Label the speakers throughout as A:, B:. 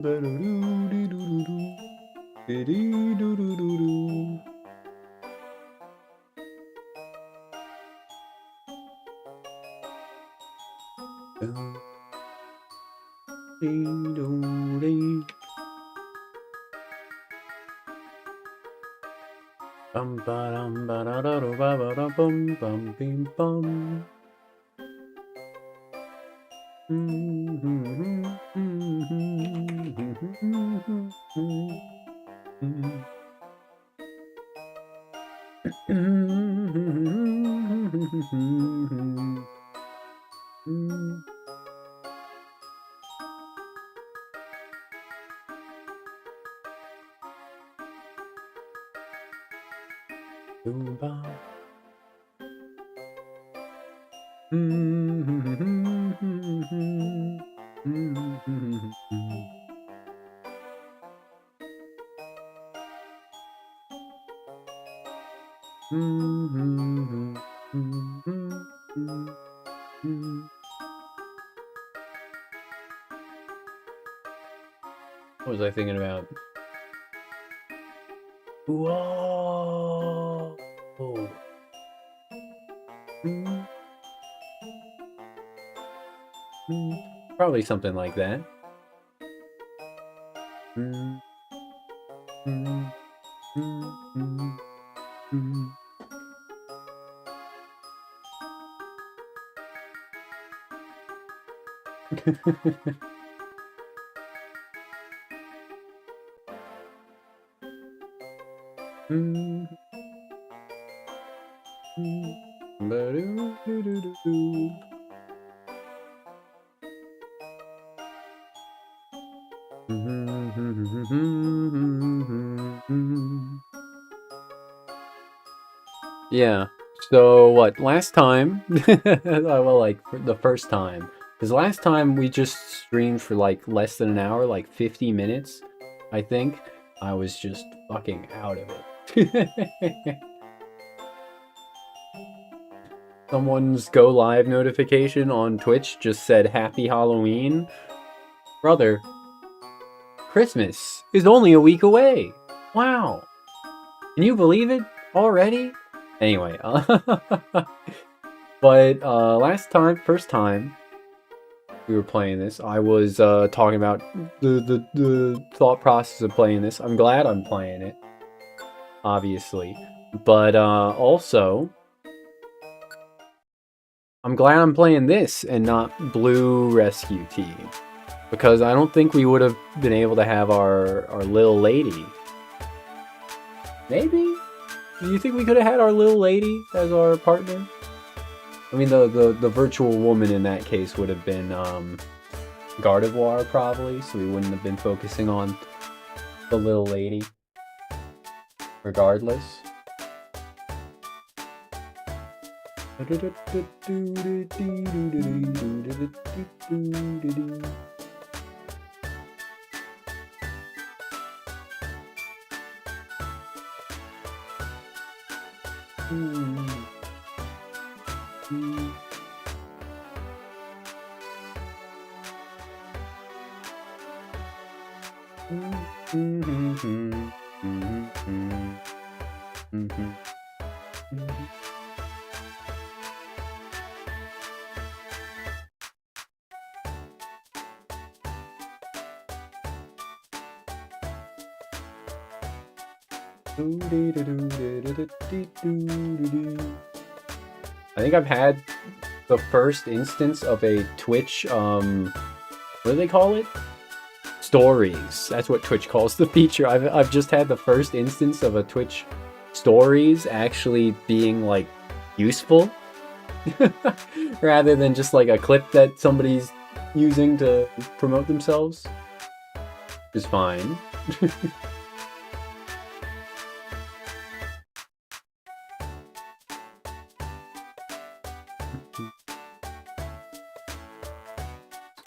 A: Bum ba-dum ba-da-da-do ba-ba-da-bum bum bim bum. What was I thinking about? Whoa! Probably something like that. Yeah. So what? Last time, well, like the first time, because last time we just streamed for like less than an hour, like 50 minutes, I think. I was just fucking out of it. Someone's go live notification on Twitch just said Happy Halloween. Brother, Christmas is only a week away. Wow. Can you believe it already? Anyway, but last time, first time we were playing this, I was talking about the thought process of playing this. I'm glad I'm playing it, obviously, but also I'm glad I'm playing this and not Blue Rescue Team, because I don't think we would have been able to have our little lady. Maybe? Do you think we could have had our little lady as our partner? I mean, the virtual woman in that case would have been Gardevoir, probably, so we wouldn't have been focusing on the little lady. Regardless. I think I've had the first instance of a Twitch, what do they call it? Stories. That's what Twitch calls the feature. I've just had the first instance of a Twitch stories actually being like useful rather than just like a clip that somebody's using to promote themselves. Which is fine.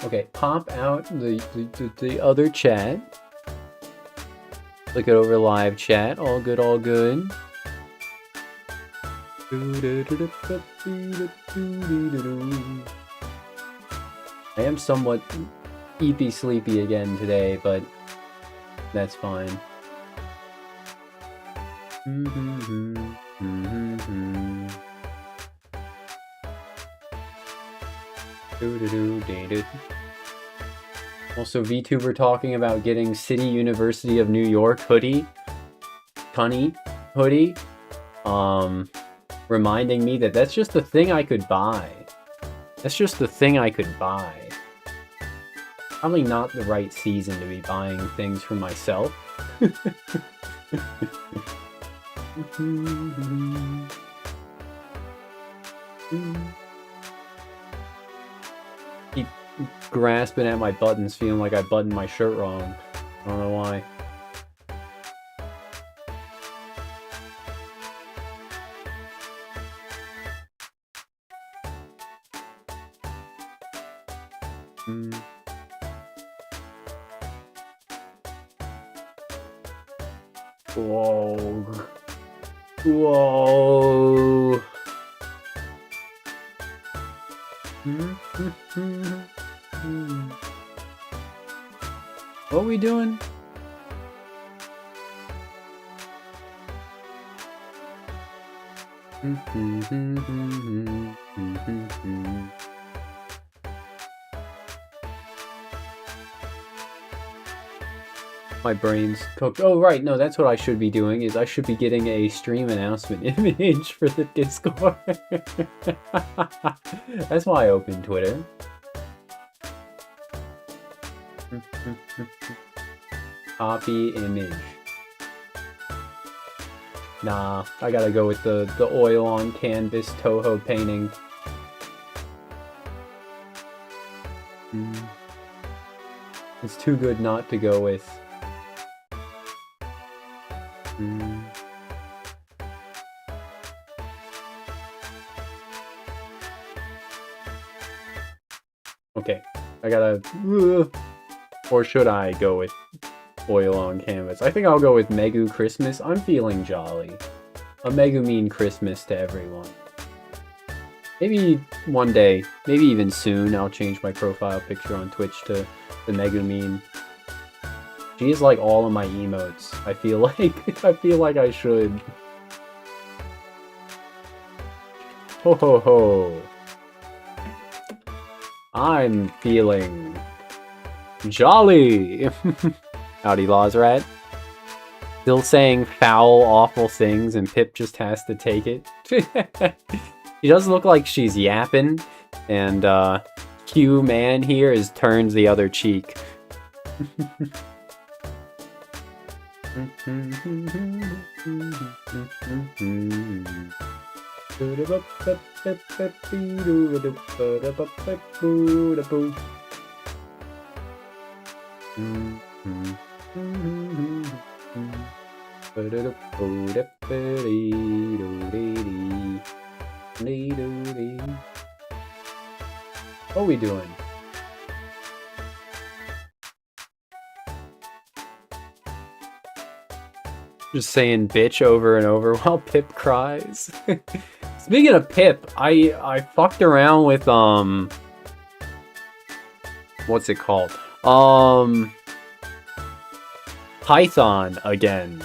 A: Okay, pop out the other chat. Look it over live chat. All good, all good. I am somewhat eepy sleepy again today, but that's fine. Also, VTuber talking about getting City University of New York hoodie. Tunny hoodie. Reminding me that that's just the thing I could buy. That's just the thing I could buy. Probably not the right season to be buying things for myself. Keep grasping at my buttons, feeling like I buttoned my shirt wrong. I don't know why. Whoa. Whoa. What are we doing? My brain's cooked. Oh, right. No, that's what I should be doing, is I should be getting a stream announcement image for the Discord. That's why I opened Twitter. Copy image. Nah, I gotta go with the oil on canvas Toho painting. It's too good not to go with. Okay, I gotta... Or should I go with oil on canvas? I think I'll go with Megu Christmas. I'm feeling jolly. A Megumin Christmas to everyone. Maybe one day, maybe even soon, I'll change my profile picture on Twitch to the Megumin. She is like all of my emotes. I feel like I should. Ho ho ho. I'm feeling jolly. Howdy, Lozrat. Still saying foul, awful things, and Pip just has to take it. She does look like she's yapping, and Q Man here is turns the other cheek. What are we doing? Just saying bitch over and over while Pip cries. Speaking of Pip, I fucked around with what's it called? Python again.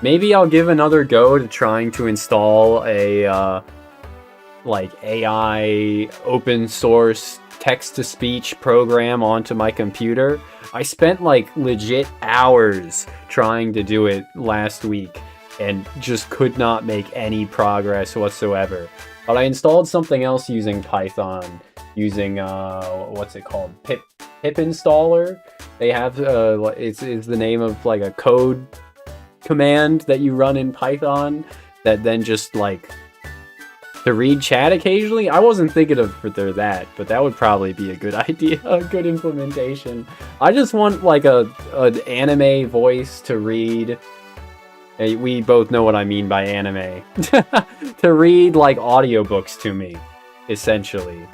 A: Maybe I'll give another go to trying to install a like AI open source text-to-speech program onto my computer. I spent like legit hours trying to do it last week and just could not make any progress whatsoever. But I installed something else using Python, using what's it called? Pip installer. They have it's the name of like a code command that you run in Python that then just like to read chat occasionally. I wasn't thinking of for that, but that would probably be a good idea, a good implementation. I just want like an anime voice to read. We both know what I mean by anime. To read like audiobooks to me, essentially.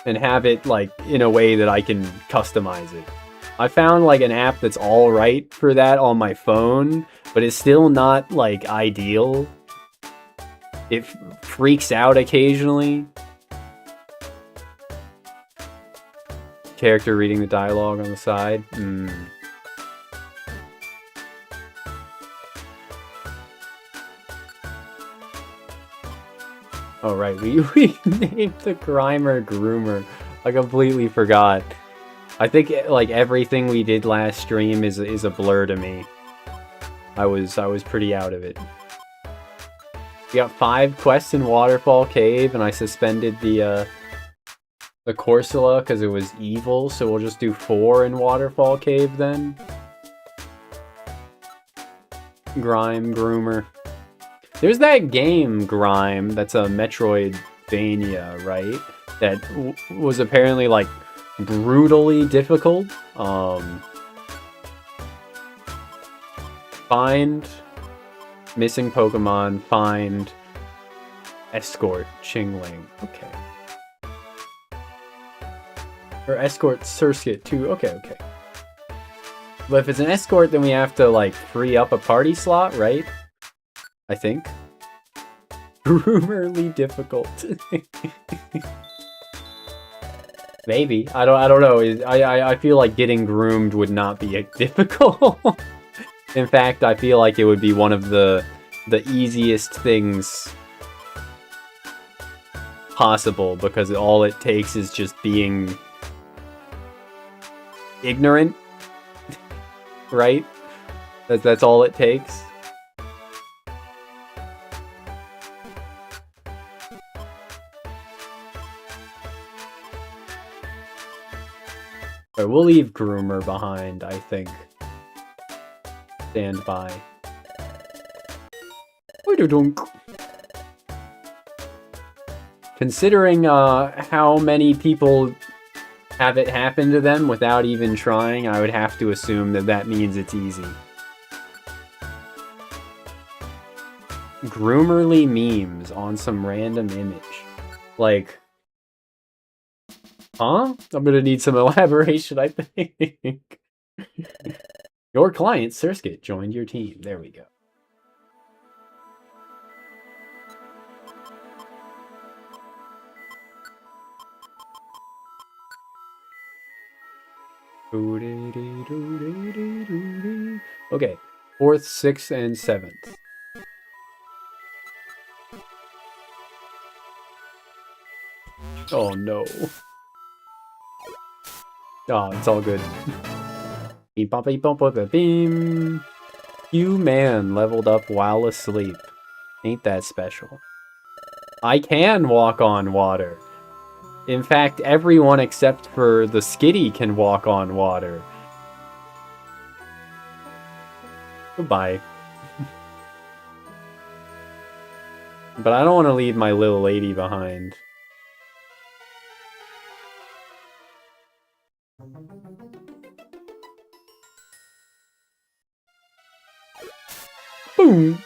A: And have it like in a way that I can customize it. I found like an app that's alright for that on my phone, but it's still not like ideal. It freaks out occasionally. character reading the dialogue on the side. Oh right, we named the Grimer Groomer. I completely forgot. I think like everything we did last stream is a blur to me. I was pretty out of it. We got 5 quests in Waterfall Cave, and I suspended the Corsola because it was evil, so we'll just do 4 in Waterfall Cave then. Grime Groomer. There's that game, Grime, that's a Metroidvania, right? That was apparently, like, brutally difficult. Find missing Pokemon, find escort Chingling. Okay. Or escort Surskit too. Okay. But if it's an escort, then we have to, like, free up a party slot, right? I think. Groomerly difficult. Maybe. I don't know. I feel like getting groomed would not be difficult. In fact, I feel like it would be one of the easiest things possible, because all it takes is just being ignorant. Right? That's all it takes. Right, we'll leave Groomer behind, I think. Stand by. Considering how many people have it happen to them without even trying, I would have to assume that that means it's easy. Groomerly memes on some random image. Like, huh? I'm gonna need some elaboration, I think. Your client, Surskit, joined your team. There we go. Okay, 4th, 6th, and 7th. Oh no. Oh, it's all good. Beep bop beep bop bop beam. You man leveled up while asleep. Ain't that special? I can walk on water. In fact, everyone except for the Skitty can walk on water. Goodbye. But I don't want to leave my little lady behind. Boom!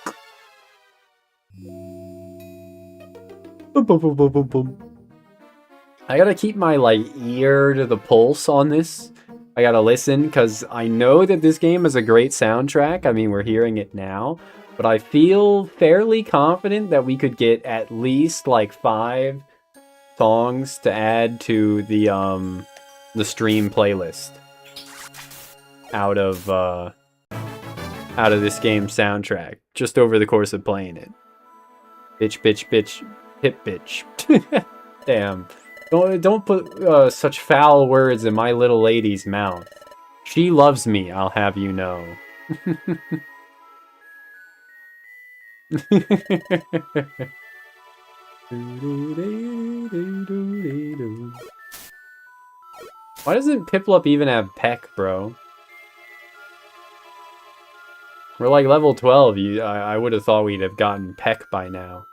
A: Boom, boom, boom, boom, boom, boom. I gotta keep my, like, ear to the pulse on this. I gotta listen, because I know that this game has a great soundtrack. I mean, we're hearing it now. But I feel fairly confident that we could get at least, like, 5 songs to add to the stream playlist. Out of this game's soundtrack. Just over the course of playing it. Bitch, bitch, bitch. Hip bitch. Damn. Don't put such foul words in my little lady's mouth. She loves me, I'll have you know. Why doesn't Piplup even have Peck, bro? We're like level 12. I would have thought we'd have gotten Peck by now.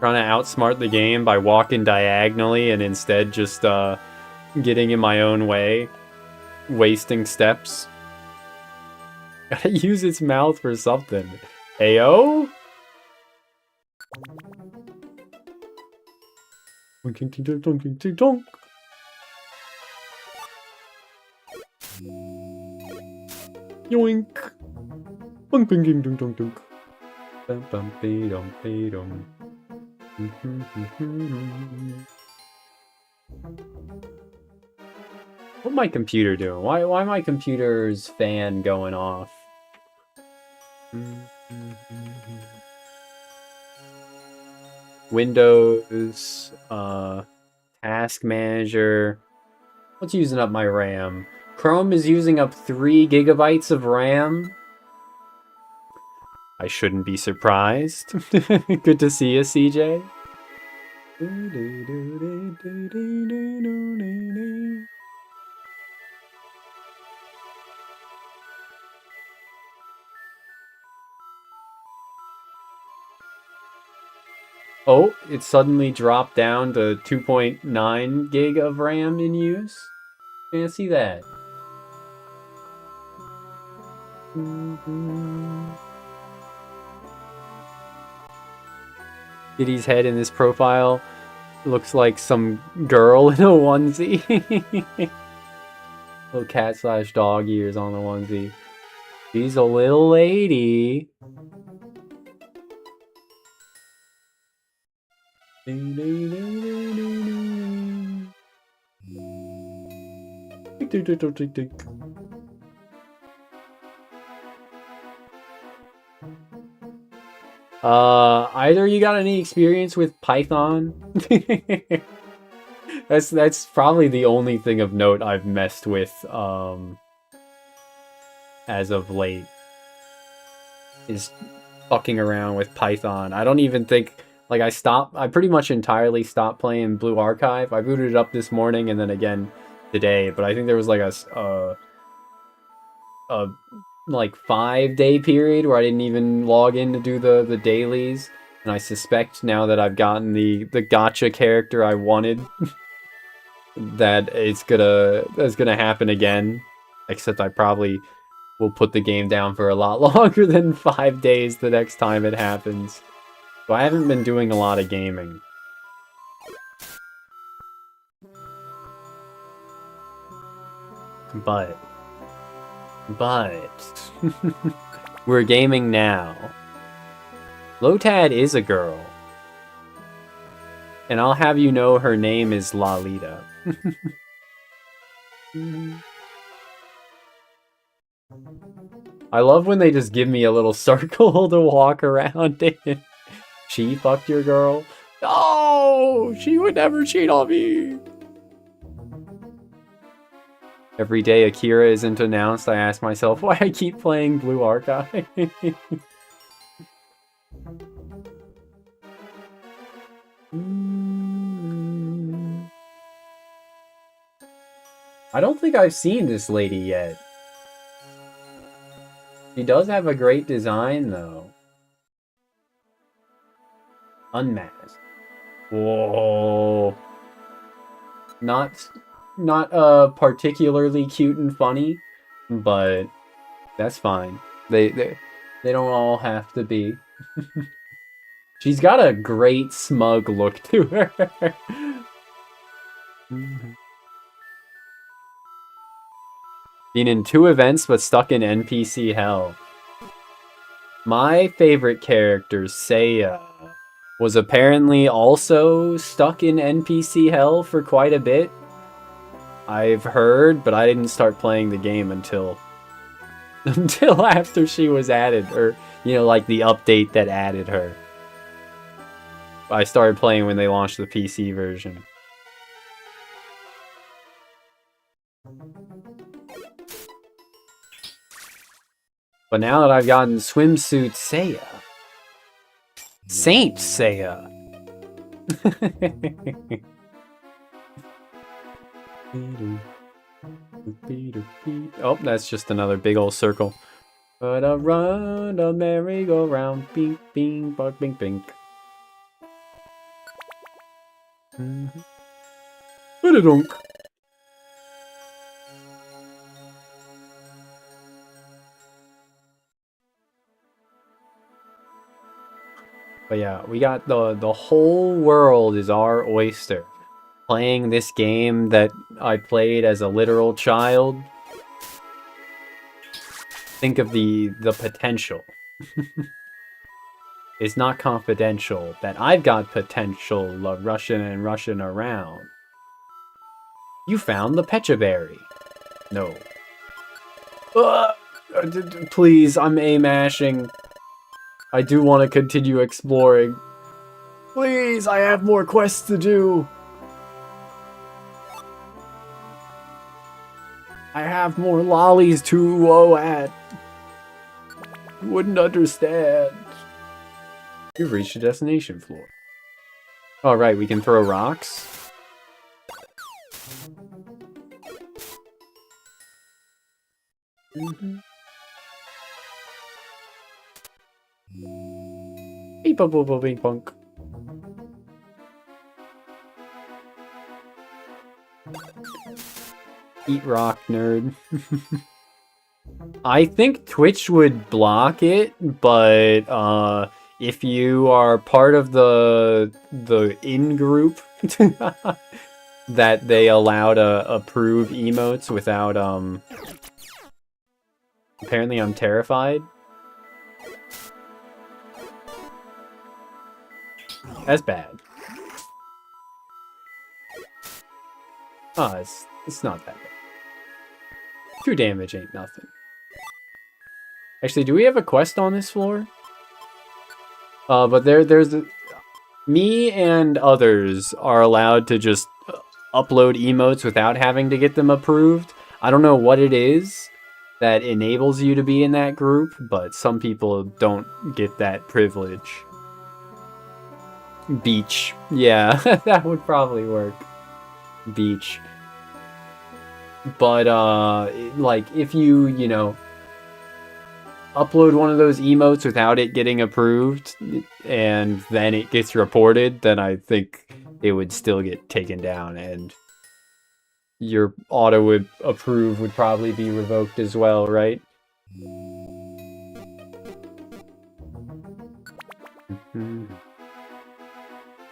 A: Trying to outsmart the game by walking diagonally and instead just getting in my own way. Wasting steps. Gotta use its mouth for something. Ayo? Yoink! Bung bing ding dong dong dong. Bum bum be dum be dum. What my computer doing? Why my computer's fan going off? Windows, Task Manager. What's using up my RAM? Chrome is using up 3 gigabytes of RAM. I shouldn't be surprised. Good to see you, CJ. Oh, it suddenly dropped down to 2.9 gig of RAM in use. Can't see that. Kitty's head in this profile looks like some girl in a onesie. Little cat / dog ears on the onesie. She's a little lady. Either you got any experience with Python? That's probably the only thing of note I've messed with as of late, is fucking around with Python. I don't even think, like, I pretty much entirely stopped playing Blue Archive. I booted it up this morning and then again today, but I think there was like a like 5-day period where I didn't even log in to do the dailies, and I suspect now that I've gotten the gacha character I wanted that it's gonna happen again, except I probably will put the game down for a lot longer than 5 days the next time it happens. So I haven't been doing a lot of gaming. But we're gaming now. Lotad is a girl. And I'll have you know her name is Lalita. I love when they just give me a little circle to walk around in. She fucked your girl? No! She would never cheat on me! Every day Akira isn't announced, I ask myself why I keep playing Blue Archive. I don't think I've seen this lady yet. She does have a great design, though. Unmasked. Whoa. Not particularly cute and funny, but that's fine. They don't all have to be. She's got a great smug look to her. Been in 2 events but stuck in NPC hell. My favorite character, Seiya, was apparently also stuck in NPC hell for quite a bit. I've heard, but I didn't start playing the game until after she was added, or, you know, like the update that added her. I started playing when they launched the PC version. But now that I've gotten Swimsuit Seiya, Saint Seiya. Oh, that's just another big old circle. But I run a merry-go-round, bing, bing, bug, bing, bing. Ba-da-dunk. But yeah, we got the whole world is our oyster. Playing this game that I played as a literal child. Think of the potential. is not confidential, that I've got potential Russian and Russian around. You found the Pecha Berry. No. Please, I'm A-mashing. I do want to continue exploring. Please, I have more quests to do. I have more lollies to woe at. You wouldn't understand. You've reached the destination floor. Alright, we can throw rocks. Beep boop boop boop beep punk. Eat rock, nerd. I think Twitch would block it, but if you are part of the in-group that they allow to approve emotes without apparently I'm terrified. That's bad. Oh, it's not that bad. 2 damage ain't nothing. Actually, do we have a quest on this floor? But there's me and others are allowed to just upload emotes without having to get them approved. I don't know what it is that enables you to be in that group, but some people don't get that privilege. Beach. Yeah, that would probably work. Beach. But, like, if you know, upload one of those emotes without it getting approved, and then it gets reported, then I think it would still get taken down, and your auto-approve would probably be revoked as well, right?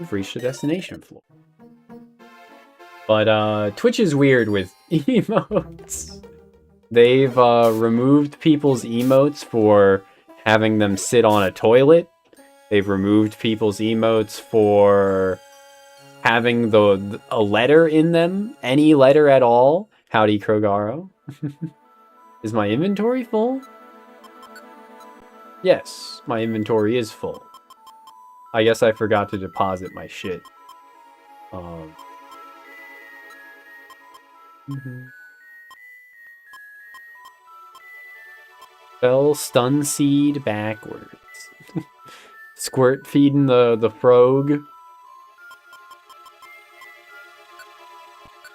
A: We've reached the destination floor. But, Twitch is weird with emotes. They've, removed people's emotes for having them sit on a toilet. They've removed people's emotes for having a letter in them. Any letter at all. Howdy, Krogaro. Is my inventory full? Yes, my inventory is full. I guess I forgot to deposit my shit. Spell stun seed backwards. Squirt feeding the frog.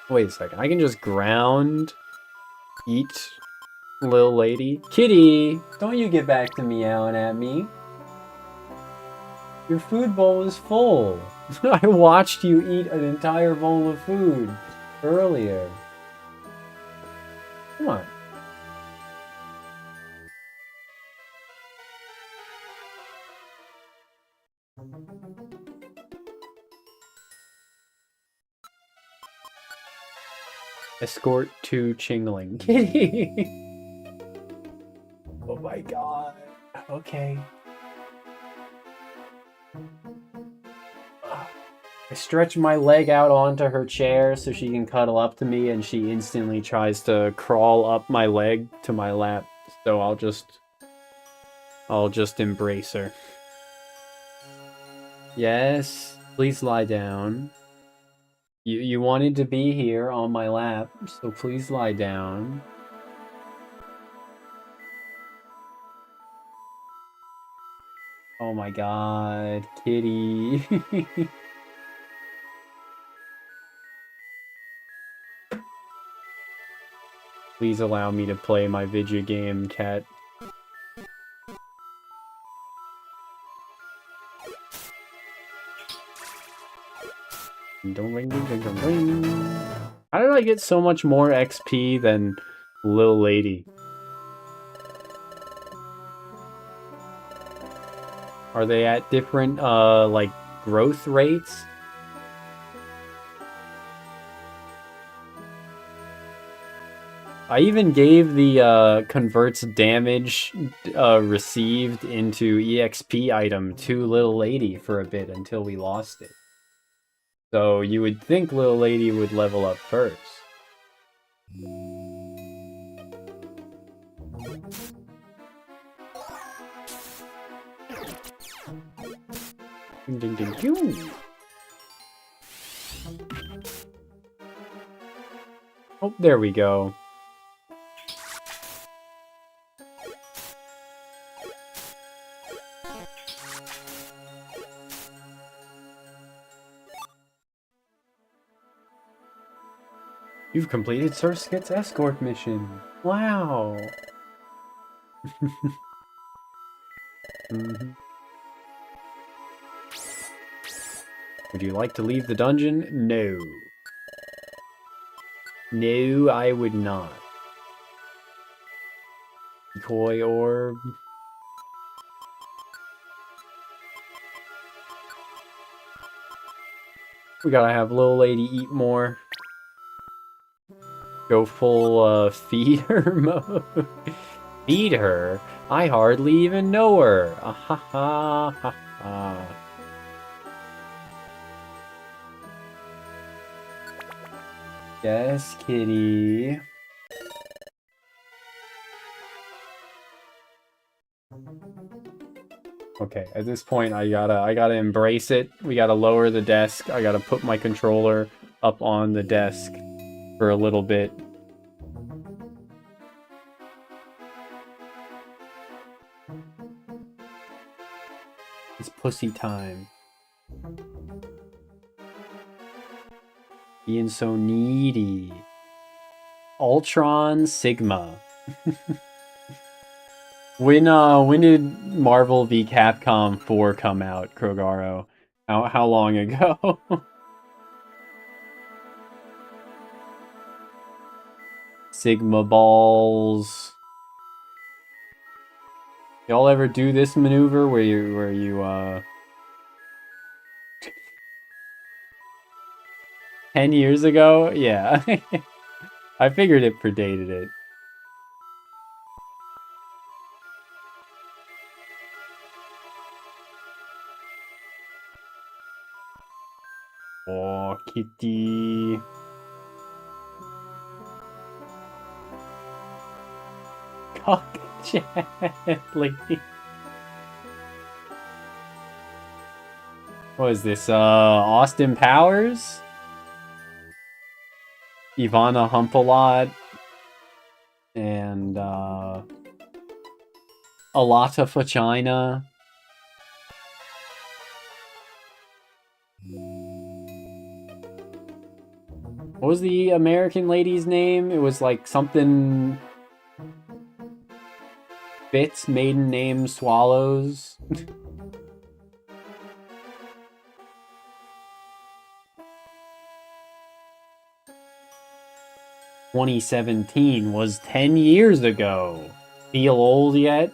A: Wait a second, I can just ground eat little lady. Kitty, don't you get back to meowing at me. Your food bowl is full. I watched you eat an entire bowl of food earlier. Come on. Escort to Chingling. Kitty! Oh my god. Okay. I stretch my leg out onto her chair so she can cuddle up to me, and she instantly tries to crawl up my leg to my lap. So I'll just embrace her. Yes, please lie down. You wanted to be here on my lap, so please lie down. Oh my god, kitty. Please allow me to play my video game, cat. Don't ring, ding, ding, ding, ring. How did I get so much more XP than Lil Lady? Are they at different, like, growth rates? I even gave the converts damage received into EXP item to Little Lady for a bit until we lost it. So you would think Little Lady would level up first. Ding, ding, ding, ding. Oh, there we go. You've completed Surskit's escort mission. Wow. Mm-hmm. Would you like to leave the dungeon? No. No, I would not. Decoy orb. We gotta have Little Lady eat more. Go full feed her mode. Feed her? I hardly even know her. Ah ha ha ha ha. Yes, kitty. Okay, at this point I gotta embrace it. We gotta lower the desk. I gotta put my controller up on the desk for a little bit. It's pussy time. Being so needy. Ultron Sigma. When did Marvel v Capcom 4 come out, Krogaro? How long ago? Sigma balls. Y'all ever do this maneuver where you 10 years ago? Yeah. I figured it predated it. Oh, kitty. Cock gently. What is this? Austin Powers? Ivana Humpalot? And, Alata Fachina? What was the American lady's name? It was like something... Fitz, maiden name Swallows. 2017 was 10 years ago. Feel old yet?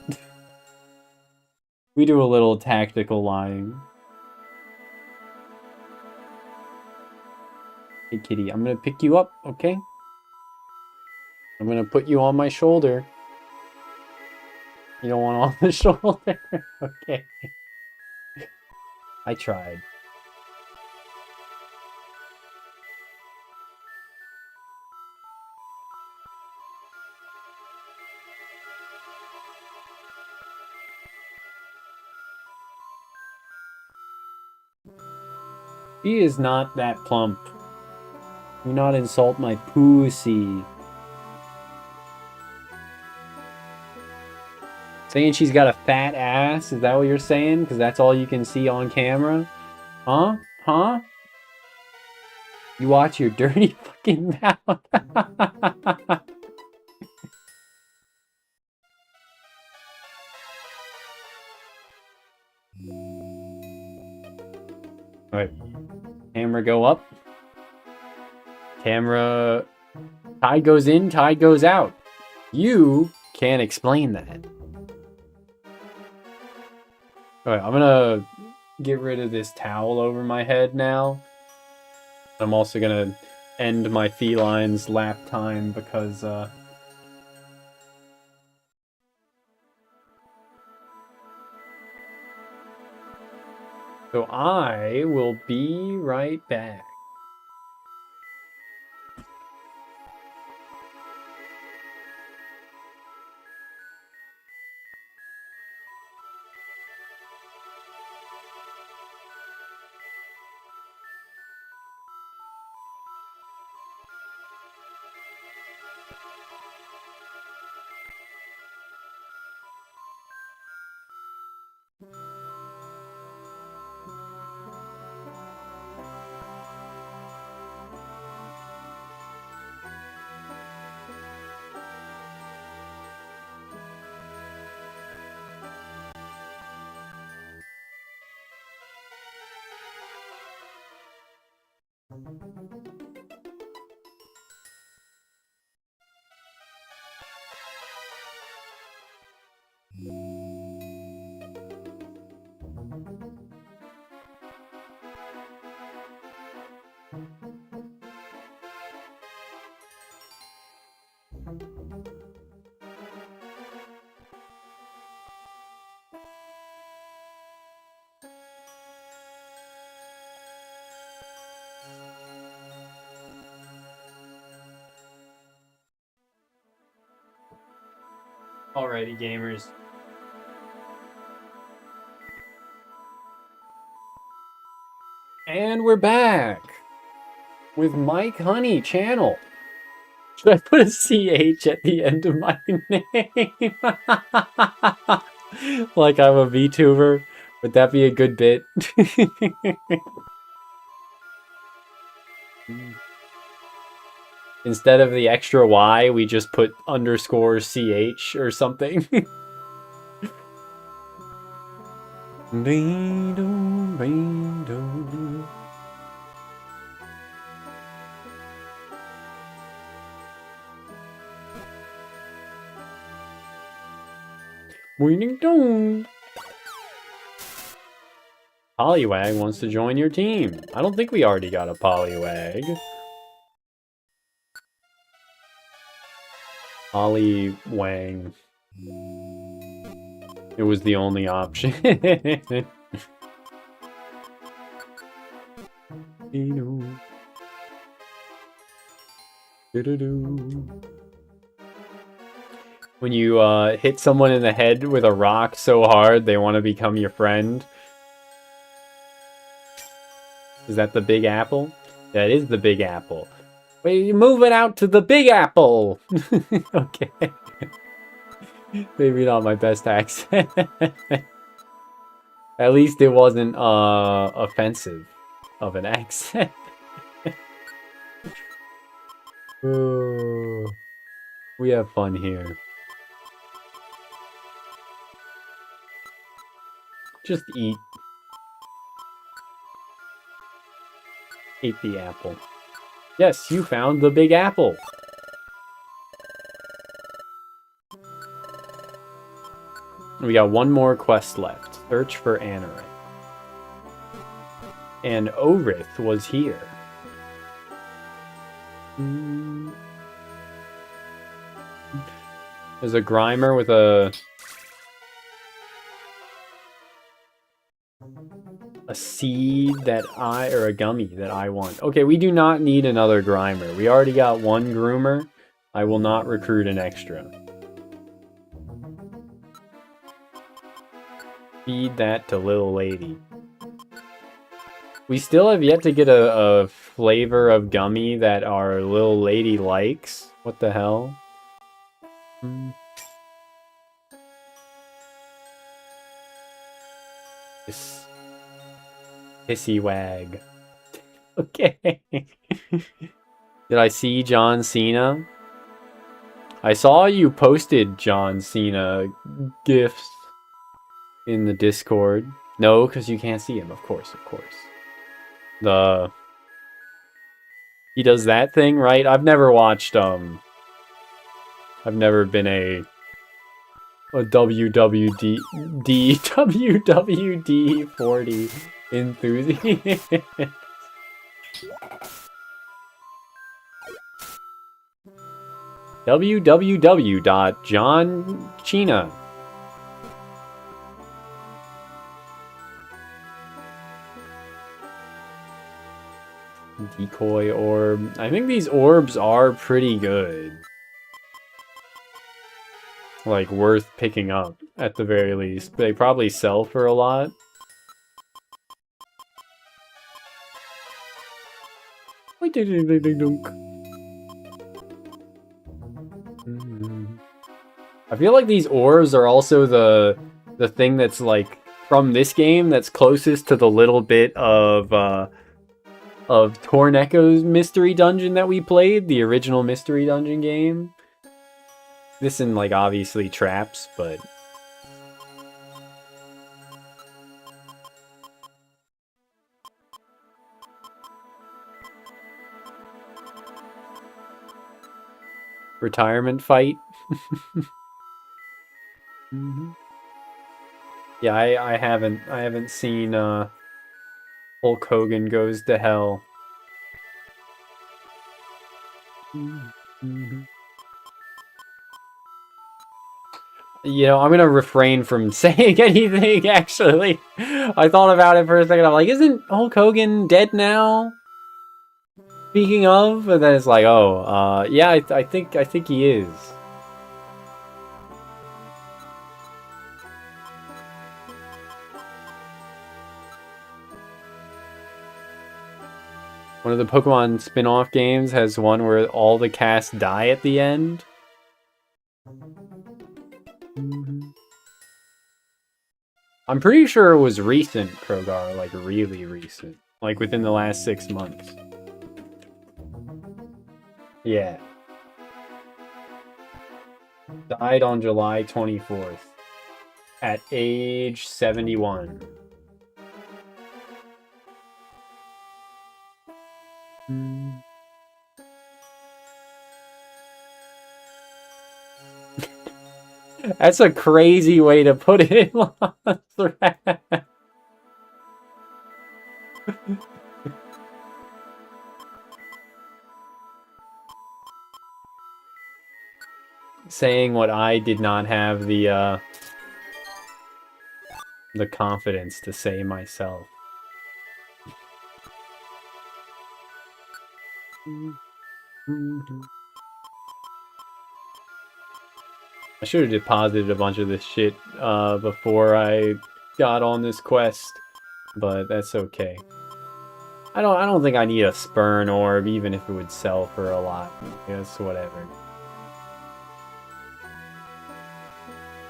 A: We do a little tactical lying. Hey kitty, I'm gonna pick you up, okay? I'm gonna put you on my shoulder. You don't want on the shoulder? Okay. I tried. She is not that plump. Do not insult my pussy. Saying she's got a fat ass? Is that what you're saying? Because that's all you can see on camera? Huh? Huh? You watch your dirty fucking mouth. Alright. Camera go up. Camera... Tide goes in, tide goes out. You can't explain that. Alright, I'm gonna get rid of this towel over my head now. I'm also gonna end my feline's lap time because, So I will be right back. Alrighty, gamers. And we're back with Mike Honey channel. Should I put a CH at the end of my name? Like I'm a VTuber? Would that be a good bit? Instead of the extra Y, we just put underscore CH or something. Poliwag wants to join your team. I don't think we already got a Poliwag. Poliwang. It was the only option. When you hit someone in the head with a rock so hard they want to become your friend. Is that the Big Apple? That is the Big Apple. Wait, move it out to the Big Apple! Okay. Maybe not my best accent. At least it wasn't offensive of an accent. Oh, we have fun here. Just eat. Eat the apple. Yes, you found the Big Apple. We got one more quest left. Search for Anorite. And Orith was here. There's a Grimer with a seed that or a gummy that I want. Okay, we do not need another Grimer. We already got one Groomer. I will not recruit an extra. Feed that to Little Lady. We still have yet to get a flavor of gummy that our Little Lady likes. What the hell? This pissy wag. Okay. Did I see John Cena? I saw you posted John Cena gifs in the Discord. No, because you can't see him, of course, of course. He does that thing, right? I've never watched, I've never been a WWD 40 enthusiast. www.johnchina. Decoy orb. I think these orbs are pretty good. Like, worth picking up, at the very least. They probably sell for a lot. I feel like these orbs are also the thing that's, like, from this game that's closest to the little bit of Torneco's mystery dungeon that we played, the original mystery dungeon game. This and, like, obviously traps, but... Retirement fight. Yeah, I haven't seen Hulk Hogan Goes to Hell. You know, I'm gonna refrain from saying anything, actually. I thought about it for a second, I'm like, isn't Hulk Hogan dead now? Speaking of, and then it's like, oh, yeah, I think he is. One of the Pokemon spin-off games has one where all the cast die at the end. I'm pretty sure it was recent, Krogar, like really recent. Like within the last 6 months. Yeah. Died on July 24th. At age 71. That's a crazy way to put it. Saying what I did not have the confidence to say myself. I should have deposited a bunch of this shit before I got on this quest, but that's okay. I don't think I need a Spurn orb, even if it would sell for a lot. I guess whatever.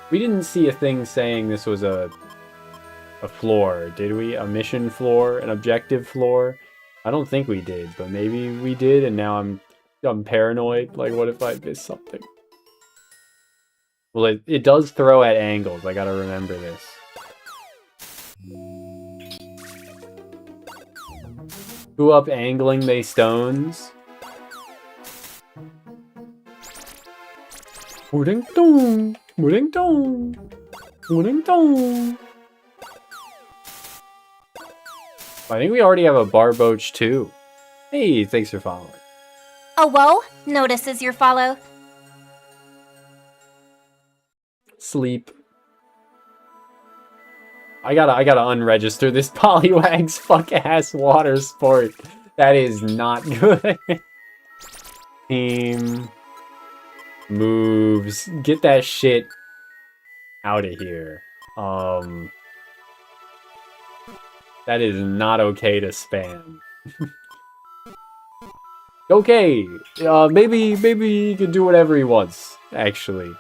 A: We didn't see a thing saying this was a floor, did we? A mission floor, an objective floor? I don't think we did, but maybe we did, and now I'm paranoid. Like, what if I miss something? Well, it does throw at angles. I gotta remember this. Who up angling they stones? Ding dong, ding dong, ding dong. I think we already have a Barboach too. Hey, thanks for following.
B: Oh, whoa! Notices your follow.
A: Sleep. I gotta unregister this Poliwag's fuck-ass water sport. That is not good. Team. Moves. Get that shit out of here. That is not okay to spam. Okay. Maybe he can do whatever he wants, actually.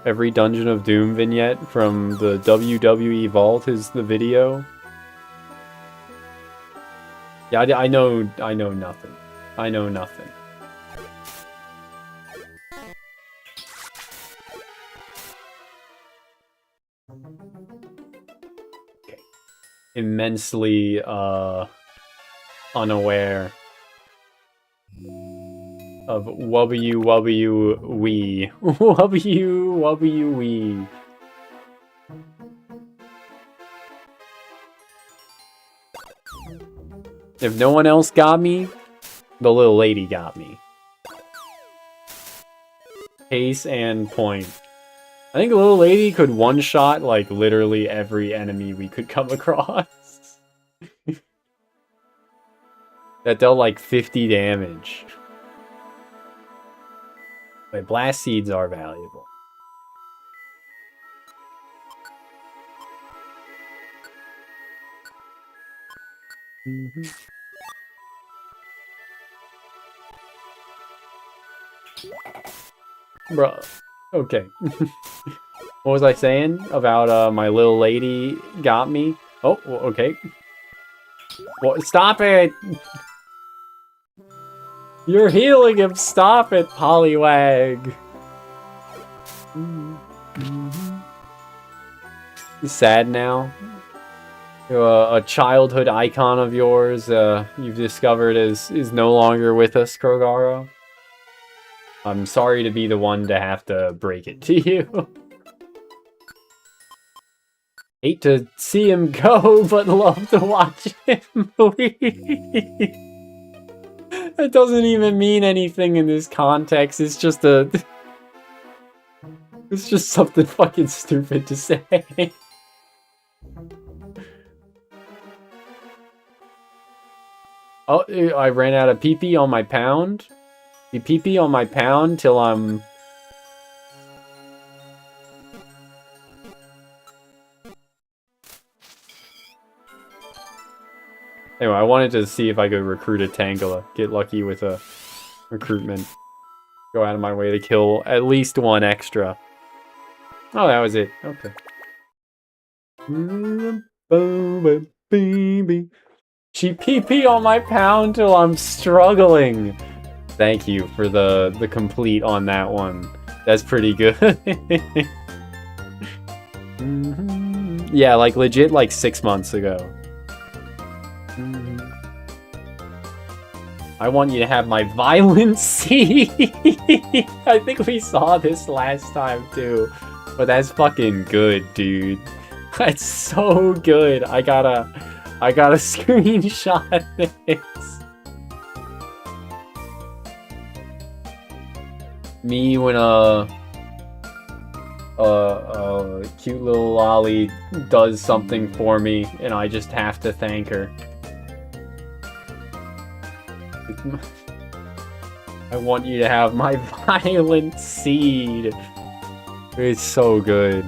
A: Every Dungeon of Doom vignette from the WWE Vault is the video. Yeah, I know nothing. I know nothing. Okay. Immensely, unaware of wee. Wee. If no one else got me, the little lady got me. Case and point. I think Little Lady could one-shot, like, literally every enemy we could come across. That dealt, like, 50 damage. But blast seeds are valuable. Bro, okay. What was I saying about my little lady got me? Oh, okay. Well, stop it! You're healing him! Stop it, Poliwag! He's sad now. A childhood icon of yours you've discovered is no longer with us, Krogaro. I'm sorry to be the one to have to break it to you. Hate to see him go, but love to watch him leave. That doesn't even mean anything in this context. It's just it's just something fucking stupid to say. Oh, I ran out of pee-pee on my pound. You pee-pee on my pound till I'm... Anyway, I wanted to see if I could recruit a Tangela. Get lucky with a recruitment. Go out of my way to kill at least one extra. Oh, that was it. Okay. She pee-pee on my pound till I'm struggling. Thank you for the complete on that one. That's pretty good. Yeah, like legit like 6 months ago. I want you to have my violent seed. I think we saw this last time too. But that's fucking good, dude. That's so good. I gotta screenshot this. Me when a cute little lolly does something for me and I just have to thank her. I want you to have my violent seed. It's so good.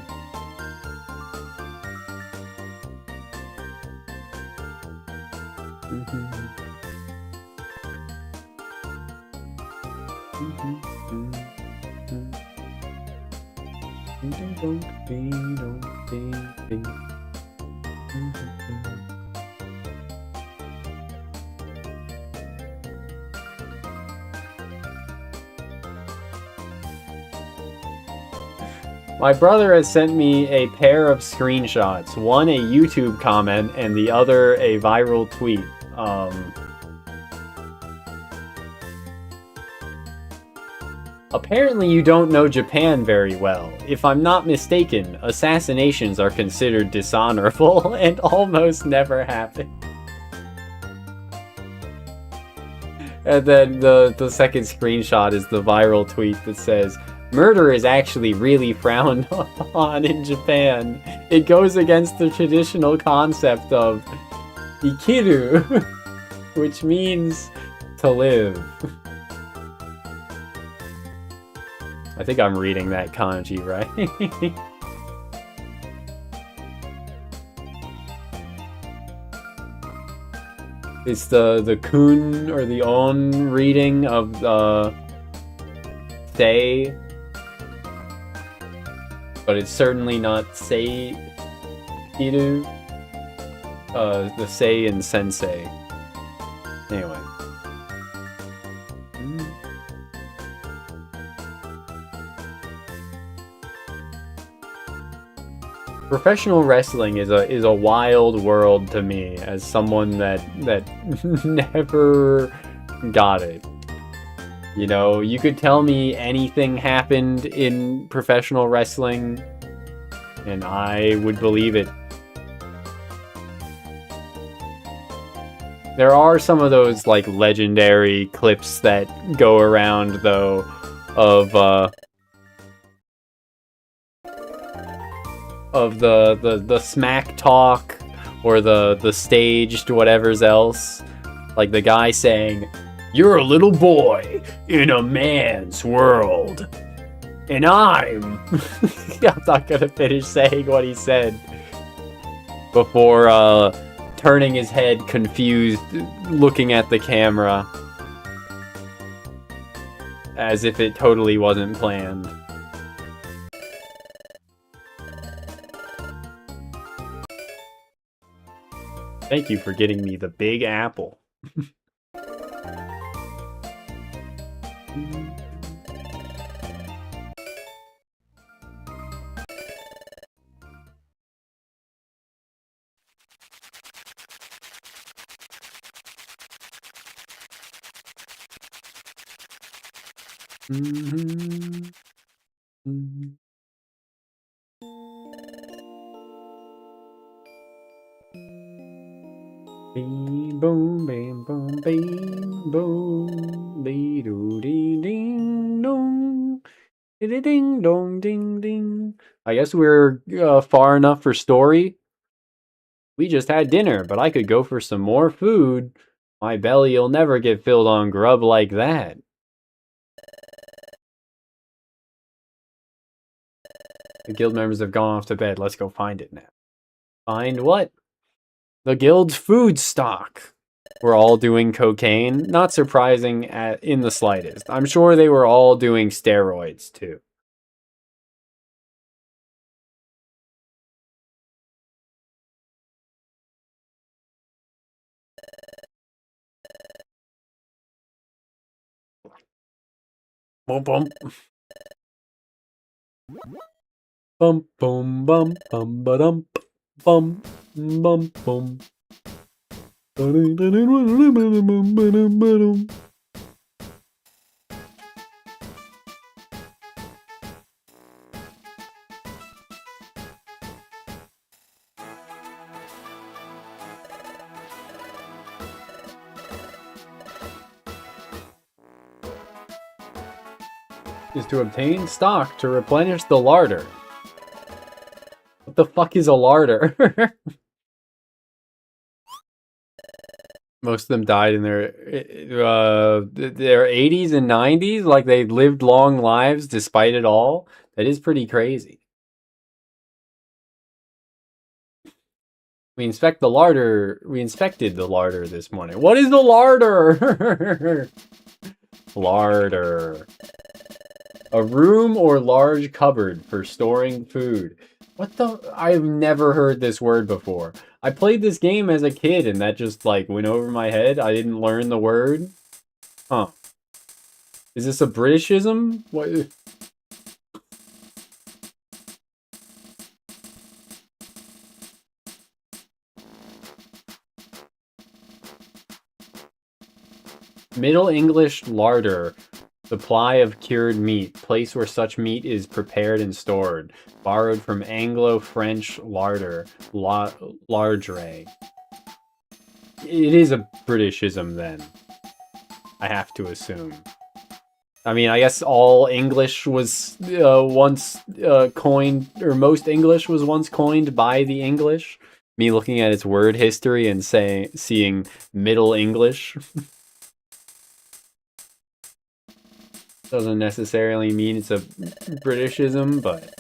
A: My brother has sent me a pair of screenshots. One a YouTube comment and the other a viral tweet. Apparently you don't know Japan very well. If I'm not mistaken, assassinations are considered dishonorable and almost never happen. And then the second screenshot is the viral tweet that says, murder is actually really frowned on in Japan. It goes against the traditional concept of ikiru, which means to live. I think I'm reading that kanji right. It's the kun or the on reading of say, but it's certainly not sei iru. The sei and sensei. Anyway. Professional wrestling is a wild world to me as someone that never got it. You know, you could tell me anything happened in professional wrestling and I would believe it. There are some of those like legendary clips that go around though of of the smack talk or the staged whatever's else. Like the guy saying, "You're a little boy in a man's world. And I'm..." I'm not gonna finish saying what he said before turning his head confused, looking at the camera as if it totally wasn't planned. Thank you for getting me the big apple. Bing boom, bam boom, bing boom, dee doo dee ding dong, dee ding dong ding ding. I guess we're far enough for story. We just had dinner, but I could go for some more food. My belly'll never get filled on grub like that. The guild members have gone off to bed. Let's go find it now. Find what? The guild's food stock. We're all doing cocaine. Not surprising in the slightest. I'm sure they were all doing steroids too. Bum bum. Bum bum bum bum ba-dum bum bum bum. Is to obtain stock to replenish the larder. What the fuck is a larder? Most of them died in their 80s and 90s, like they lived long lives despite it all. That is pretty crazy. We inspected the larder this morning. What is the larder? Larder. A room or large cupboard for storing food. What the? I've never heard this word before. I played this game as a kid and that just like went over my head. I didn't learn the word. Huh. Is this a Britishism? What? Middle English larder. Supply of cured meat. Place where such meat is prepared and stored. Borrowed from Anglo-French larder. Lardre. It is a Britishism then. I have to assume. I mean, I guess all English was once coined, or most English was once coined by the English. Me looking at its word history and seeing Middle English. Doesn't necessarily mean it's a Britishism, but...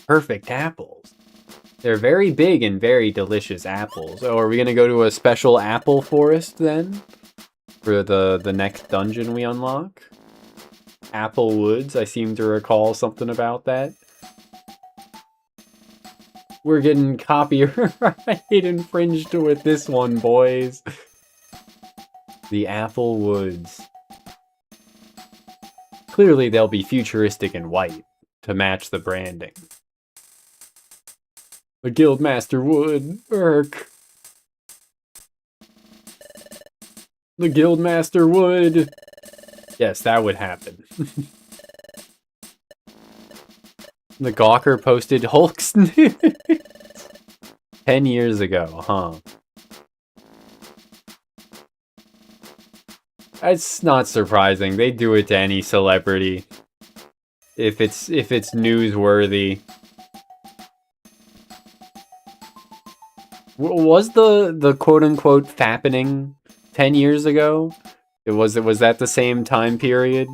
A: Perfect apples. They're very big and very delicious apples. Oh, are we gonna go to a special apple forest then? For the next dungeon we unlock? Apple Woods, I seem to recall something about that. We're getting copyright infringed with this one, boys. The Apple Woods. Clearly they'll be futuristic and white to match the branding. The Guildmaster would. Irk. The Guildmaster would. Yes, that would happen. The Gawker posted Hulk's 10 years ago, huh? It's not surprising. They do it to any celebrity. if it's newsworthy. Was the quote unquote fappening 10 years ago? Was that the same time period?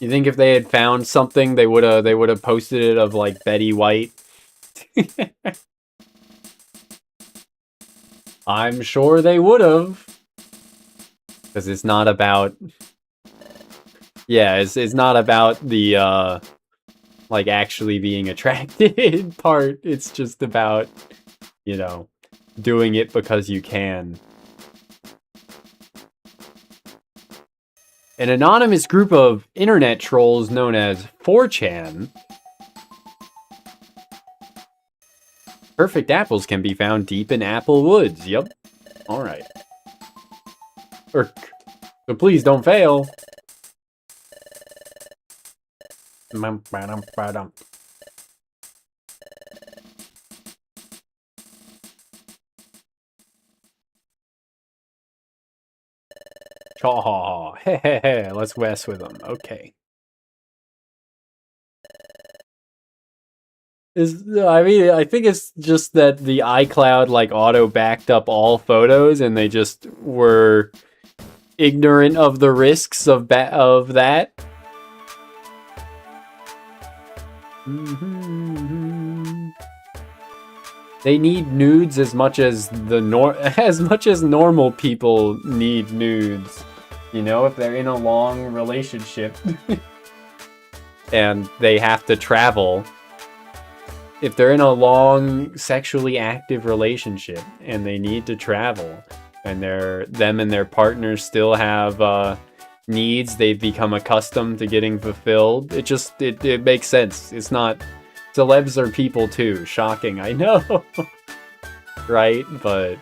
A: You think if they had found something, they would have posted it of like Betty White? I'm sure they would have, because it's not about. Yeah, it's not about the like actually being attracted part. It's just about, you know, doing it because you can. An anonymous group of internet trolls known as 4chan. Perfect apples can be found deep in apple woods. Yup. Alright. So please don't fail. Chaw. Hehehe. Let's mess with them. Okay. I mean, I think it's just that the iCloud like auto backed up all photos, and they just were ignorant of the risks of that. They need nudes as much as normal people need nudes. You know, if they're in a long relationship and they have to travel. If they're in a long sexually active relationship and they need to travel, and them and their partners still have needs they've become accustomed to getting fulfilled, it makes sense. It's not. Celebs are people too. Shocking, I know. Right? But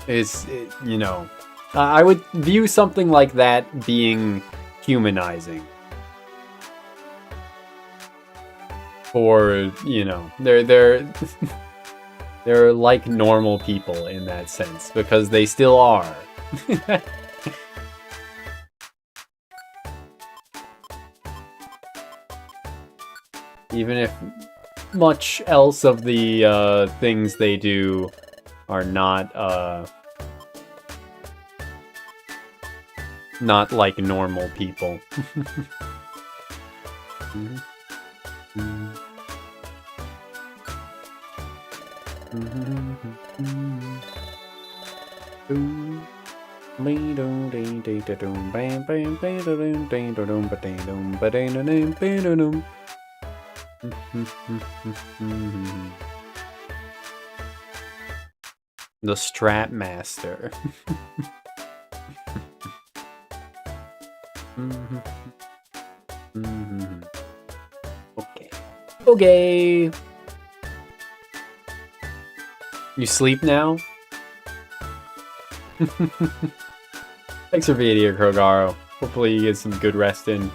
A: you know, I would view something like that being humanizing. Or, you know, they're like normal people in that sense, because they still are. Even if much else of the things they do are not like normal people. The Strap Master. Okay. You sleep now? Thanks for being here, Krogaro. Hopefully you get some good rest in.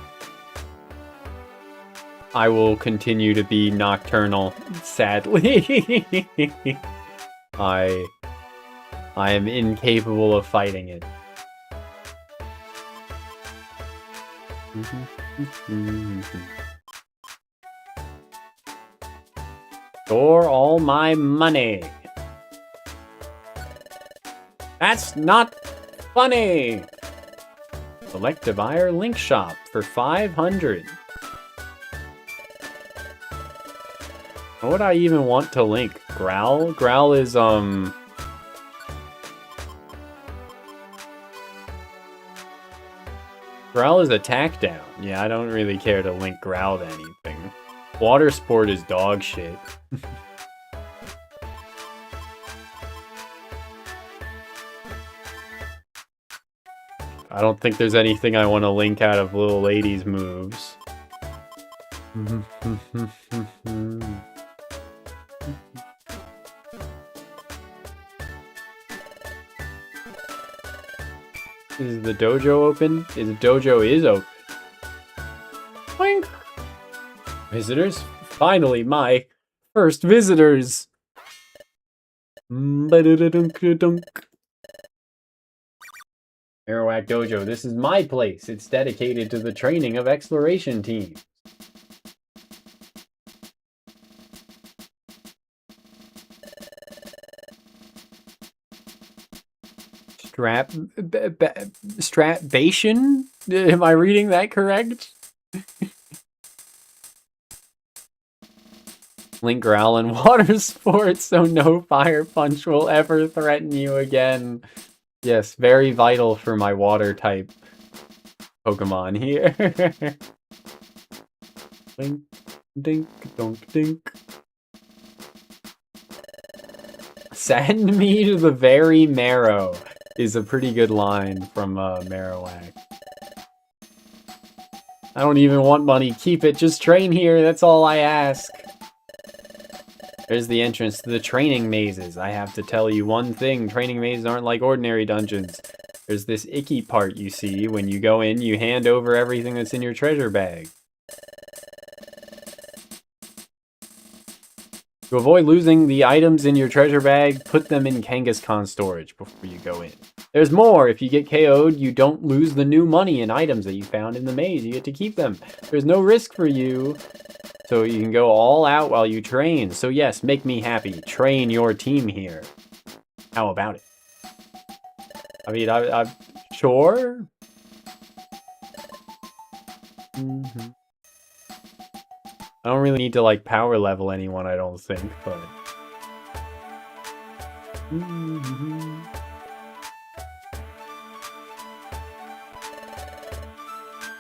A: I will continue to be nocturnal, sadly. I am incapable of fighting it. Store all my money. That's not funny. Select a buyer link shop for 500. What would I even want to link? Growl? Growl is, Growl is attack down. Yeah, I don't really care to link Growl to anything. Water Sport is dog shit. I don't think there's anything I want to link out of Little Lady's moves. Is the dojo open? The dojo is open. Boink. Visitors? Finally, my first visitors! Marowak Dojo, this is my place. It's dedicated to the training of exploration teams. Strapbation? Am I reading that correct? Link growl in water sports, so no fire punch will ever threaten you again. Yes, very vital for my water type Pokemon here. Dink, dink, donk, dink. Send me to the very marrow is a pretty good line from Marowak. I don't even want money. Keep it. Just train here. That's all I ask. There's the entrance to the training mazes. I have to tell you one thing. Training mazes aren't like ordinary dungeons. There's this icky part you see. When you go in, you hand over everything that's in your treasure bag. To avoid losing the items in your treasure bag, put them in Kangaskhan storage before you go in. There's more. If you get KO'd, you don't lose the new money and items that you found in the maze. You get to keep them. There's no risk for you. So you can go all out while you train. So yes, make me happy. Train your team here. How about it? I mean, I'm sure. I don't really need to like power level anyone, I don't think, but.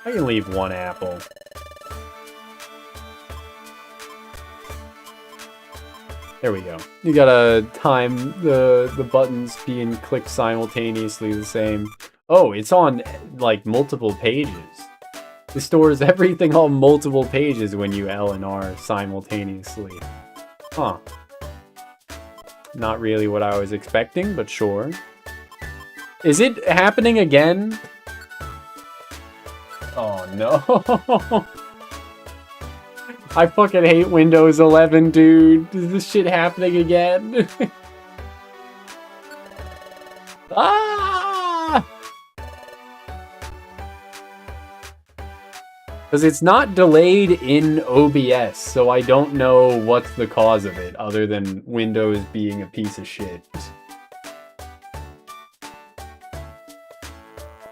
A: I can leave one apple. There we go. You gotta time the buttons being clicked simultaneously the same. Oh, it's on, like, multiple pages. It stores everything on multiple pages when you L and R simultaneously. Huh. Not really what I was expecting, but sure. Is it happening again? Oh, no. I fucking hate Windows 11, dude. Is this shit happening again? Ah! Because it's not delayed in OBS, so I don't know what's the cause of it, other than Windows being a piece of shit.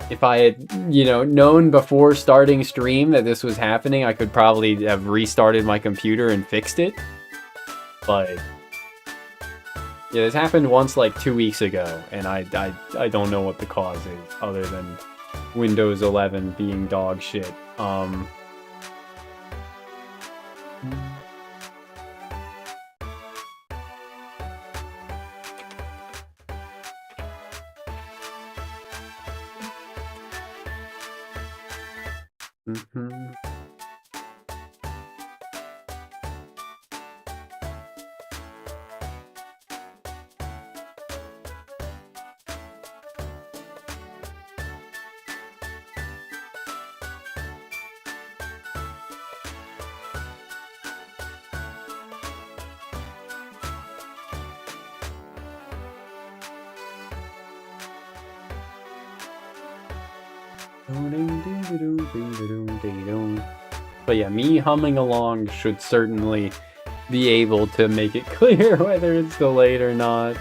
A: If I had, you know, known before starting stream that this was happening, I could probably have restarted my computer and fixed it. But yeah, this happened once like 2 weeks ago, and I don't know what the cause is, other than Windows 11 being dog shit. But yeah, me humming along should certainly be able to make it clear whether it's delayed or not.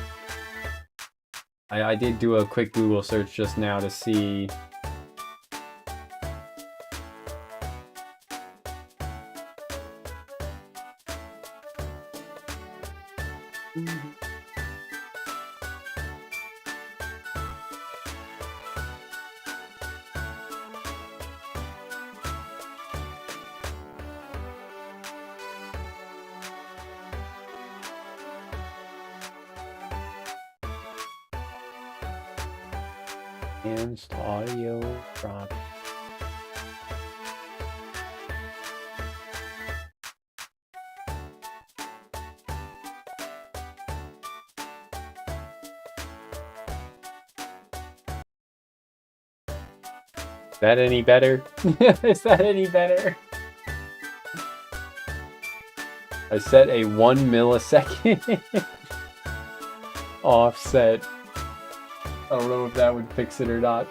A: I did do a quick Google search just now to see. Enhanced audio from Is that any better? Is that any better? I set a 1 millisecond offset. I don't know if that would fix it or not.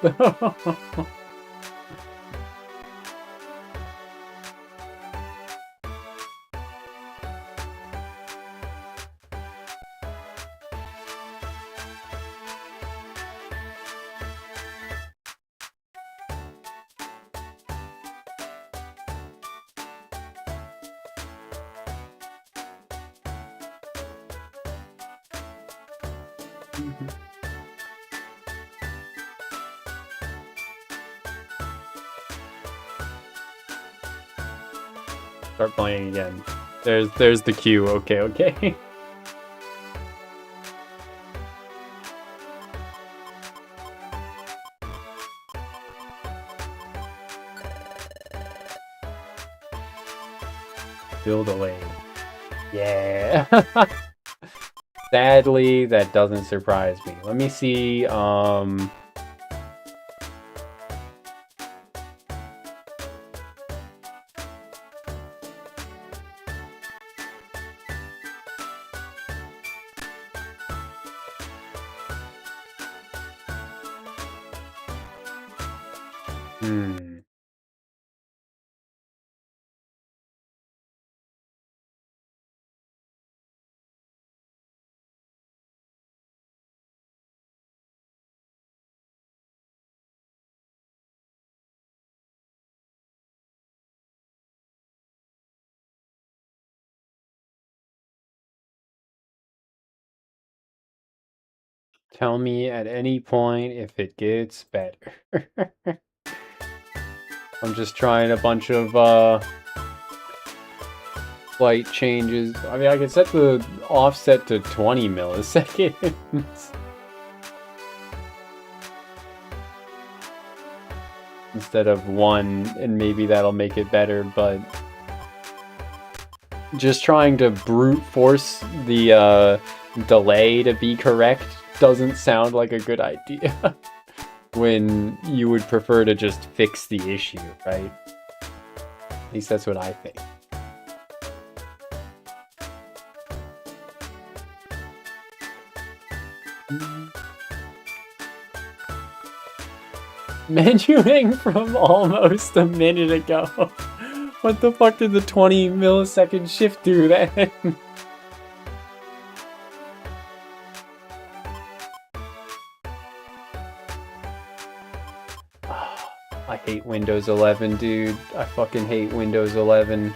A: Start playing again. There's the cue. Okay, okay. Still delayed. Yeah. Sadly, that doesn't surprise me. Let me see. Tell me at any point if it gets better. I'm just trying a bunch of light changes. I mean, I can set the offset to 20 milliseconds. Instead of 1, and maybe that'll make it better, but just trying to brute force the delay to be correct doesn't sound like a good idea. When you would prefer to just fix the issue, right? At least that's what I think. Menuing from almost a minute ago. What the fuck did the 20 millisecond shift do then? I hate Windows 11, dude. I fucking hate Windows 11.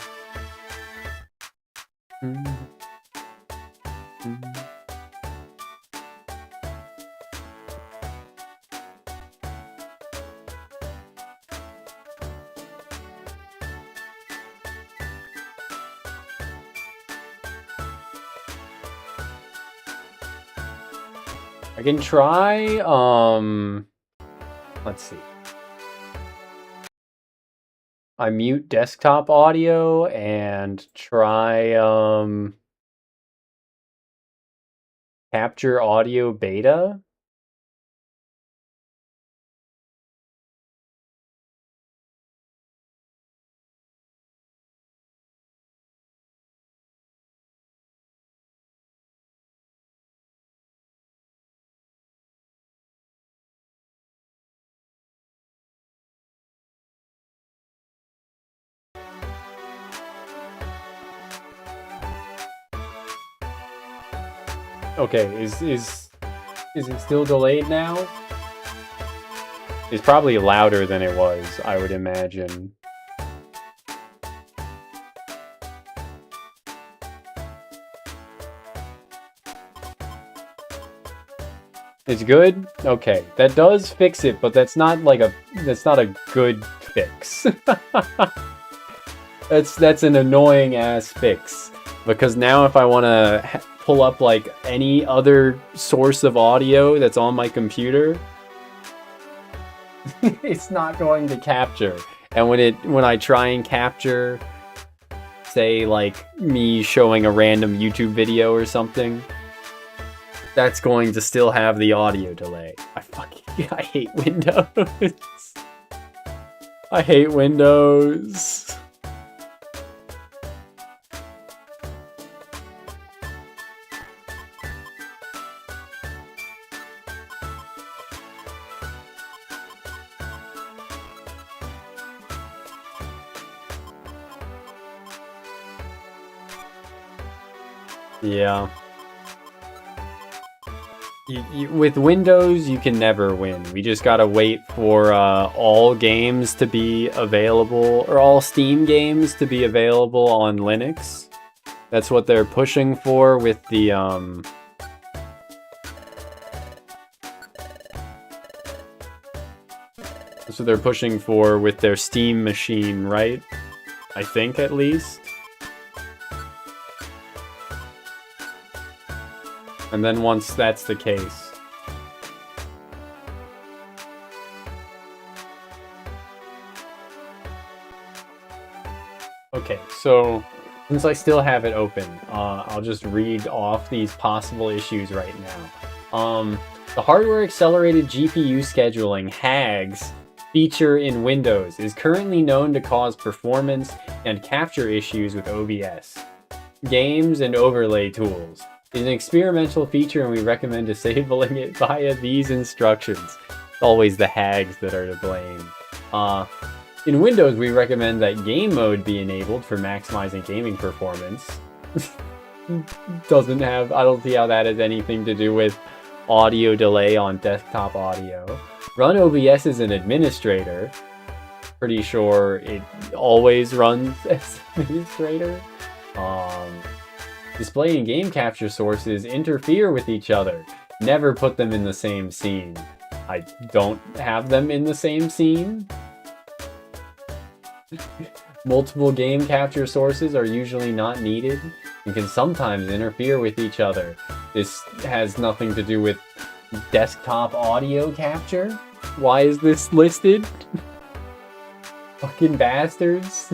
A: I can try, let's see. I mute desktop audio and try, capture audio beta. Okay, is it still delayed now? It's probably louder than it was, I would imagine. It's good? Okay, that does fix it, but that's not like that's not a good fix. That's an annoying ass fix. Because now if I want to pull up like any other source of audio that's on my computer, it's not going to capture. And when I try and capture, say like me showing a random YouTube video or something, that's going to still have the audio delay. I hate Windows. I hate Windows. Yeah. With Windows, you can never win. We just gotta wait for all games to be available, or all Steam games to be available on Linux. That's what they're pushing for with the that's what they're pushing for with their Steam machine, right? I think, at least. And then once that's the case... Okay, so since I still have it open, I'll just read off these possible issues right now. The hardware accelerated GPU scheduling, HAGS, feature in Windows is currently known to cause performance and capture issues with OBS, games, and overlay tools. It's an experimental feature and we recommend disabling it via these instructions. It's always the hags that are to blame. In Windows, we recommend that game mode be enabled for maximizing gaming performance. I don't see how that has anything to do with audio delay on desktop audio. Run OBS as an administrator. Pretty sure it always runs as administrator. Display and game capture sources interfere with each other. Never put them in the same scene. I don't have them in the same scene. Multiple game capture sources are usually not needed and can sometimes interfere with each other. This has nothing to do with desktop audio capture. Why is this listed? Fucking bastards.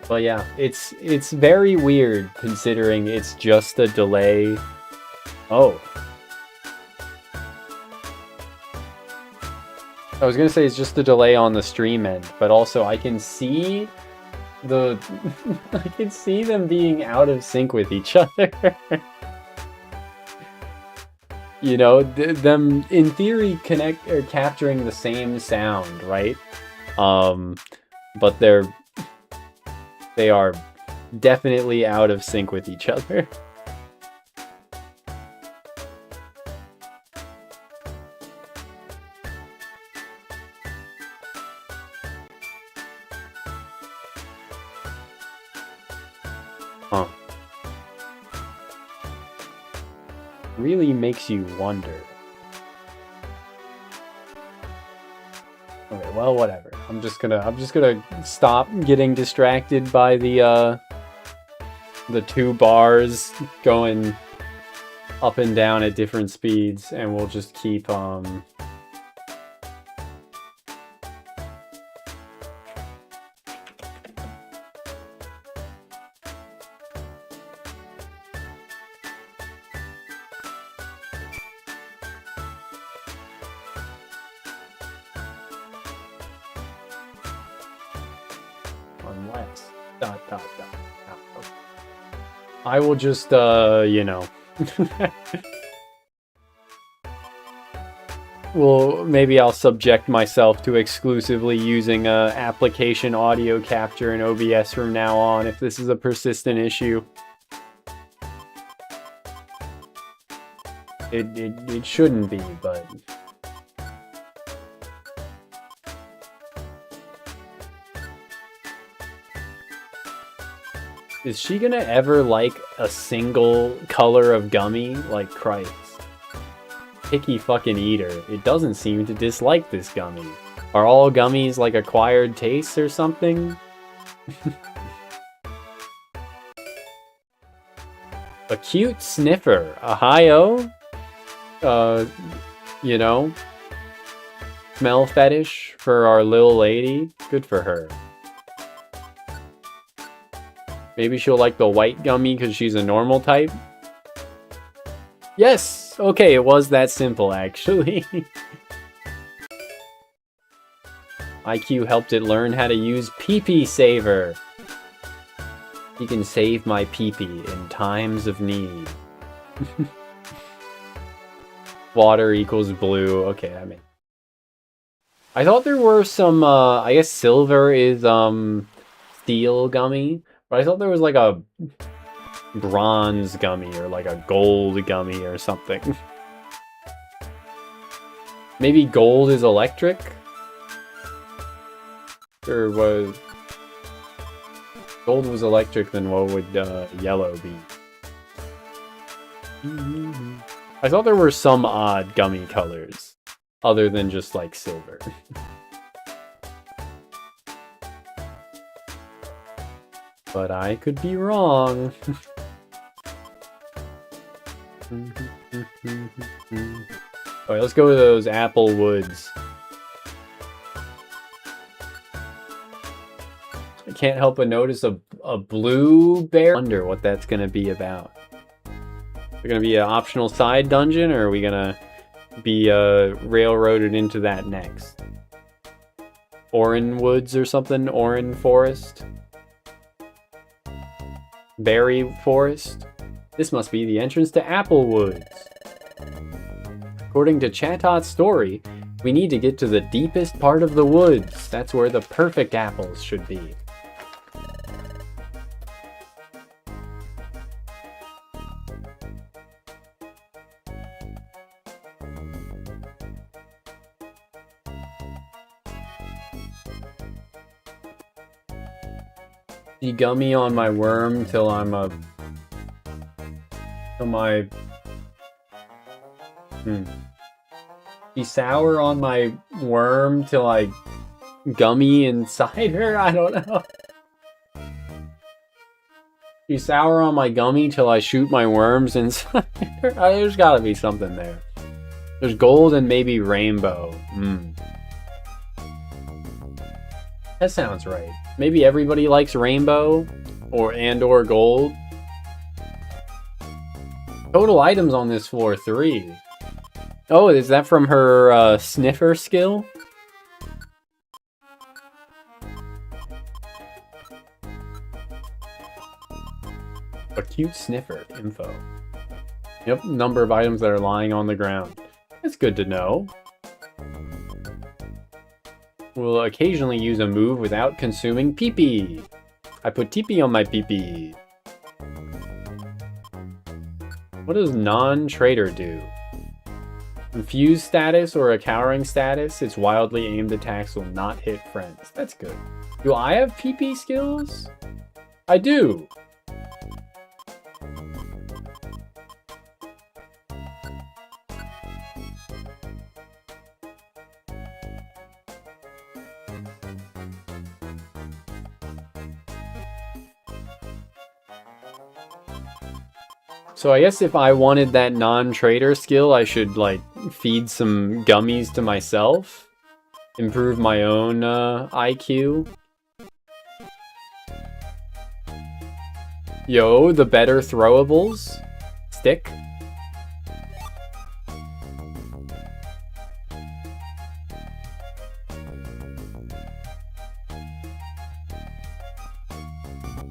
A: But yeah, it's very weird considering it's just a delay. Oh. I was gonna say it's just a delay on the stream end, but also I can see the I can see them being out of sync with each other. You know, them in theory capturing the same sound, right? But they are definitely out of sync with each other. Huh. Really makes you wonder. Okay, well, whatever. I'm just gonna stop getting distracted by the two bars going up and down at different speeds, and we'll just keep unless I will just you know. Well, maybe I'll subject myself to exclusively using application audio capture in OBS from now on if this is a persistent issue. It shouldn't be, but... Is she gonna ever like a single color of gummy? Like Christ. Picky fucking eater. It doesn't seem to dislike this gummy. Are all gummies like acquired tastes or something? A cute sniffer. A hi-oh? You know? Smell fetish for our little lady. Good for her. Maybe she'll like the white gummy because she's a normal type? Yes! Okay, it was that simple, actually. IQ helped it learn how to use PP Saver. He can save my PP in times of need. Water equals blue. Okay, I mean... I thought there were some, I guess silver is, steel gummy. But I thought there was like a bronze gummy or like a gold gummy or something. Maybe gold is electric? Or was... Gold was electric, then what would yellow be? I thought there were some odd gummy colors, other than just like silver. But I could be wrong. Alright, let's go to those apple woods. I can't help but notice a blue bear. I wonder what that's gonna be about. Is it gonna be an optional side dungeon, or are we gonna be railroaded into that next? Orin Woods or something? Orin Forest? Berry Forest? This must be the entrance to Apple Woods. According to Chatot's story, we need to get to the deepest part of the woods. That's where the perfect apples should be. Be gummy on my worm till I'm a... till my... Be sour on my worm till I gummy inside her? I don't know. Be sour on my gummy till I shoot my worms inside her? There's gotta be something there. There's gold and maybe rainbow. That sounds right. Maybe everybody likes rainbow or gold. Total items on this floor, 3. Oh, is that from her sniffer skill? A cute sniffer info. Yep, number of items that are lying on the ground. That's good to know. We'll occasionally use a move without consuming PP. I put TP on my PP. What does non-trader do? Confused status or a cowering status, its wildly aimed attacks will not hit friends. That's good. Do I have PP skills? I do! So I guess if I wanted that non-trader skill, I should, like, feed some gummies to myself? Improve my own, IQ? Yo, the better throwables? Stick?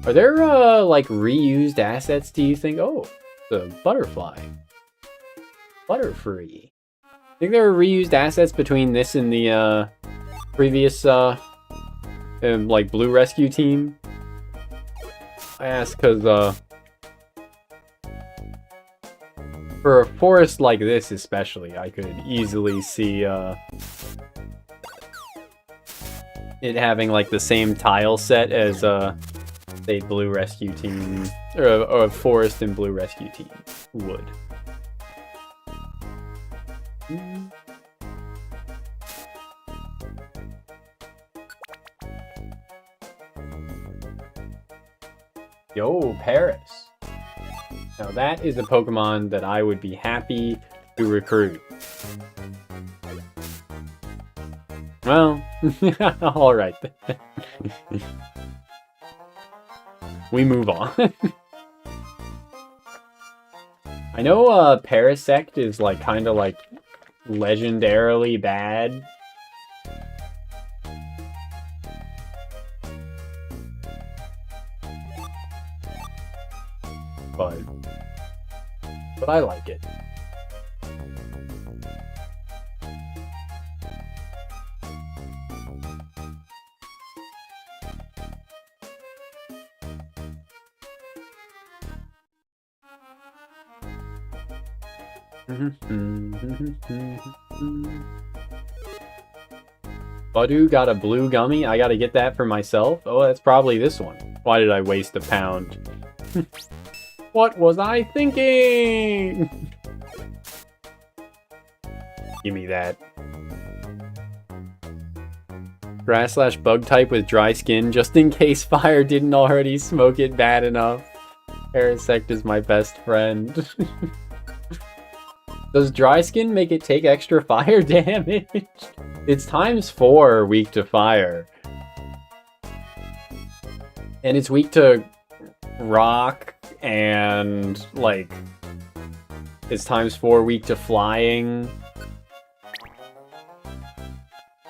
A: Are there, like, reused assets, do you think? Oh, the butterfly. Butterfree. I think there are reused assets between this and the, previous, like, Blue Rescue team. I ask because, for a forest like this especially, I could easily see, it having, like, the same tile set as, say, Blue Rescue Team, or Forest and Blue Rescue Team would. Yo, Paris. Now that is a Pokemon that I would be happy to recruit. Well, alright. We move on. I know Parasect is like kind of like legendarily bad. but I like it. Badu got a blue gummy. I gotta get that for myself. Oh, that's probably this one. Why did I waste a pound? What was I thinking? Give me that. Grass/bug type with dry skin, just in case fire didn't already smoke it bad enough. Parasect is my best friend. Does dry skin make it take extra fire damage? It's ×4 weak to fire. And it's weak to rock and, like, it's ×4 weak to flying.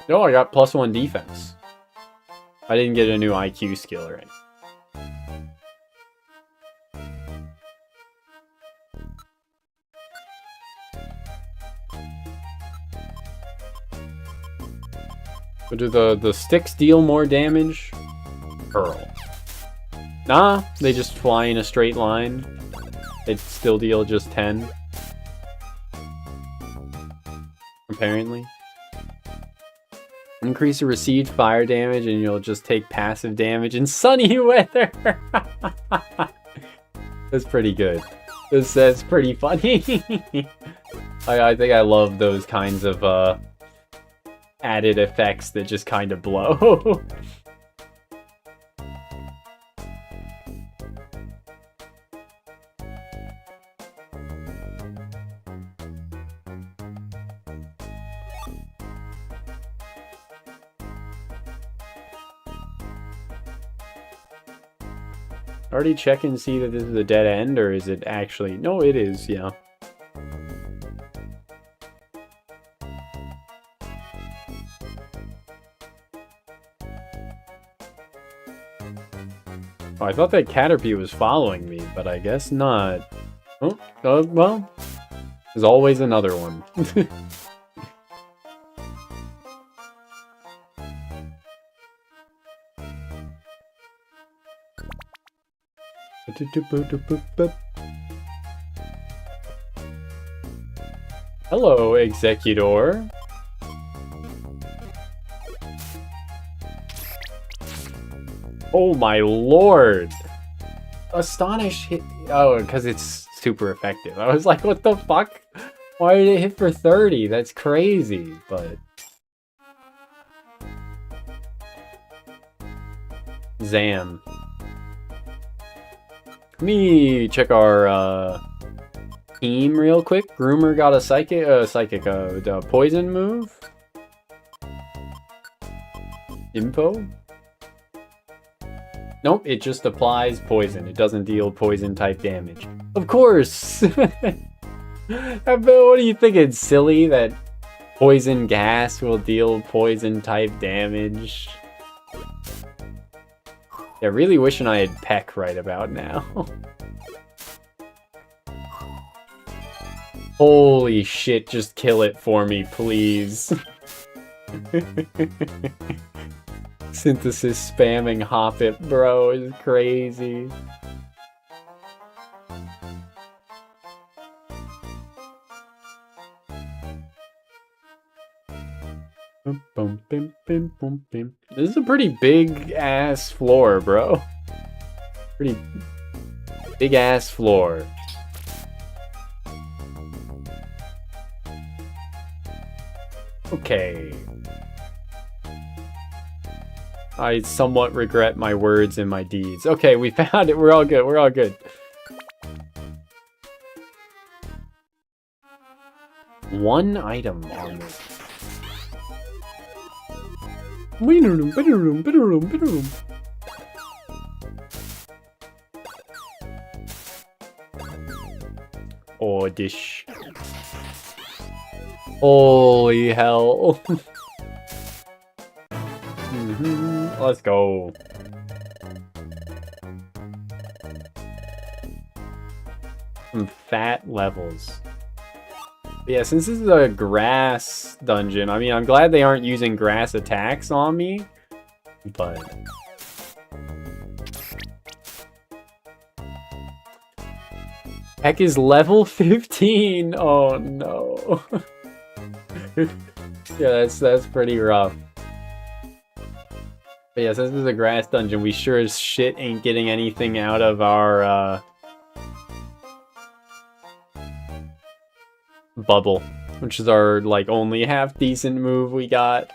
A: No, I got +1 defense. I didn't get a new IQ skill or anything. But do the sticks deal more damage? Pearl. Nah, they just fly in a straight line. They still deal just 10. Apparently. Increase the received fire damage and you'll just take passive damage in sunny weather. That's pretty good. That's pretty funny. I think I love those kinds of added effects that just kind of blow. Already check and see that this is a dead end, or is it actually... No, it is, yeah. Oh, I thought that Caterpie was following me, but I guess not. Oh, well, there's always another one. Hello, Executor. Oh my lord! Astonish hit... Oh, because it's super effective. I was like, what the fuck? Why did it hit for 30? That's crazy, but... Zam. Let me check our team real quick. Groomer got a poison move. Info. Nope, it just applies poison. It doesn't deal poison type damage. Of course. What are you thinking, silly? That poison gas will deal poison type damage? Yeah, really wishing I had Peck right about now. Holy shit, just kill it for me, please. Synthesis spamming Hoppip, bro, is crazy. This is a pretty big ass floor, bro. Pretty big ass floor. Okay. I somewhat regret my words and my deeds. Okay, we found it. We're all good. We're all good. One item on this. Oh, dish. Holy hell. Let's go. some fat levels. But yeah, since this is a grass dungeon, I mean, I'm glad they aren't using grass attacks on me, but... Heck is level 15! Oh no. Yeah, that's pretty rough. But yeah, since this is a grass dungeon, we sure as shit ain't getting anything out of our, bubble, which is our, like, only half-decent move we got.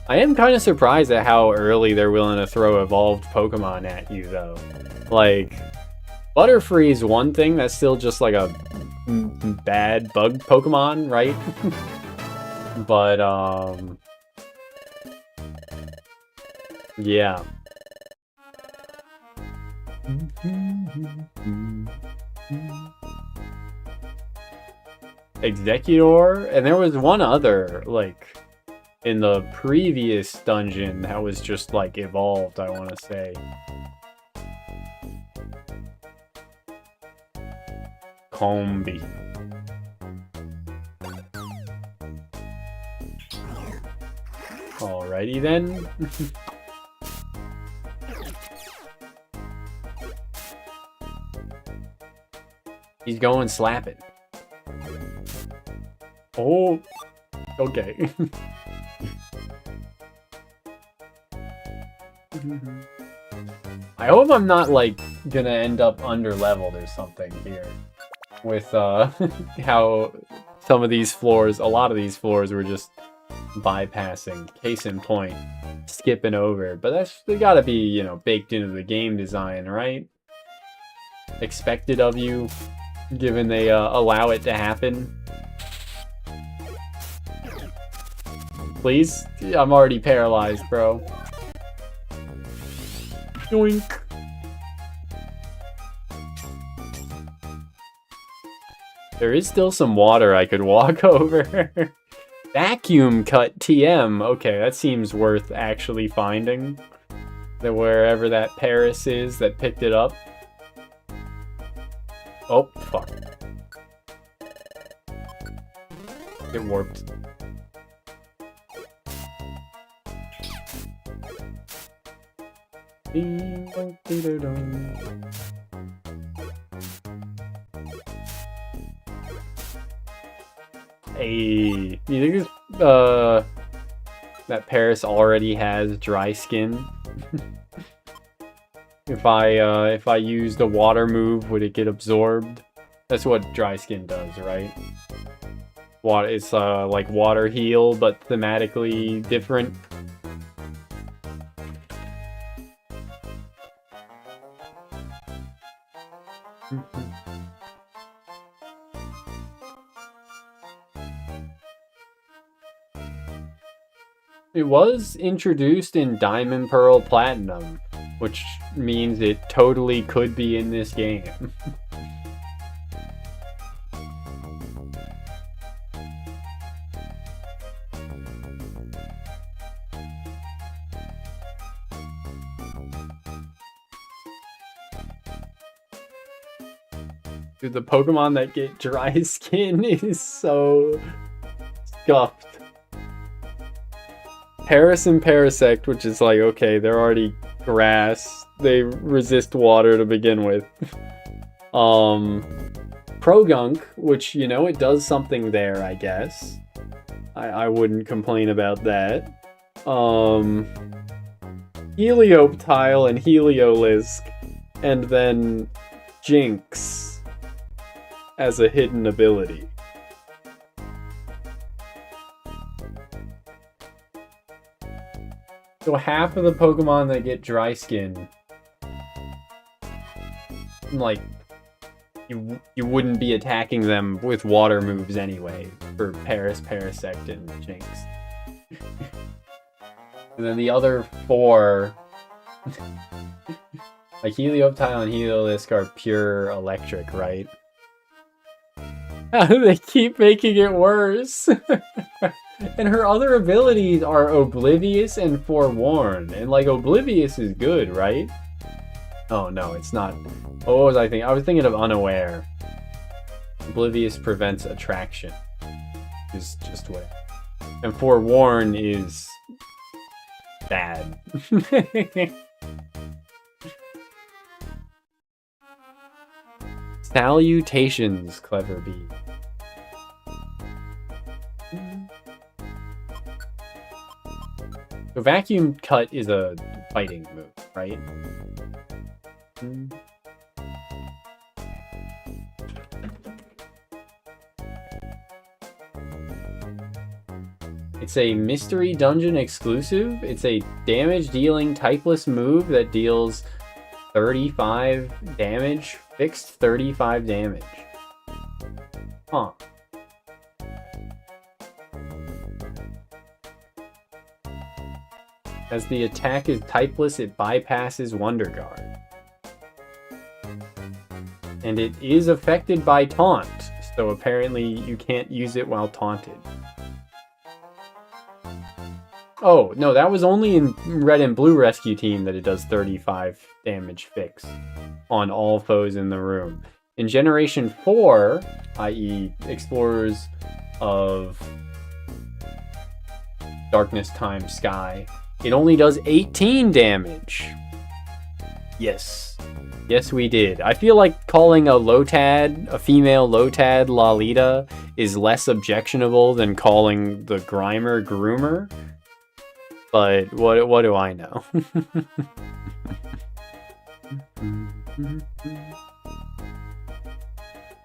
A: I am kind of surprised at how early they're willing to throw evolved Pokemon at you, though. Like, Butterfree is one thing that's still just like a bad bug Pokemon, right? But, yeah. Executor, and there was one other, like, in the previous dungeon that was just, like, evolved, I want to say. Combi. Alrighty then. He's going slapping. Oh, okay. I hope I'm not, like, gonna end up under-leveled or something here. With, how some of these floors, a lot of these floors were just bypassing. Case in point, skipping over. But that's gotta be, you know, baked into the game design, right? Expected of you, given they, allow it to happen. Please? I'm already paralyzed, bro. Doink. There is still some water I could walk over. Vacuum cut TM. Okay, that seems worth actually finding. That wherever that Paris is that picked it up. Oh, fuck. It warped. Hey, you think this, that Paris already has dry skin? If I use the water move, would it get absorbed? That's what dry skin does, right? It's like water heal, but thematically different. It was introduced in Diamond, Pearl, Platinum, which means it totally could be in this game. Dude, the Pokemon that get dry skin is so scuffed. Paris and Parasect, which is like, okay, they're already grass. They resist water to begin with. Progunk, which, you know, it does something there, I guess. I wouldn't complain about that. Helioptile and Heliolisk, and then Jinx as a hidden ability. So half of the Pokemon that get dry skin, like, you wouldn't be attacking them with water moves anyway, for Paris, Parasect, and Jinx. And then the other four, like Helioptile and Heliolisk, are pure electric, right? They keep making it worse. And her other abilities are Oblivious and Forewarn. And like Oblivious is good, right? Oh no, it's not. What was I thinking? I was thinking of Unaware. Oblivious prevents attraction. Is just what. And Forewarn is bad. Salutations, Clever Bee. The Vacuum Cut is a fighting move, right? It's a Mystery Dungeon exclusive. It's a damage-dealing typeless move that deals 35 damage. Fixed 35 damage. Huh. As the attack is typeless, it bypasses Wonder Guard. And it is affected by Taunt, so apparently you can't use it while taunted. Oh, no, that was only in Red and Blue Rescue Team that it does 35 damage fixed on all foes in the room. In Generation 4, i.e. Explorers of Darkness times Sky, it only does 18 damage. Yes. Yes, we did. I feel like calling a Lotad, a female Lotad Lalita, is less objectionable than calling the Grimer Groomer. But what do I know?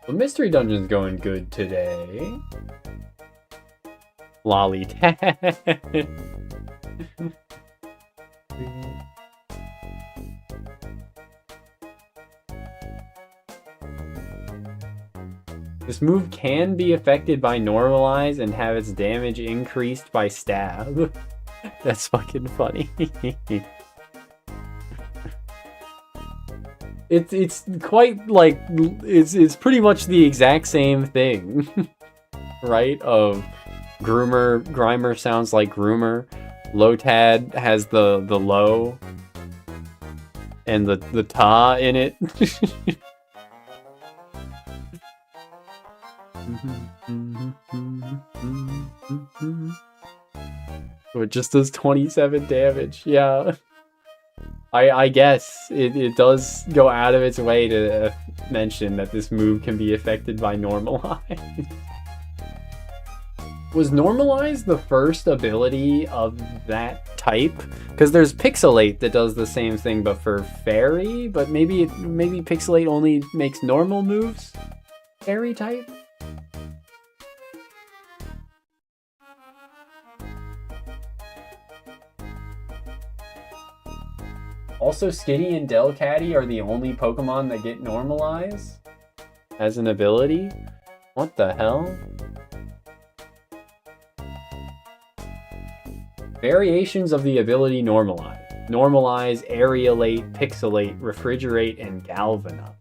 A: Well, Mystery Dungeon's going good today. Lollytad. This move can be affected by Normalize and have its damage increased by Stab. That's fucking funny. It's quite like it's pretty much the exact same thing, right? Of Grimer sounds like Groomer. Lotad has the low and the ta in it. So it just does 27 damage. Yeah. I guess it does go out of its way to mention that this move can be affected by Normalize. Was Normalize the first ability of that type? Because there's Pixelate that does the same thing but for Fairy, but maybe Pixelate only makes normal moves? Fairy type? Also, Skitty and Delcatty are the only Pokemon that get Normalize as an ability? What the hell? Variations of the ability Normalize. Normalize, Aerialate, Pixelate, Refrigerate, and Galvanize.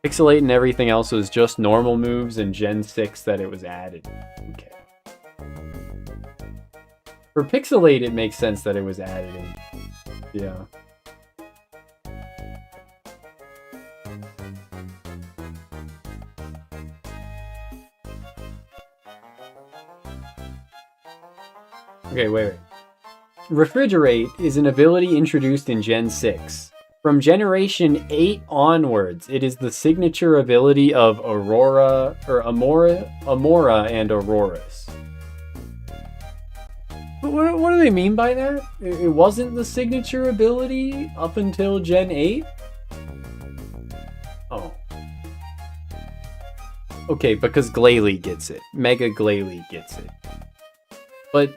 A: Pixelate and everything else was just normal moves in Gen 6 that it was added. Okay. For Pixelate, it makes sense that it was added in. Yeah. Okay, wait. Refrigerate is an ability introduced in Gen 6. From Generation 8 onwards, it is the signature ability of Amora and Aurorus. What do they mean by that? It wasn't the signature ability up until Gen 8? Oh. Okay, because Glalie gets it. Mega Glalie gets it. But...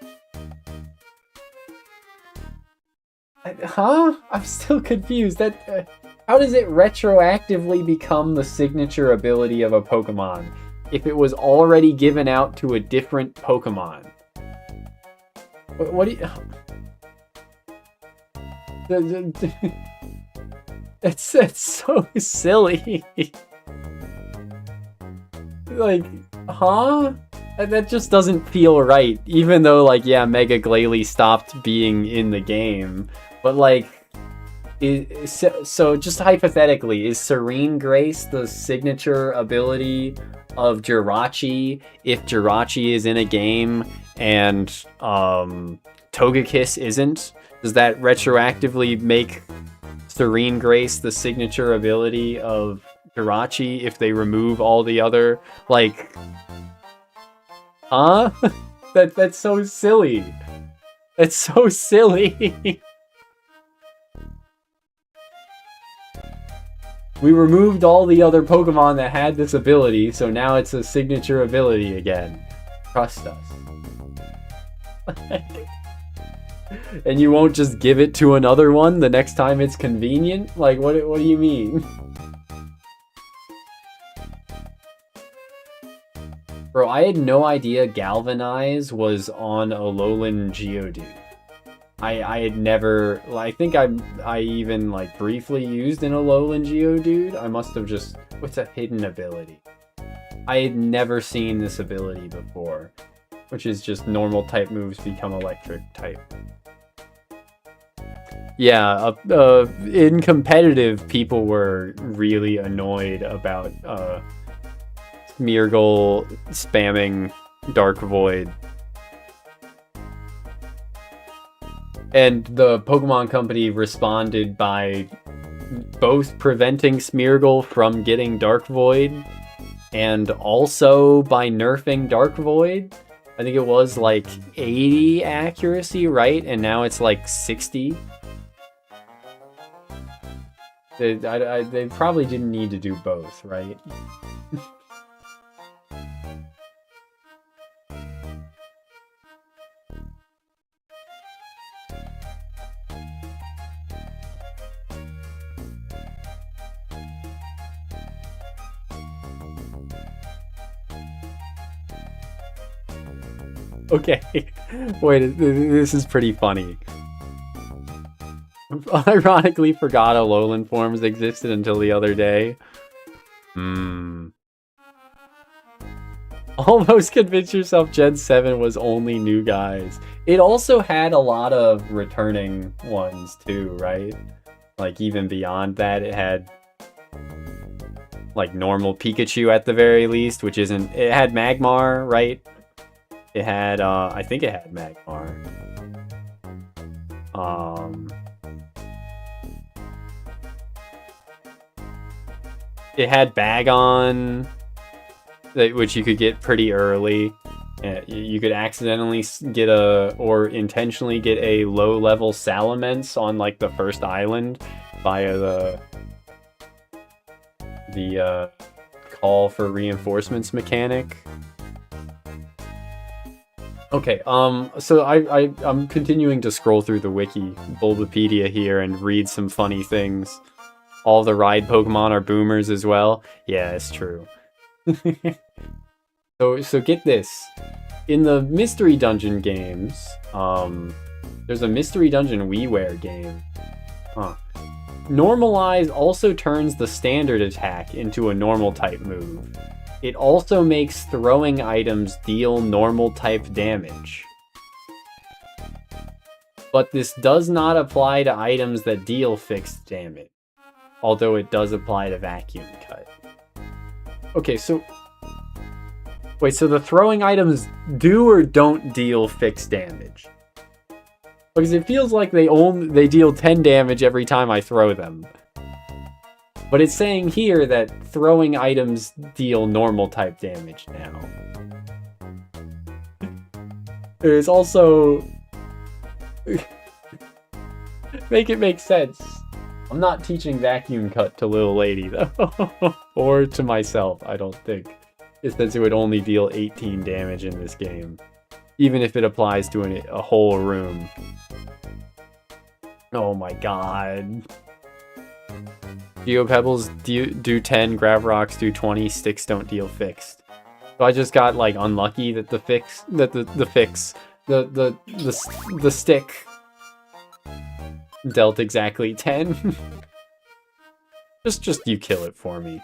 A: Huh? I'm still confused. How does it retroactively become the signature ability of a Pokemon if it was already given out to a different Pokemon? What do you... It's so silly. Like, huh? That just doesn't feel right. Even though, like, yeah, Mega Glalie stopped being in the game, but like, so just hypothetically, is Serene Grace the signature ability of Jirachi if Jirachi is in a game and Togekiss isn't? Does that retroactively make Serene Grace the signature ability of Jirachi if they remove all the other, like, huh? That's so silly. It's so silly. We removed all the other Pokemon that had this ability, so now it's a signature ability again. Trust us. And you won't just give it to another one the next time it's convenient? Like, what do you mean? Bro, I had no idea Galvanize was on Alolan Geodude. I had never, I think I even like briefly used an Alolan Geodude. I must have just, what's a hidden ability? I had never seen this ability before, which is just normal type moves become electric type. Yeah, in competitive, people were really annoyed about Smeargle spamming Dark Void. And the Pokemon Company responded by both preventing Smeargle from getting Dark Void and also by nerfing Dark Void. I think it was like 80 accuracy, right? And now it's like 60. They probably didn't need to do both, right? Okay, wait, this is pretty funny. Ironically forgot Alolan forms existed until the other day. Almost convince yourself Gen 7 was only new guys. It also had a lot of returning ones too, right? Like even beyond that, it had like normal Pikachu at the very least, which isn't, it had Magmar, right? It had, I think it had Magmar. It had Bagon, which you could get pretty early. You could accidentally get or intentionally get a low-level Salamence on, like, the first island via the call for reinforcements mechanic. Okay, so I'm continuing to scroll through the wiki, Bulbapedia here, and read some funny things. All the ride Pokemon are boomers as well. Yeah, it's true. So get this. In the Mystery Dungeon games, there's a Mystery Dungeon WiiWare game. Normalize also turns the standard attack into a normal type move. It also makes throwing items deal normal type damage. But this does not apply to items that deal fixed damage. Although it does apply to Vacuum Cut. Okay, so... wait, so the throwing items do or don't deal fixed damage? Because it feels like they deal 10 damage every time I throw them. But it's saying here that throwing items deal normal type damage now. There's also... make it make sense. I'm not teaching Vacuum Cut to Little Lady, though. Or to myself, I don't think. Since it would only deal 18 damage in this game. Even if it applies to a whole room. Oh my god. Geopebbles do 10, Gravrocks do 20, sticks don't deal fixed. So I just got like unlucky that the stick dealt exactly 10. just you kill it for me.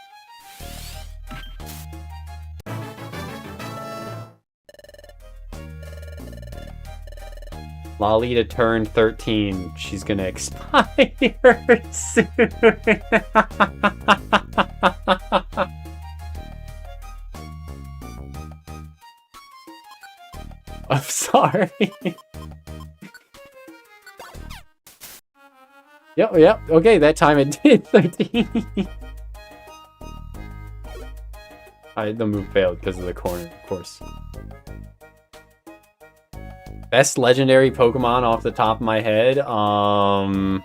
A: Lolita turned 13. She's gonna expire soon. I'm sorry. Yep. Okay, that time it did 13. The move failed because of the corner, of course. Best legendary Pokemon off the top of my head? A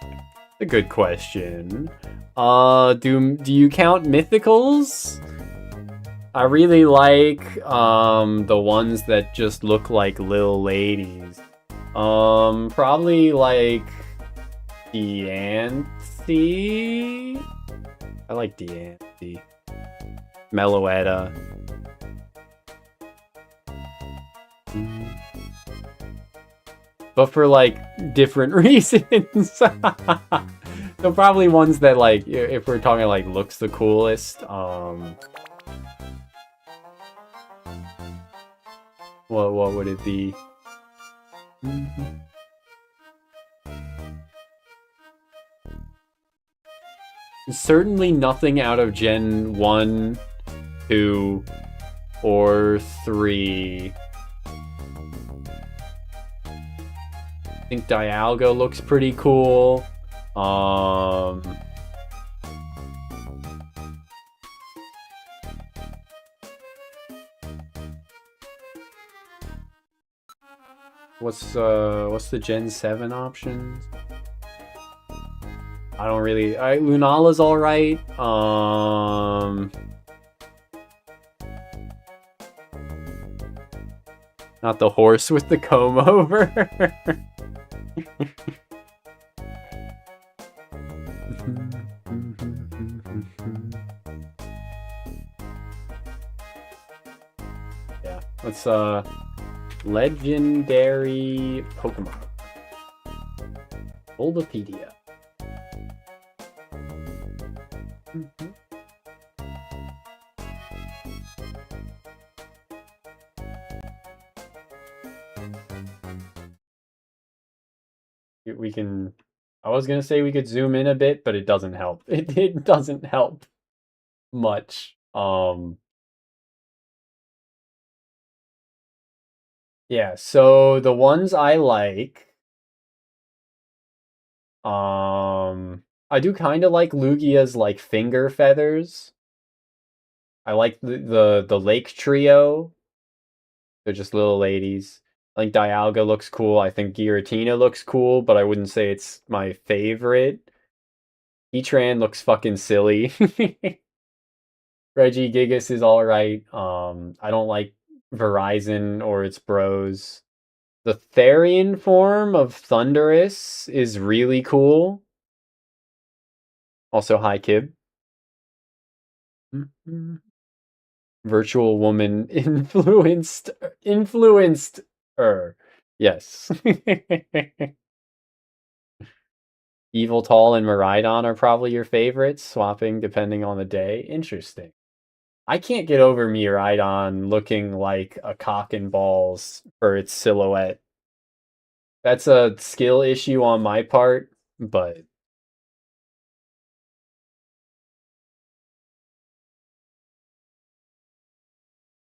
A: good question. Do you count mythicals? I really like the ones that just look like little ladies. Probably like Diancie. I like Diancie. Meloetta. But for like different reasons. So probably ones that like, if we're talking like looks the coolest. What would it be? Certainly nothing out of Gen 1, 2, or 3. I think Dialga looks pretty cool. What's the Gen 7 options? I don't really... Lunala's alright. Not the horse with the comb over. Yeah, let's legendary Pokemon. Bulbapedia. We can... I was gonna say we could zoom in a bit, but it doesn't help. It doesn't help much. Yeah, so the ones I like... I do kind of like Lugia's like finger feathers. I like the lake trio. They're just little ladies. I think Dialga looks cool. I think Giratina looks cool, but I wouldn't say it's my favorite. Heatran looks fucking silly. Regigigas is alright. I don't like Verizon or its bros. The Therian form of Thundurus is really cool. Also, hi, Kib. Virtual woman influenced her. Yes. Eviltal and Miraidon are probably your favorites, swapping depending on the day. Interesting. I can't get over Miraidon looking like a cock and balls for its silhouette. That's a skill issue on my part, but...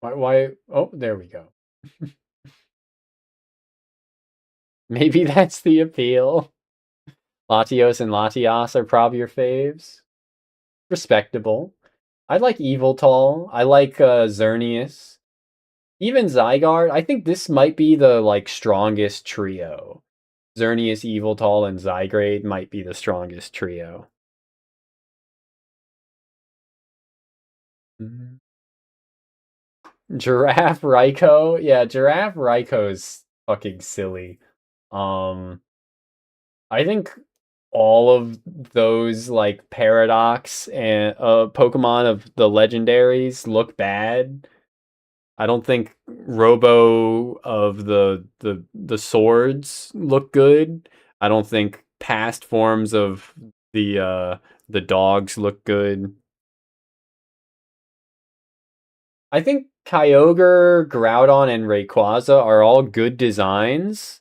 A: Why? Oh, there we go. Maybe that's the appeal. Latios and Latias are probably your faves. Respectable. I like Eviltal. I like Xerneas. Even Zygarde. I think this might be the like strongest trio. Xerneas, Eviltal, and Zygrade might be the strongest trio. Giraffe Raikou. Yeah, Giraffe Raikou's fucking silly. I think all of those like Paradox and Pokemon of the legendaries look bad. I don't think Robo of the swords look good. I don't think past forms of the dogs look good. I think Kyogre, Groudon, and Rayquaza are all good designs,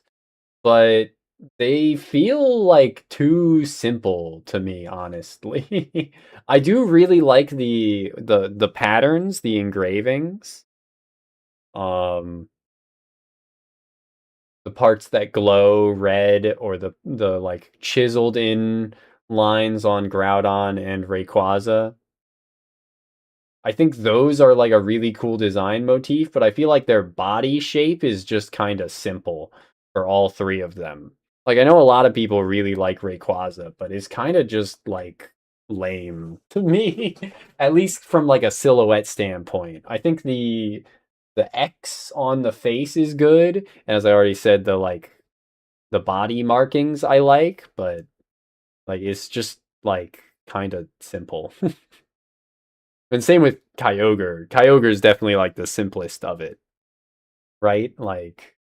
A: but they feel like too simple to me, honestly. I do really like the patterns, the engravings. Um the parts that glow red or the like chiseled in lines on Groudon and Rayquaza. I think those are like a really cool design motif, but I feel like their body shape is just kind of simple for all three of them. Like I know a lot of people really like Rayquaza, but it's kind of just like lame to me, at least from like a silhouette standpoint. I think the X on the face is good, and as I already said, the body markings I like, but like it's just like kind of simple. And same with Kyogre. Kyogre is definitely like the simplest of it, right? Like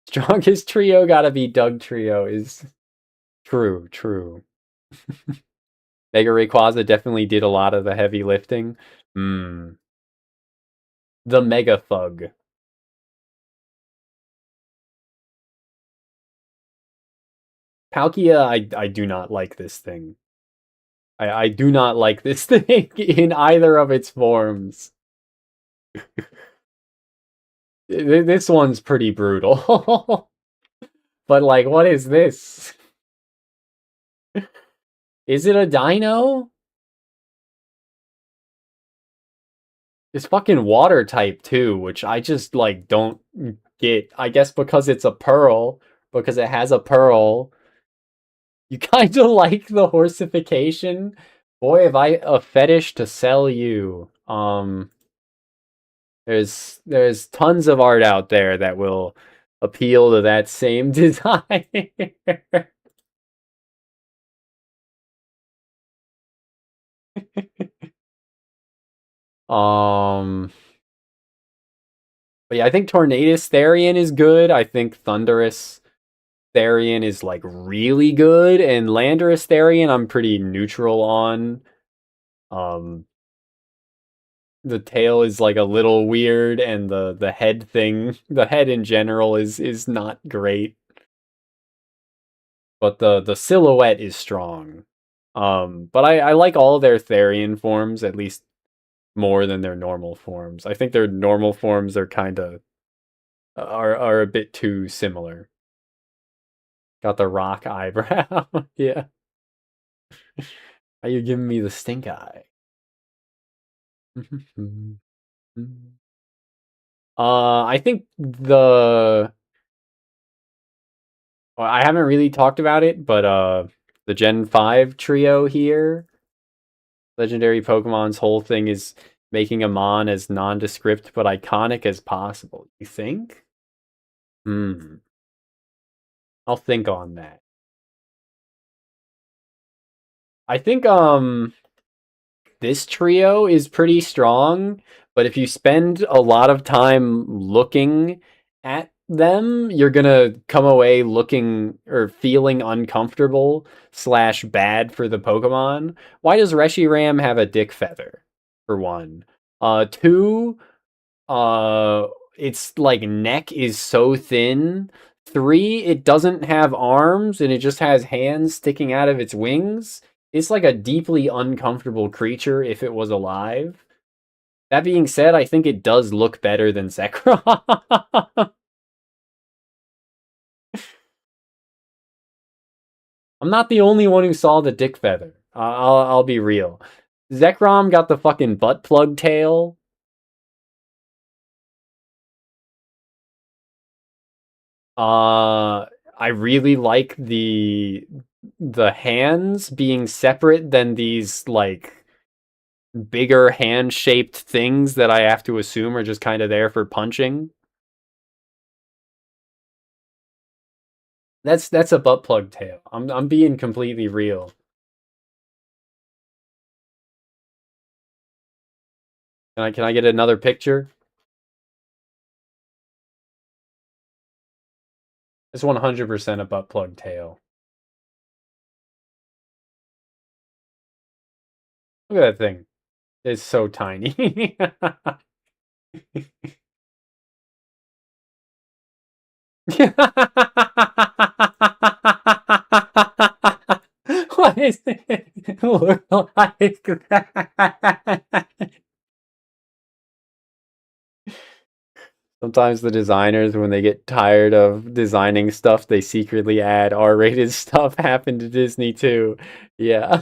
A: strongest trio gotta be Doug Trio is true, true. Mega Rayquaza definitely did a lot of the heavy lifting. Hmm. The Mega Thug. Palkia, I do not like this thing. I do not like this thing in either of its forms. This one's pretty brutal. But like, what is this? Is it a dino? It's fucking water type too, which I just like don't get. I guess because it's a pearl, because it has a pearl. You kind of like the horsification. Boy, have I a fetish to sell you. There's tons of art out there that will appeal to that same design. um, but yeah, I think Tornadus Therian is good. I think Thunderous Therian is like really good, and Landorus Therian I'm pretty neutral on. Um, the tail is like a little weird, and the head thing, the head in general is not great, but the silhouette is strong. But I like all their Therian forms at least more than their normal forms. I think their normal forms are kind of are a bit too similar. Got the rock eyebrow. Yeah. Are you giving me the stink eye? I think well, I haven't really talked about it, but the Gen 5 trio here, Legendary Pokemon's whole thing is making a Mon as nondescript but iconic as possible. You think? Hmm. I'll think on that. I think this trio is pretty strong, but if you spend a lot of time looking at them, you're gonna come away looking or feeling uncomfortable slash bad for the Pokemon. Why does Reshiram have a dick feather? For one. Two, uh, its like neck is so thin. Three, it doesn't have arms and it just has hands sticking out of its wings. It's like a deeply uncomfortable creature if it was alive. That being said, I think it does look better than Zekrom. I'm not the only one who saw the dick feather. I'll be real. Zekrom got the fucking butt plug tail. I really like the hands being separate than these like bigger hand-shaped things that I have to assume are just kind of there for punching. That's a butt plug tail. I'm being completely real. Can I get another picture? It's 100% a butt plug tail. Look at that thing. It's so tiny. Why is it look like that? Sometimes the designers, when they get tired of designing stuff, they secretly add R-rated stuff. Happened to Disney too. Yeah.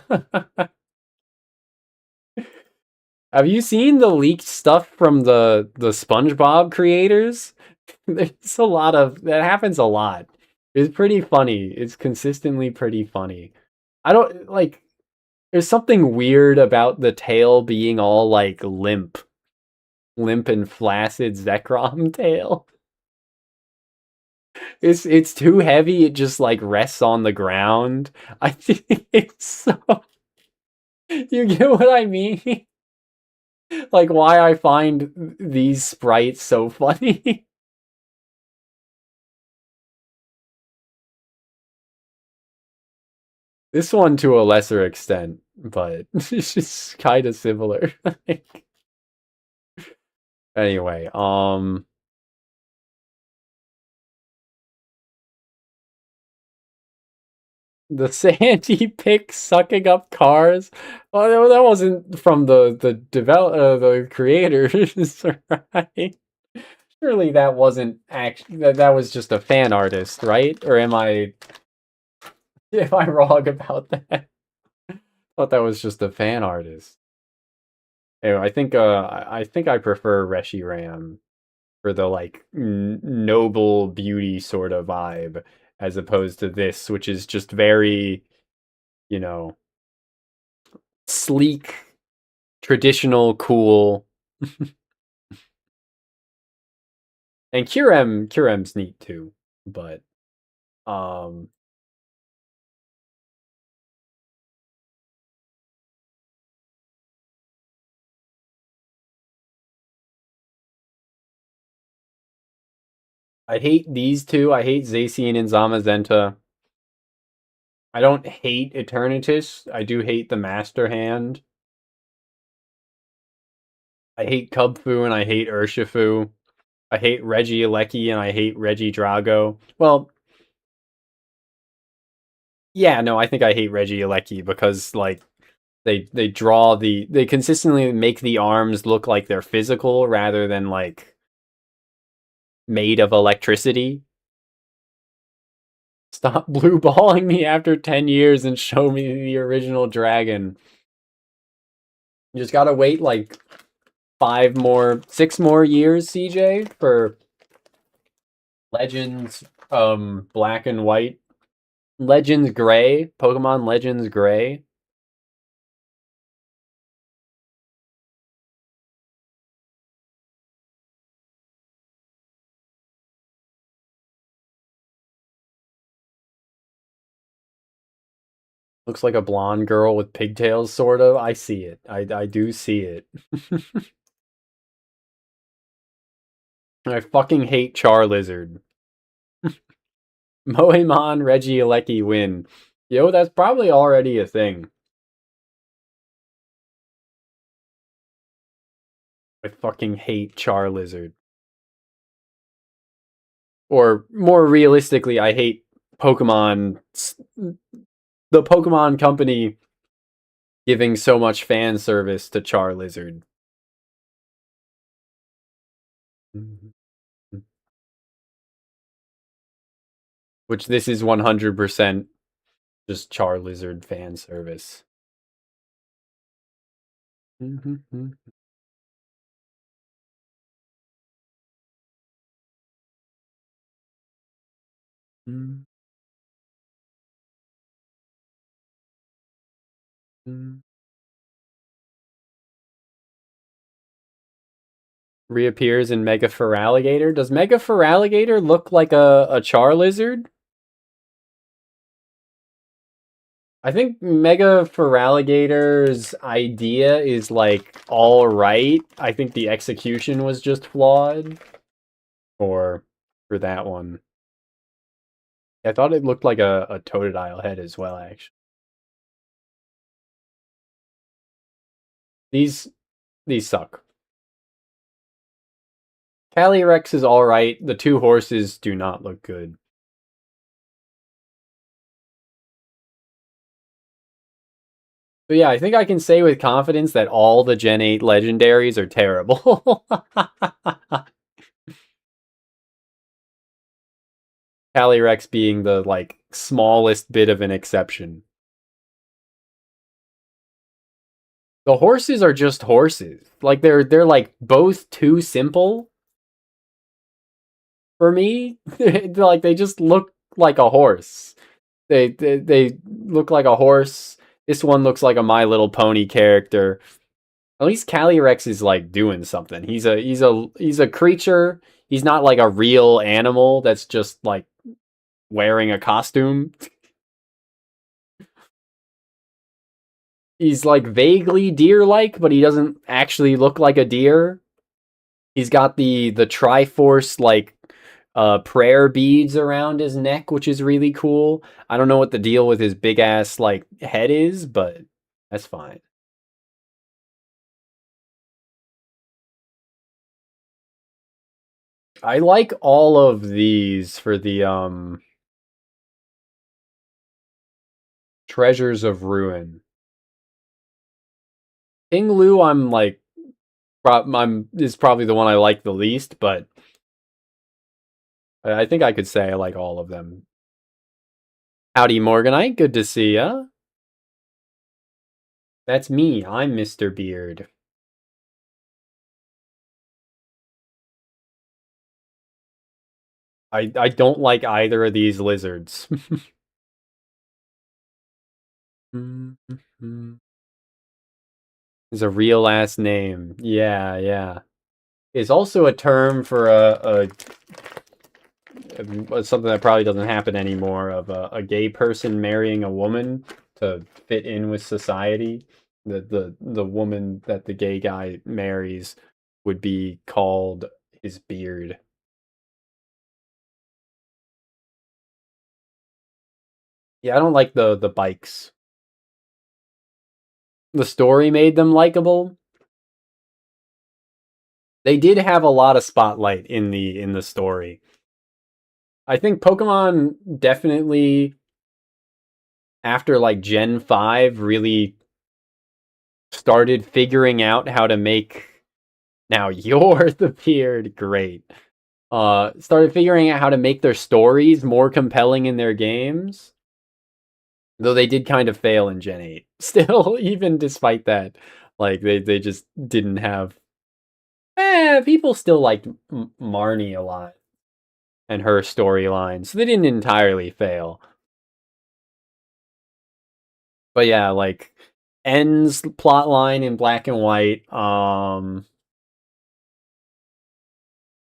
A: Have you seen the leaked stuff from the SpongeBob creators? There's a lot of that happens a lot. It's pretty funny. It's consistently pretty funny. I don't like there's something weird about the tail being all like limp and flaccid Zekrom tail. It's too heavy. It just like rests on the ground. I think it's so. You get what I mean? Like why I find these sprites so funny. This one to a lesser extent, but it's just kind of similar. Anyway, the Sandy pick sucking up cars. Well, that wasn't from the creators, right? Surely that wasn't actually that was just a fan artist, right? Or am I wrong about that? I thought that was just a fan artist. Anyway, I think I prefer Reshiram for the like noble beauty sort of vibe as opposed to this, which is just very, you know, sleek, traditional, cool. And Curem's neat too, but um I hate these two. I hate Zacian and Zamazenta. I don't hate Eternatus. I do hate the Master Hand. I hate Cubfu and I hate Urshifu. I hate Regieleki and I hate Regidrago. Well, yeah, no, I think I hate Regieleki because like they consistently make the arms look like they're physical rather than like made of electricity. Stop blue balling me after 10 years and show me the original dragon. You just gotta wait like 6 more years, CJ, for Legends Black and White. Legends Gray, Pokemon Legends Gray. Looks like a blonde girl with pigtails, sort of. I see it. I do see it. I fucking hate Charlizard. Moemon Regieleki win. Yo, that's probably already a thing. I fucking hate Charlizard. Or more realistically, I hate Pokemon. The Pokemon Company giving so much fan service to Charlizard. Which this is 100% just Charlizard fan service. Reappears in Mega Feraligatr. Does Mega Feraligatr look like a Charlizard? I think Mega Feraligator's idea is like all right. I think the execution was just flawed for that one. I thought it looked like a Totodile head as well, actually. These these suck. Calyrex is alright. The two horses do not look good. So yeah, I think I can say with confidence that all the Gen 8 legendaries are terrible. Calyrex being the like smallest bit of an exception. The horses are just horses. Like they're like both too simple for me. Like they just look like a horse. They look like a horse. This one looks like a My Little Pony character. At least Calyrex is like doing something. He's a creature. He's not like a real animal that's just like wearing a costume. He's like vaguely deer-like, but he doesn't actually look like a deer. He's got the Triforce like prayer beads around his neck, which is really cool. I don't know what the deal with his big ass like head is, but that's fine. I like all of these for the Treasures of Ruin. King Lu, I'm like, I'm is probably the one I like the least, but I think I could say I like all of them. Howdy, Morganite. Good to see ya. That's me. I'm Mr. Beard. I don't like either of these lizards. Is a real last name. Yeah, yeah. It's also a term for something that probably doesn't happen anymore of a gay person marrying a woman to fit in with society. The woman that the gay guy marries would be called his beard. Yeah, I don't like the bikes. The story made them likable. They did have a lot of spotlight in the story. I think Pokemon definitely after like Gen 5 really started figuring out how to make now you're the beard great. Started figuring out how to make their stories more compelling in their games. Though they did kind of fail in Gen 8. Still, even despite that, like they just didn't have people still liked Marnie a lot and her storyline. So they didn't entirely fail. But yeah, like N's plot line in Black and White, Black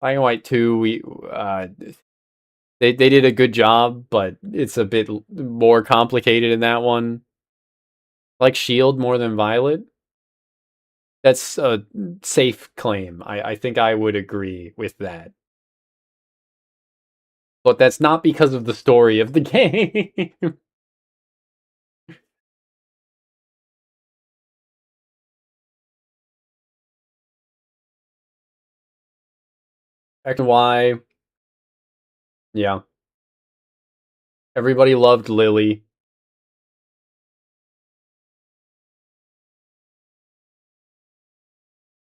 A: and White 2, they did a good job, but it's a bit more complicated in that one. I like Shield more than Violet. That's a safe claim. I think I would agree with that. But that's not because of the story of the game. X and Y, yeah. Everybody loved Lily.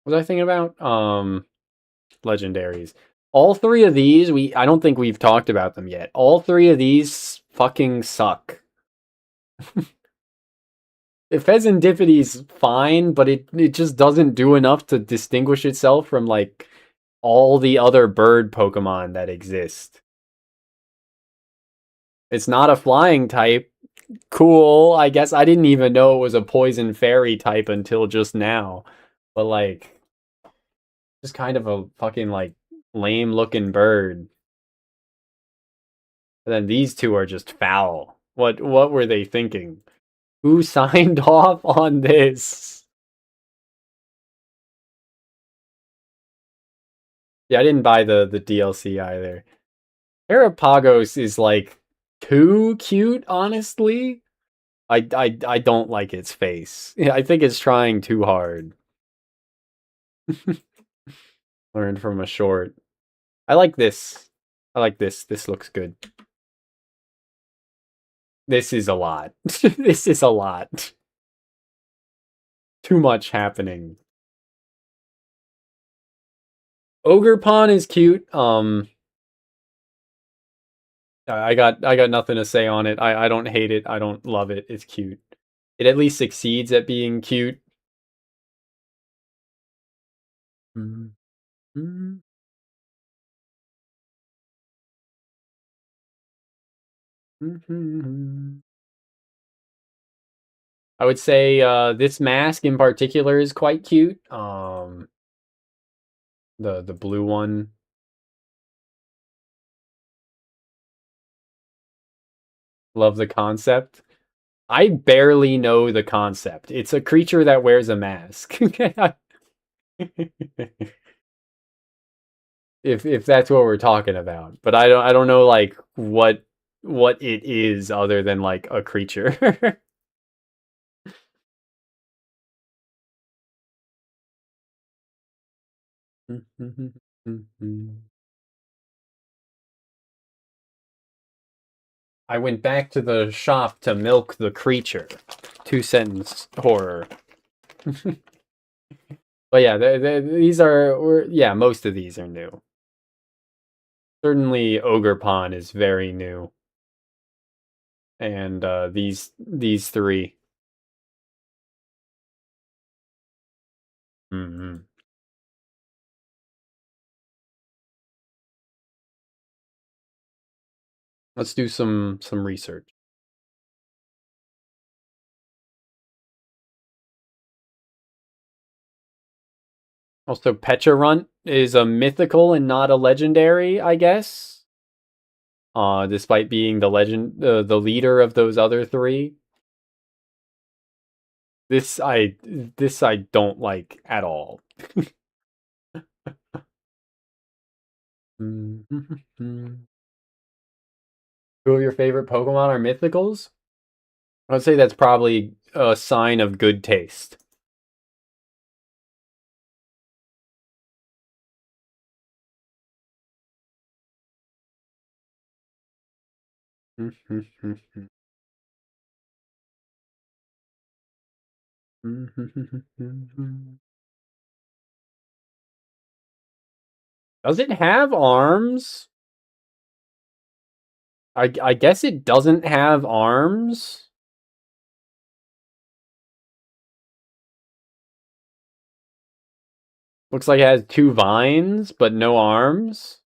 A: What was I thinking about? Legendaries. All three of these, I don't think we've talked about them yet. All three of these fucking suck. Pheasantipiti's fine, but it just doesn't do enough to distinguish itself from like all the other bird Pokemon that exist. It's not a flying type. Cool, I guess I didn't even know it was a poison fairy type until just now. But like, just kind of a fucking like lame looking bird. And then these two are just foul. What were they thinking? Who signed off on this? Yeah, I didn't buy the DLC either. Terrapagos is like too cute, honestly. I don't like its face. I think it's trying too hard. Learned from a short. I like this. I like this. This looks good. This is a lot. This is a lot. Too much happening. Ogre Pawn is cute. I got nothing to say on it. I don't hate it. I don't love it. It's cute. It at least succeeds at being cute. I would say this mask in particular is quite cute. The blue one. Love the concept. I barely know the concept. It's a creature that wears a mask. if that's what we're talking about. But I don't know like what it is other than like a creature. I went back to the shop to milk the creature. 2-sentence horror. But yeah, these are, yeah, most of these are new. Certainly Ogre Pawn is very new. And these three. Let's do some research. Also, Pecharunt is a mythical and not a legendary, I guess. Despite being the leader of those other three. This I don't like at all. Two of your favorite Pokemon are mythicals? I would say that's probably a sign of good taste. Does it have arms? I guess it doesn't have arms. Looks like it has 2 vines, but no arms.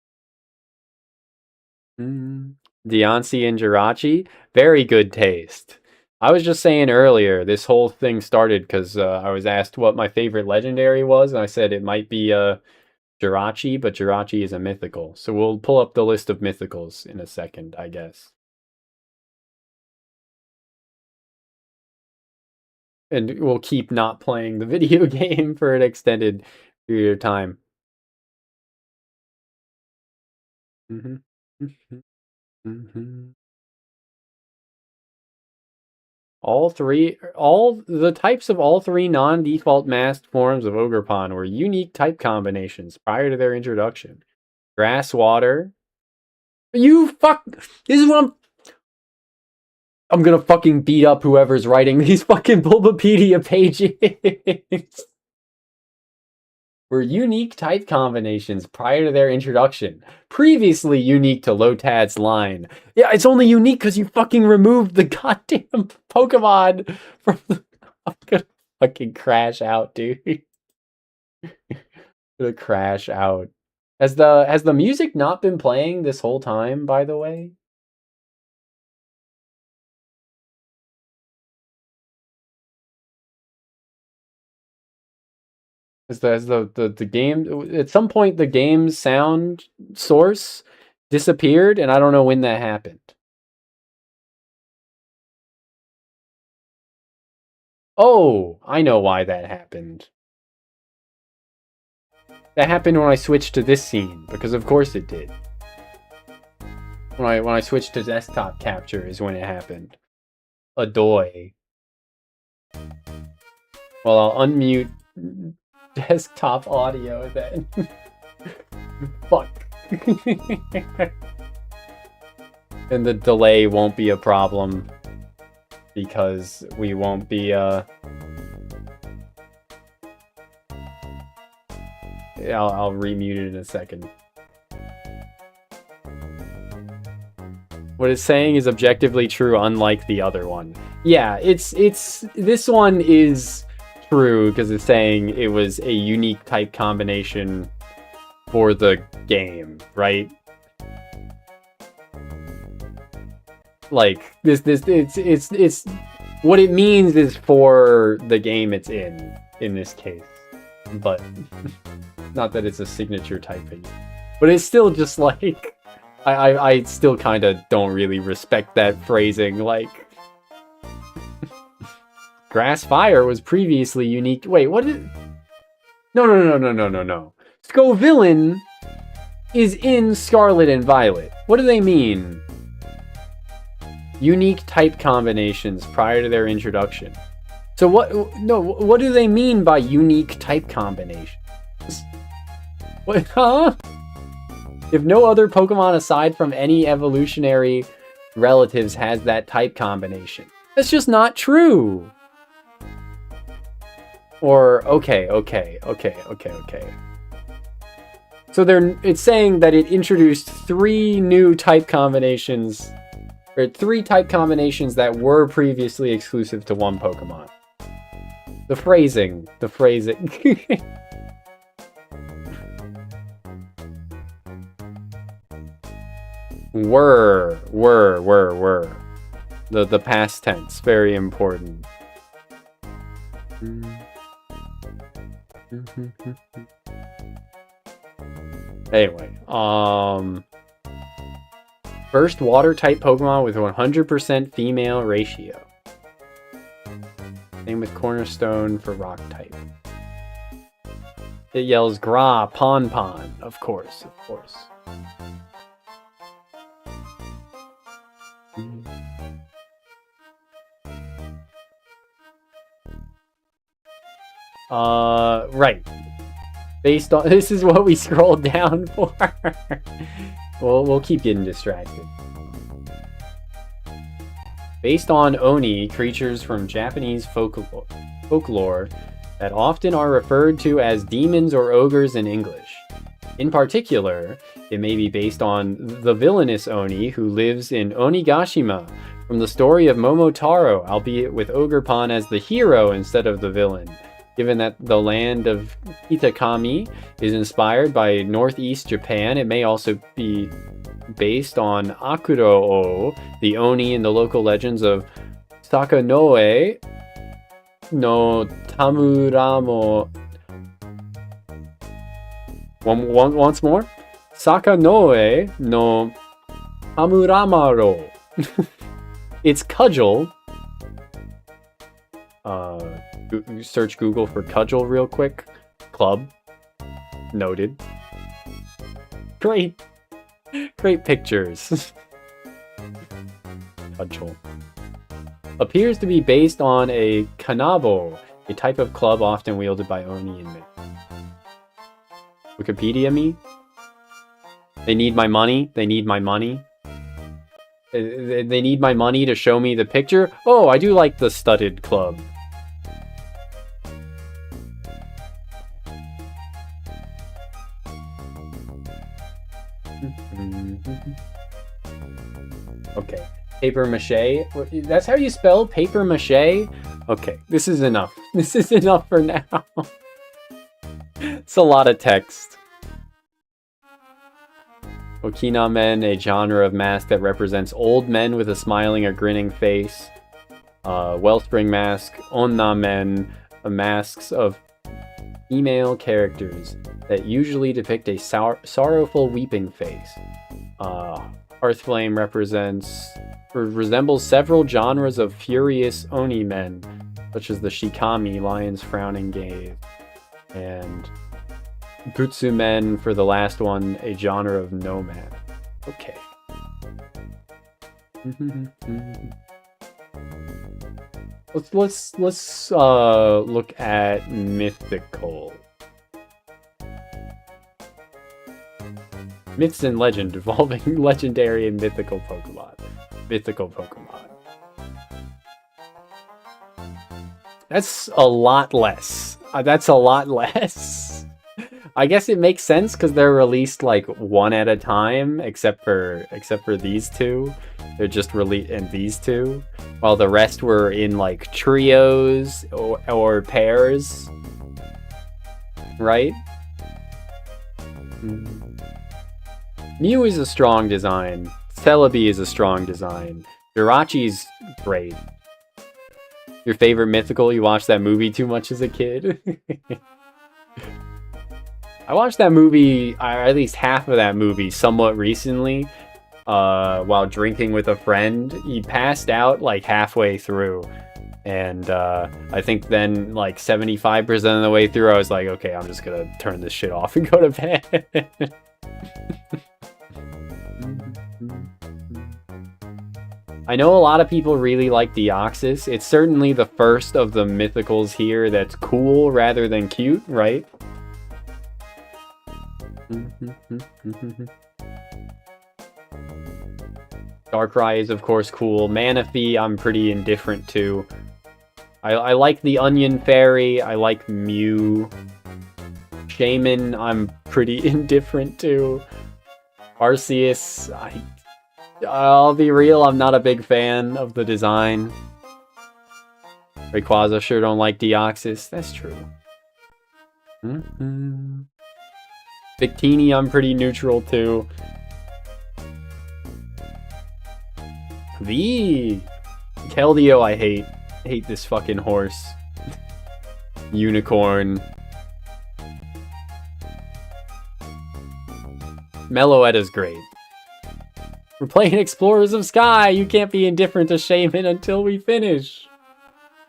A: Deontay and Jirachi, very good taste. I was just saying earlier, this whole thing started because I was asked what my favorite legendary was, and I said it might be Jirachi, but Jirachi is a mythical. So we'll pull up the list of mythicals in a second, I guess. And we'll keep not playing the video game for an extended period of time. All the types of all three non-default masked forms of Ogerpon were unique type combinations prior to their introduction. Grass, water. You fuck! This is what I'm gonna fucking beat up whoever's writing these fucking Bulbapedia pages. Were unique type combinations prior to their introduction. Previously unique to Lotad's line. Yeah, it's only unique because you fucking removed the goddamn Pokemon from the... I'm gonna fucking crash out, dude. I'm gonna crash out. Has the music not been playing this whole time, by the way? Has the game at some point the game's sound source disappeared, and I don't know when that happened. Oh, I know why that happened. That happened when I switched to this scene, because of course it did. When I switched to desktop capture is when it happened. Adoy. Well, I'll unmute desktop audio then. Fuck. And the delay won't be a problem because we won't be I'll remute it in a second. What it's saying is objectively true, unlike the other one. Yeah, it's this one is true because it's saying it was a unique type combination for the game, right? Like it's what it means is for the game it's in this case, but not that it's a signature typing. But it's still just like I still kind of don't really respect that phrasing. Like Grass Fire was previously unique. Wait, what is? No. Scovillain is in Scarlet and Violet. What do they mean? Unique type combinations prior to their introduction. So what? No, what do they mean by unique type combinations? What? Huh? If no other Pokemon aside from any evolutionary relatives has that type combination, that's just not true. Or okay. So it's saying that it introduced 3 new type combinations, or 3 type combinations that were previously exclusive to one Pokemon. The phrasing. were. The past tense, very important. Anyway, first water type Pokemon with 100% female ratio. Same with Cornerstone for rock type. It yells Gra, Pon, of course. Right. Based on this is what we scrolled down for. We'll keep getting distracted. Based on Oni, creatures from Japanese folklore that often are referred to as demons or ogres in English. In particular, it may be based on the villainous Oni who lives in Onigashima from the story of Momotaro, albeit with Ogerpon as the hero instead of the villain. Given that the land of Kitakami is inspired by northeast Japan, it may also be based on Akuro-o, the Oni in the local legends of Sakanoe no Tamuramo. Once more? Sakanoe no Tamuramaro. It's cudgel. Search Google for cudgel real quick. Club. Noted. Great pictures. Cudgel. Appears to be based on a kanabo, a type of club often wielded by Oni and me. Wikipedia me? They need my money? They need my money to show me the picture? Oh, I do like the studded club. Okay. Paper mache? That's how you spell paper mache? Okay, this is enough. This is enough for now. It's a lot of text. Okina men, a genre of mask that represents old men with a smiling or grinning face. Wellspring mask. Onna men, masks of female characters that usually depict a sorrowful weeping face. Hearthflame resembles several genres of furious Oni men, such as the Shikami, lion's frowning gaze, and Butsu men for the last one, a genre of nomad. Okay. Let's look at mythical. Myths and legend involving legendary and mythical Pokemon. Mythical Pokemon. That's a lot less. That's a lot less. I guess it makes sense because they're released like one at a time, except for these two. They're just released in these two, while the rest were in like trios or pairs, right? Mew is a strong design. Celebi is a strong design. Jirachi's great. Your favorite mythical? You watched that movie too much as a kid? I watched that movie, or at least half of that movie, somewhat recently, while drinking with a friend. He passed out like halfway through, and I think then like 75% of the way through, I was like, okay, I'm just gonna turn this shit off and go to bed. I know a lot of people really like Deoxys. It's certainly the first of the mythicals here that's cool rather than cute, right? Darkrai is of course cool. Manaphy I'm pretty indifferent to. I like the Onion Fairy. I like Mew. Shaman I'm pretty indifferent to. Arceus, I'll be real, I'm not a big fan of the design. Rayquaza sure don't like Deoxys. That's true. Victini I'm pretty neutral to. Keldeo I hate. Hate this fucking horse. Unicorn. Meloetta's great. We're playing Explorers of Sky. You can't be indifferent to Shaman until we finish.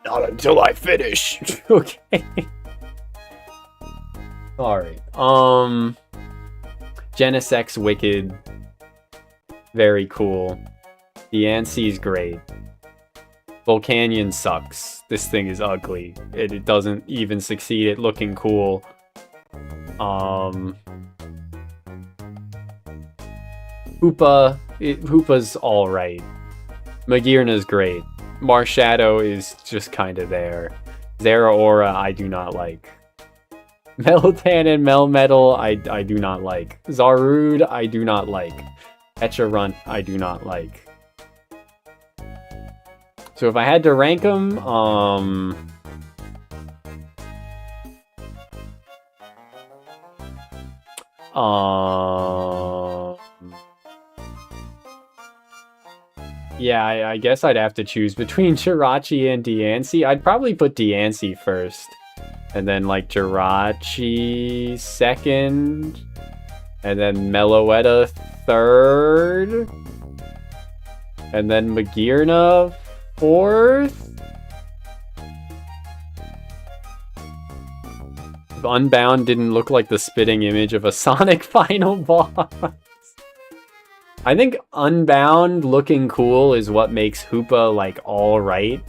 A: Not until I finish. Okay. Alright. Genesec's wicked. Very cool. Deancy's great. Volcanion sucks. This thing is ugly. It doesn't even succeed at looking cool. Hoopa's alright. Magearna's great. Marshadow is just kind of there. Zeraora I do not like. Meltan and Melmetal I do not like. Zarude I do not like. Echarunt I do not like. So if I had to rank them, yeah, I guess I'd have to choose between Jirachi and Deancy. I'd probably put Deancy first, and then like Jirachi second, and then Meloetta third, and then Magearna fourth. If Unbound didn't look like the spitting image of a Sonic final boss. I think Unbound looking cool is what makes Hoopa like alright.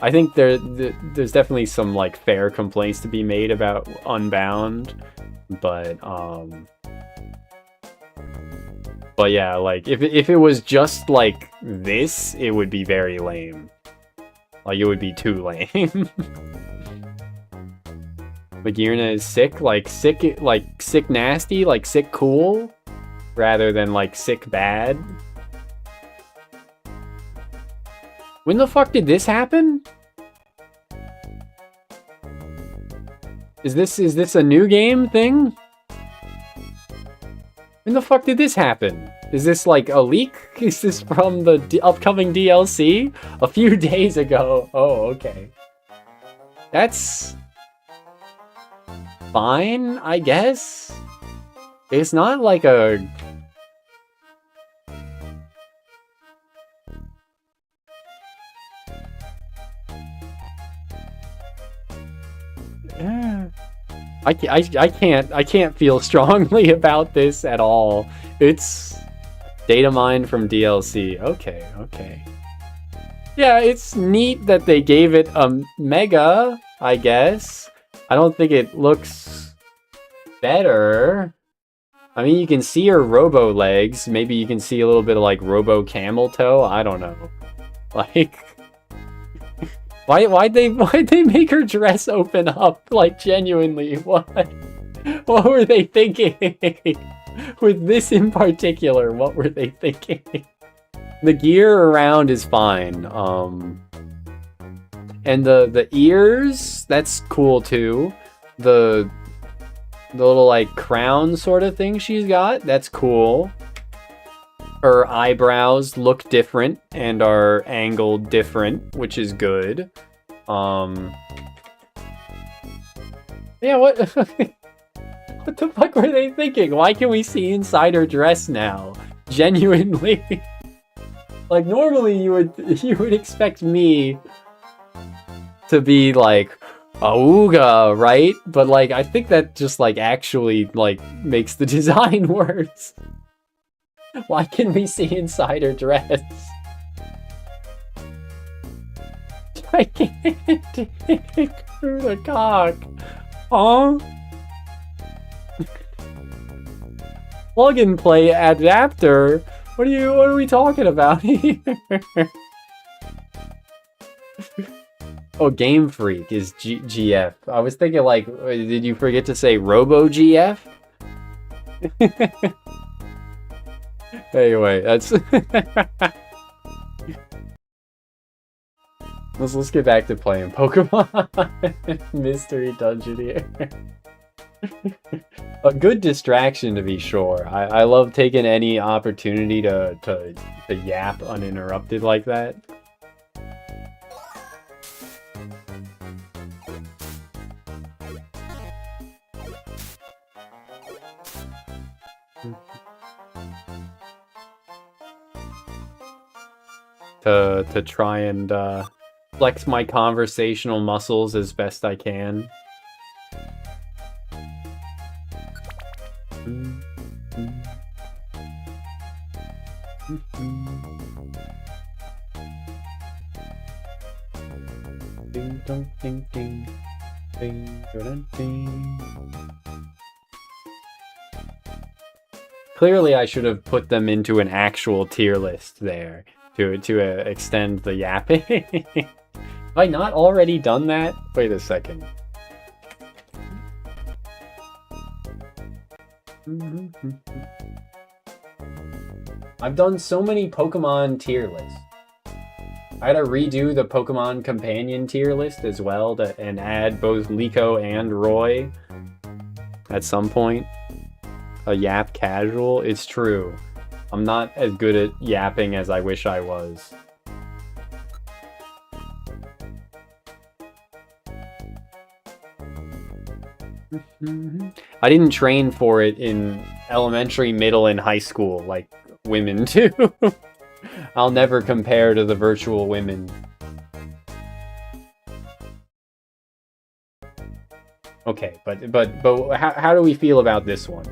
A: I think there's definitely some like fair complaints to be made about Unbound, but yeah, like if it was just like this, it would be very lame. Like it would be too lame. Magearna is sick nasty, like sick cool, rather than like sick bad. When the fuck did this happen? Is this a new game thing? When the fuck did this happen? Is this like a leak? Is this from the upcoming DLC? A few days ago. Oh, okay. That's fine, I guess. It's not like a... I can't feel strongly about this at all. It's data mined from DLC. Okay. Yeah, it's neat that they gave it a mega, I guess. I don't think it looks better. I mean, you can see her robo legs. Maybe you can see a little bit of like robo camel toe. I don't know. Like, why'd they make her dress open up? Like, genuinely, what were they thinking? With this in particular, what were they thinking? The gear around is fine. And the ears, that's cool too. The little like crown sort of thing she's got, that's cool. Her eyebrows look different and are angled different, which is good. Yeah, what what the fuck were they thinking? Why can we see inside her dress now? Genuinely. Like, normally you would expect me to be like, auga, right? But like, I think that just like actually like makes the design worse. Why can we see inside her dress? I can't dig through the cock. Huh? Plug and play adapter? What are we talking about here? Oh, Game Freak is GF. I was thinking like, did you forget to say Robo GF? Anyway, that's let's get back to playing Pokemon Mystery Dungeon here. A good distraction, to be sure. I love taking any opportunity to yap uninterrupted like that. To try and flex my conversational muscles as best I can. Ding dong ding ding ding dong ding. Clearly I should have put them into an actual tier list there to extend the yapping. Have I not already done that? Wait a second. I've done so many Pokemon tier lists. I had to redo the Pokemon Companion tier list as well and add both Liko and Roy at some point. A yap casual? It's true. I'm not as good at yapping as I wish I was. I didn't train for it in elementary, middle, and high school like women do. I'll never compare to the virtual women. Okay, but how do we feel about this one?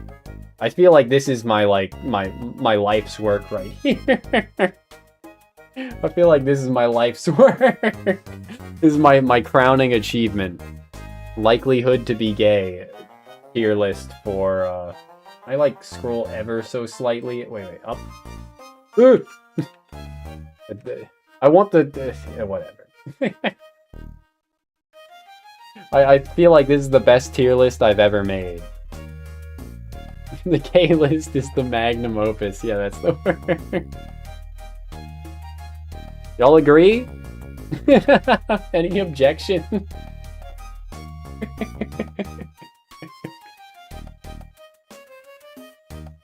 A: I feel like this is my my life's work right here. I feel like this is my life's work. This is my crowning achievement. Likelihood to be gay tier list for I like scroll ever so slightly. Wait, up. I want the whatever. I feel like this is the best tier list I've ever made. The K list is the magnum opus. Yeah, that's the word. Y'all agree? Any objection?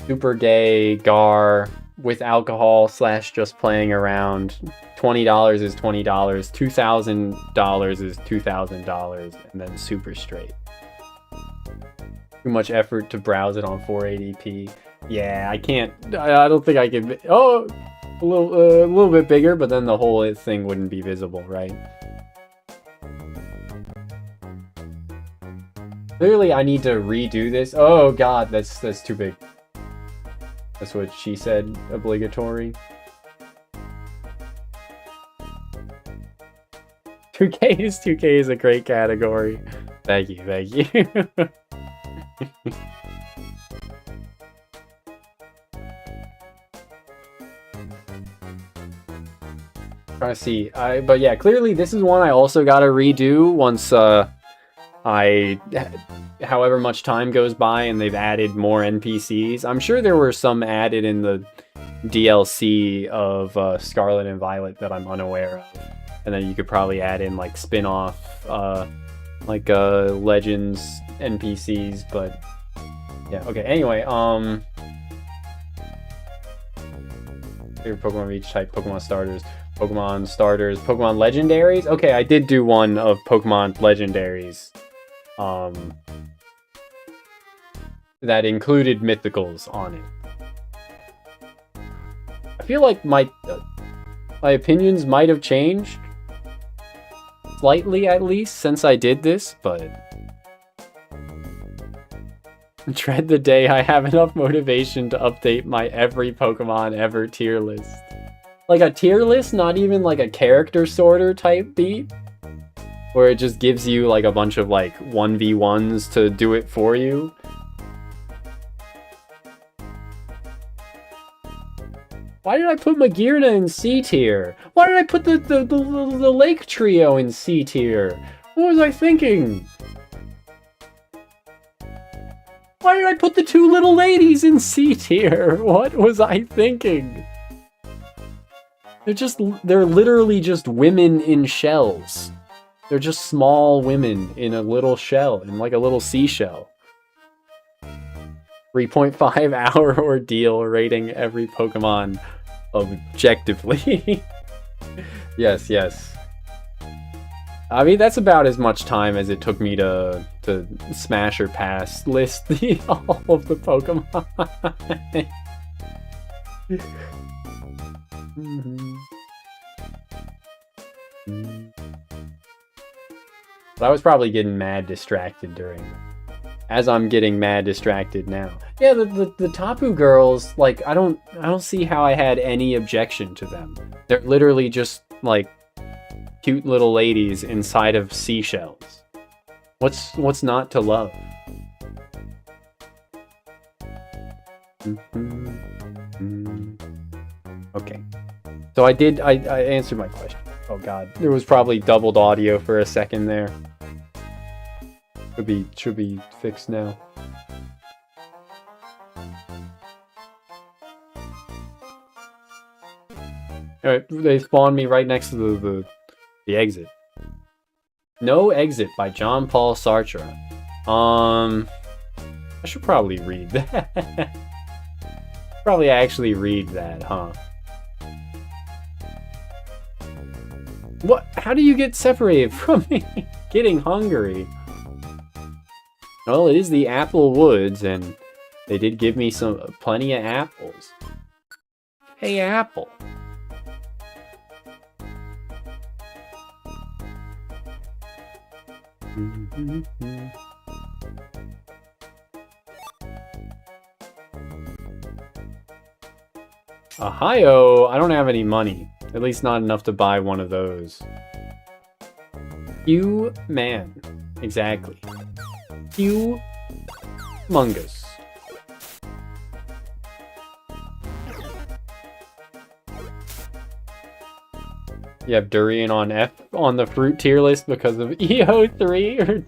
A: Super gay, gar, with alcohol / just playing around. $20 is $20, $2,000 is $2,000, and then super straight. Too much effort to browse it on 480p. Yeah, I can't. I don't think I can. Oh, a little bit bigger, but then the whole thing wouldn't be visible, right? Clearly, I need to redo this. Oh God, that's too big. That's what she said. Obligatory. 2K is a great category. Thank you. Trying to see. But yeah, clearly this is one I also gotta redo once however much time goes by and they've added more NPCs. I'm sure there were some added in the DLC of Scarlet and Violet that I'm unaware of. And then you could probably add in like spin-off Legends NPCs, but yeah, okay. Anyway, favorite Pokemon of each type, Pokemon starters, Pokemon legendaries. Okay, I did do one of Pokemon legendaries. That included mythicals on it. I feel like my opinions might have changed slightly, at least, since I did this, but dread the day I have enough motivation to update my every Pokemon ever tier list. Like a tier list, not even like a character sorter type beat, where it just gives you like a bunch of like 1v1s to do it for you. Why did I put Magearna in C tier? Why did I put the Lake Trio in C tier? What was I thinking? Why did I put the two little ladies in C tier? What was I thinking? They're literally just women in shells. They're just small women in a little shell, in like a little seashell. 3.5 hour ordeal rating every Pokemon objectively. Yes, yes. I mean, that's about as much time as it took me to smash or pass list all of the Pokemon. But I was probably getting mad distracted during, as I'm getting mad distracted now. Yeah, the Tapu girls, like, I don't see how I had any objection to them. They're literally just like cute little ladies inside of seashells. What's not to love? Okay. So I answered my question. Oh god, there was probably doubled audio for a second there. Should be fixed now. Alright, they spawned me right next to the exit. No Exit by John Paul Sartre. I should probably read that. Probably actually read that, huh? What? How do you get separated from me? Getting hungry. Well, it is the Apple Woods, and they did give me plenty of apples. Hey, Apple. Ohio, I don't have any money. At least not enough to buy one of those. Man. Exactly. Humongous. You have durian on F on the fruit tier list because of EO3? Or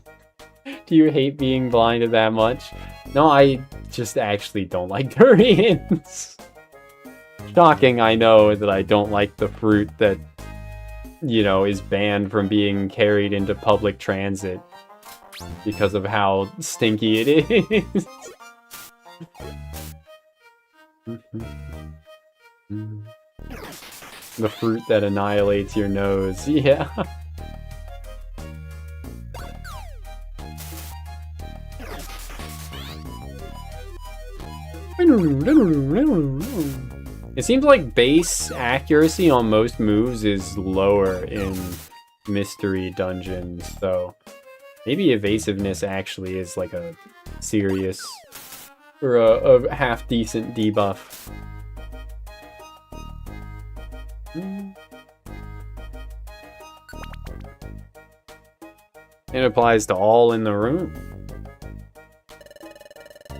A: do you hate being blinded that much? No, I just actually don't like durians. Shocking, I know, that I don't like the fruit that, you know, is banned from being carried into public transit because of how stinky it is. The fruit that annihilates your nose, yeah. It seems like base accuracy on most moves is lower in mystery dungeons, so maybe evasiveness actually is like a serious or a half-decent debuff. It applies to all in the room.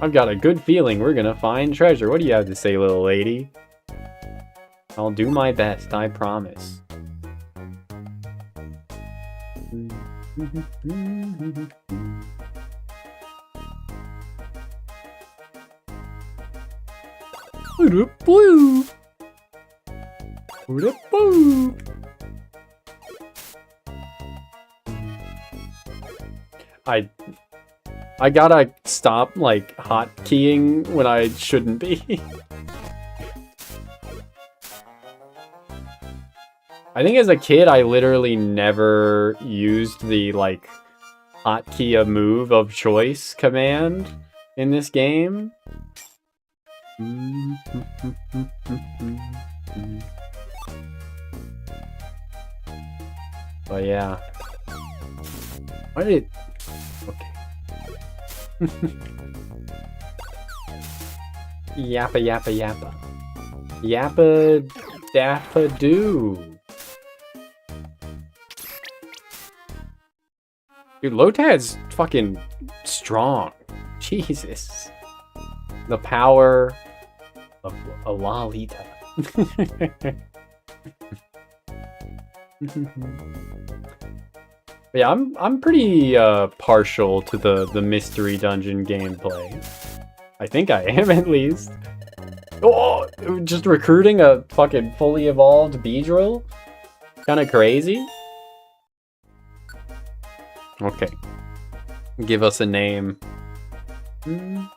A: I've got a good feeling we're gonna find treasure. What do you have to say, little lady? I'll do my best, I promise. I gotta stop, like, hotkeying when I shouldn't be. I think as a kid, I literally never used the, like, hotkey a move of choice command in this game. But yeah. Why did it... Okay. Yappa yappa yappa. Yappa dappa doo. Dude, Lotad's fucking strong. Jesus. The power of a Lolita. Yeah, I'm pretty partial to the mystery dungeon gameplay. I think I am, at least. Oh, just recruiting a fucking fully evolved Beedrill? Kinda crazy. Okay. Give us a name. I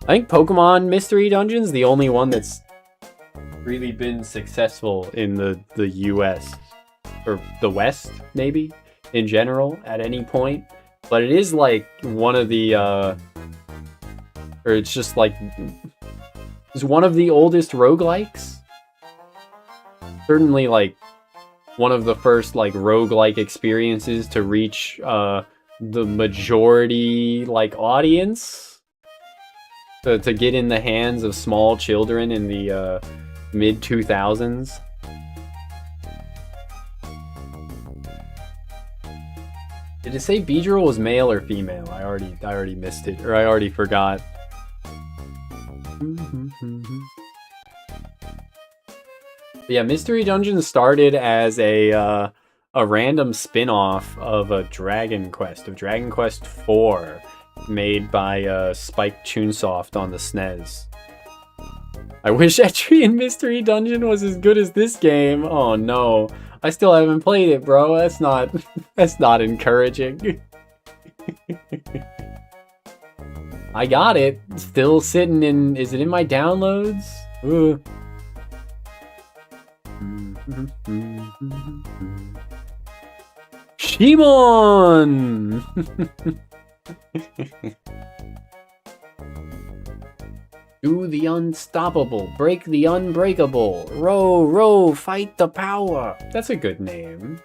A: think Pokemon Mystery Dungeon's the only one that's really been successful in the US. Or the West, maybe? In general, at any point. But it is like one of the, or it's just like, it's one of the oldest roguelikes. Certainly like one of the first like roguelike experiences to reach the majority like audience. To get in the hands of small children in the mid 2000s. Did it say Beedrill was male or female? I already missed it, or I already forgot. Yeah, Mystery Dungeon started as a random spin-off of a Dragon Quest, of Dragon Quest IV, made by Spike Chunsoft on the SNES. I wish Entry in Mystery Dungeon was as good as this game. Oh no. I still haven't played it, bro. That's not encouraging. I got it. Still sitting in... Is it in my downloads? Ooh. Shimon! Do the unstoppable, break the unbreakable, row, row, fight the power. That's a good name.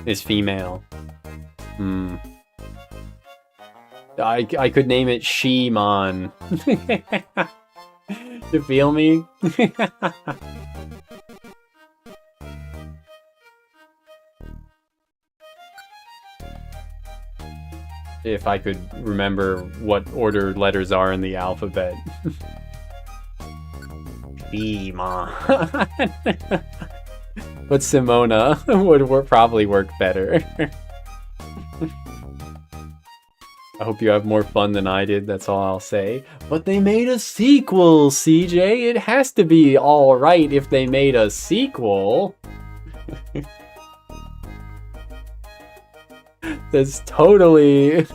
A: It's female. I could name it Shimon. You feel me? If I could remember what order letters are in the alphabet. Shimon. But Simona would probably work better. I hope you have more fun than I did, that's all I'll say. But they made a sequel, CJ! It has to be alright if they made a sequel! That's totally...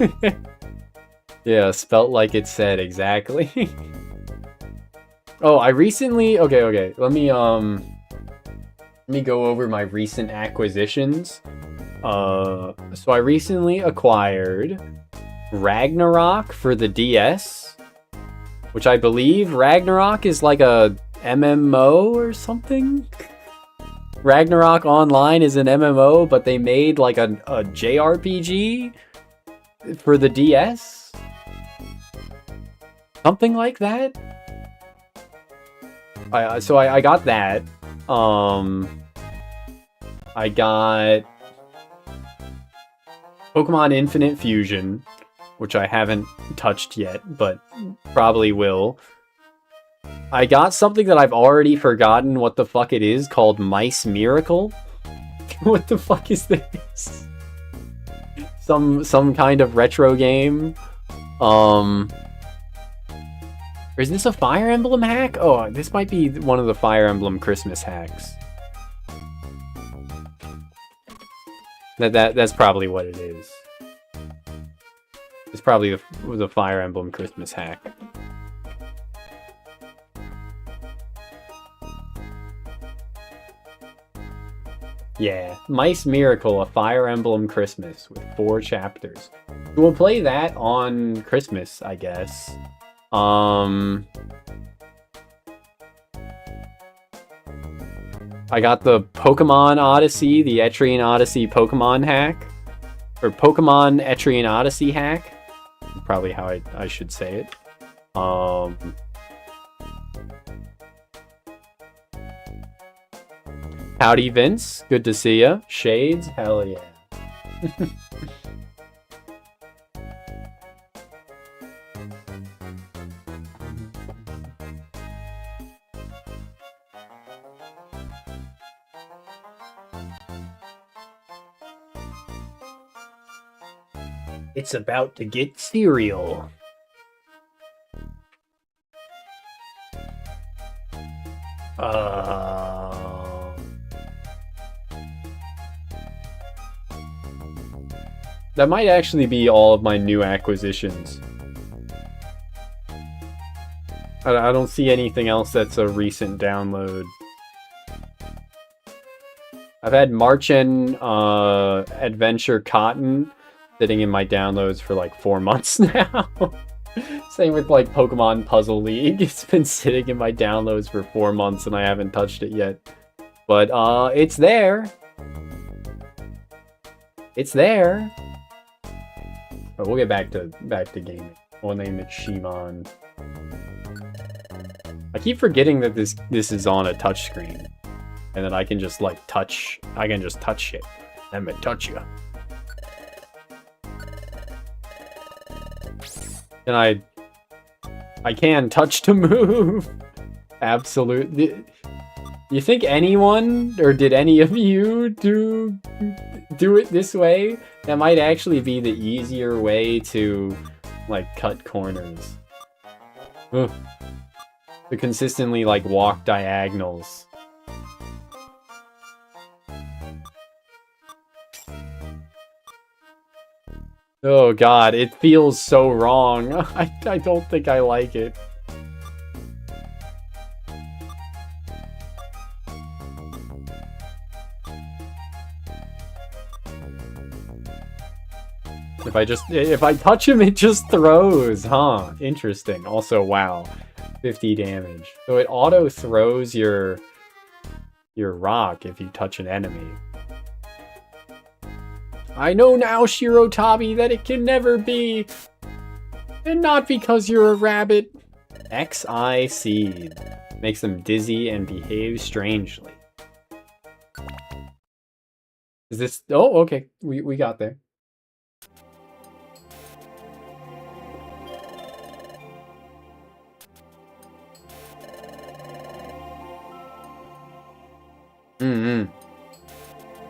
A: Yeah, spelt like it said, exactly. Oh, I recently... Okay, let me go over my recent acquisitions. So I recently acquired Ragnarok for the DS, which I believe Ragnarok is like a MMO or something. Ragnarok Online is an MMO, but they made like a JRPG for the DS. Something like that. So I got that. I got Pokemon Infinite Fusion, which I haven't touched yet, but probably will. I got something that I've already forgotten what the fuck it is, called Mice Miracle. What the fuck is this? Some kind of retro game. Or is this a Fire Emblem hack? Oh, this might be one of the Fire Emblem Christmas hacks. That's probably what it is. It's probably the Fire Emblem Christmas hack. Yeah, Mice Miracle, a Fire Emblem Christmas with 4 chapters. We'll play that on Christmas, I guess. I got the Pokemon Odyssey, the Etrian Odyssey Pokemon hack. Or Pokemon Etrian Odyssey hack. Probably how I should say it. Howdy, Vince. Good to see ya. Shades? Hell yeah. It's about to get cereal. That might actually be all of my new acquisitions. I don't see anything else that's a recent download. I've had Marchen Adventure Cotton sitting in my downloads for like 4 months now. Same with like Pokemon Puzzle League. It's been sitting in my downloads for 4 months and I haven't touched it yet. But it's there. It's there. But we'll get back to gaming. We'll name it Shimon. I keep forgetting that this is on a touchscreen. And then I can just like touch shit. Let me touch you. And I can touch to move. Absolutely. You think anyone, or did any of you do it this way? That might actually be the easier way to, like, cut corners. Ugh. To consistently, like, walk diagonals. Oh god, it feels so wrong. I don't think I like it. If I touch him, it just throws, huh? Interesting. Also, wow. 50 damage. So it auto throws your rock if you touch an enemy. I know now, Shirotabi, that it can never be. And not because you're a rabbit. XI Seed. Makes them dizzy and behave strangely. Is this... Oh, okay. We got there.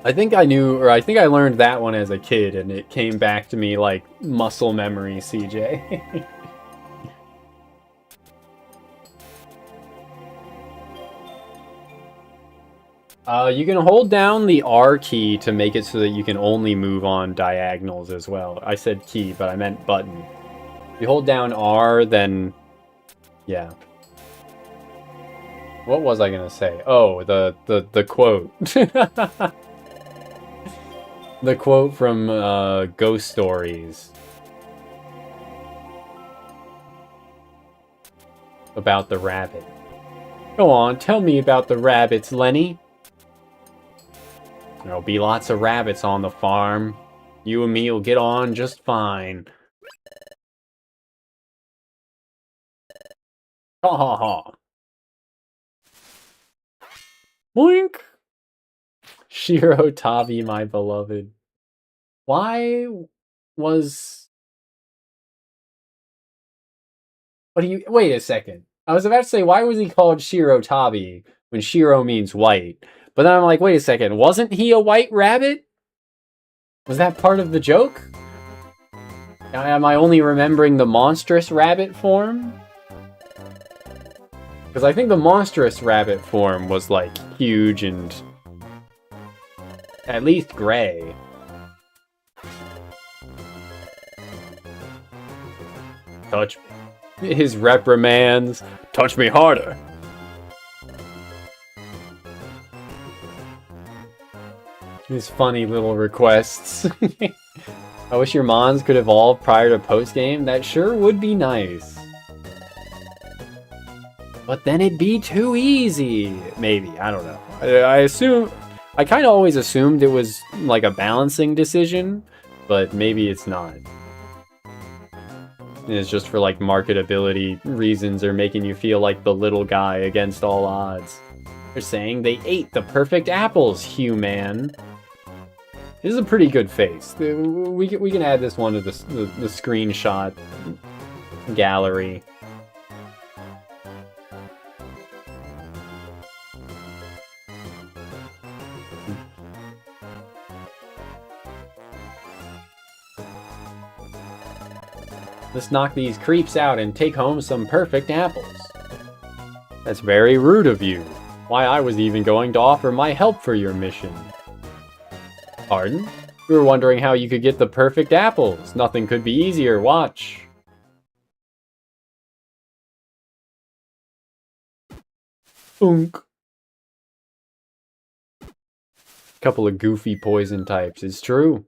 A: I think I knew, or I think I learned that one as a kid, and it came back to me like muscle memory, CJ. You can hold down the R key to make it so that you can only move on diagonals as well. I said key, but I meant button. If you hold down R, then... yeah. What was I gonna say? Oh, the quote. The quote from Ghost Stories. About the rabbit. Go on, tell me about the rabbits, Lenny. There'll be lots of rabbits on the farm. You and me will get on just fine. Ha ha ha. Boink! Shirotabi, my beloved. Why was... What do you... Wait a second. I was about to say, why was he called Shirotabi when Shiro means white? But then I'm like, wait a second, wasn't he a white rabbit? Was that part of the joke? Am I only remembering the monstrous rabbit form? Because I think the monstrous rabbit form was, like, huge and at least gray. Touch me. His reprimands. Touch me harder. His funny little requests. I wish your mons could evolve prior to post-game. That sure would be nice. But then it'd be too easy. Maybe. I don't know. I kind of always assumed it was like a balancing decision, but maybe it's not. It's just for like marketability reasons or making you feel like the little guy against all odds. They're saying they ate the perfect apples, human. This is a pretty good face. We can add this one to the screenshot gallery. Let's knock these creeps out and take home some perfect apples. That's very rude of you. Why, I was even going to offer my help for your mission. Pardon? We were wondering how you could get the perfect apples. Nothing could be easier, watch. Unk. Couple of goofy poison types, it's true.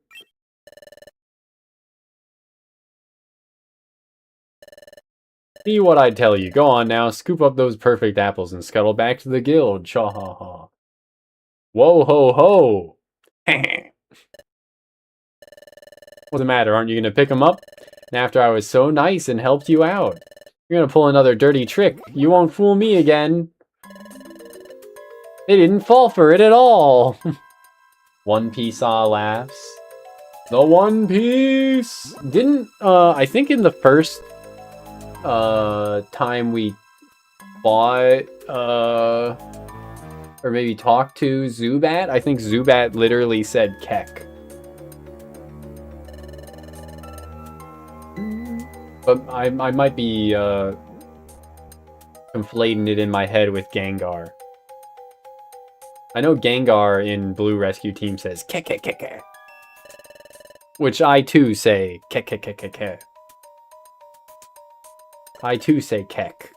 A: See what I tell you. Go on now, scoop up those perfect apples and scuttle back to the guild. Cha ha ha. Whoa ho ho. What's the matter? Aren't you gonna pick them up? And after I was so nice and helped you out. You're gonna pull another dirty trick. You won't fool me again. They didn't fall for it at all. One Piece laughs. The One Piece! Didn't, I think in the first time we fought, or maybe talked to Zubat, I think Zubat literally said Kek. But I might be, conflating it in my head with Gengar. I know Gengar in Blue Rescue Team says Kek Kek Kek Kek. Which I too say Kek Kek Kek Kek Kek. I too say Kek.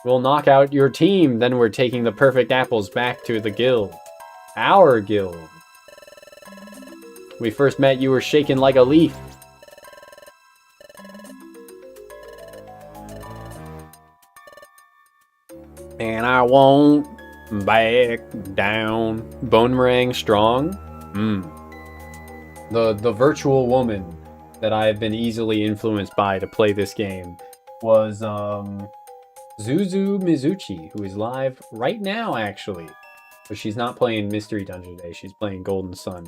A: We'll knock out your team, then we're taking the perfect apples back to the guild. Our guild. We first met, you were shaking like a leaf. And I won't back down. Bonemerang strong? The virtual woman that I have been easily influenced by to play this game was Zuzu Mizuchi, who is live right now, actually. But she's not playing Mystery Dungeon today, she's playing Golden Sun.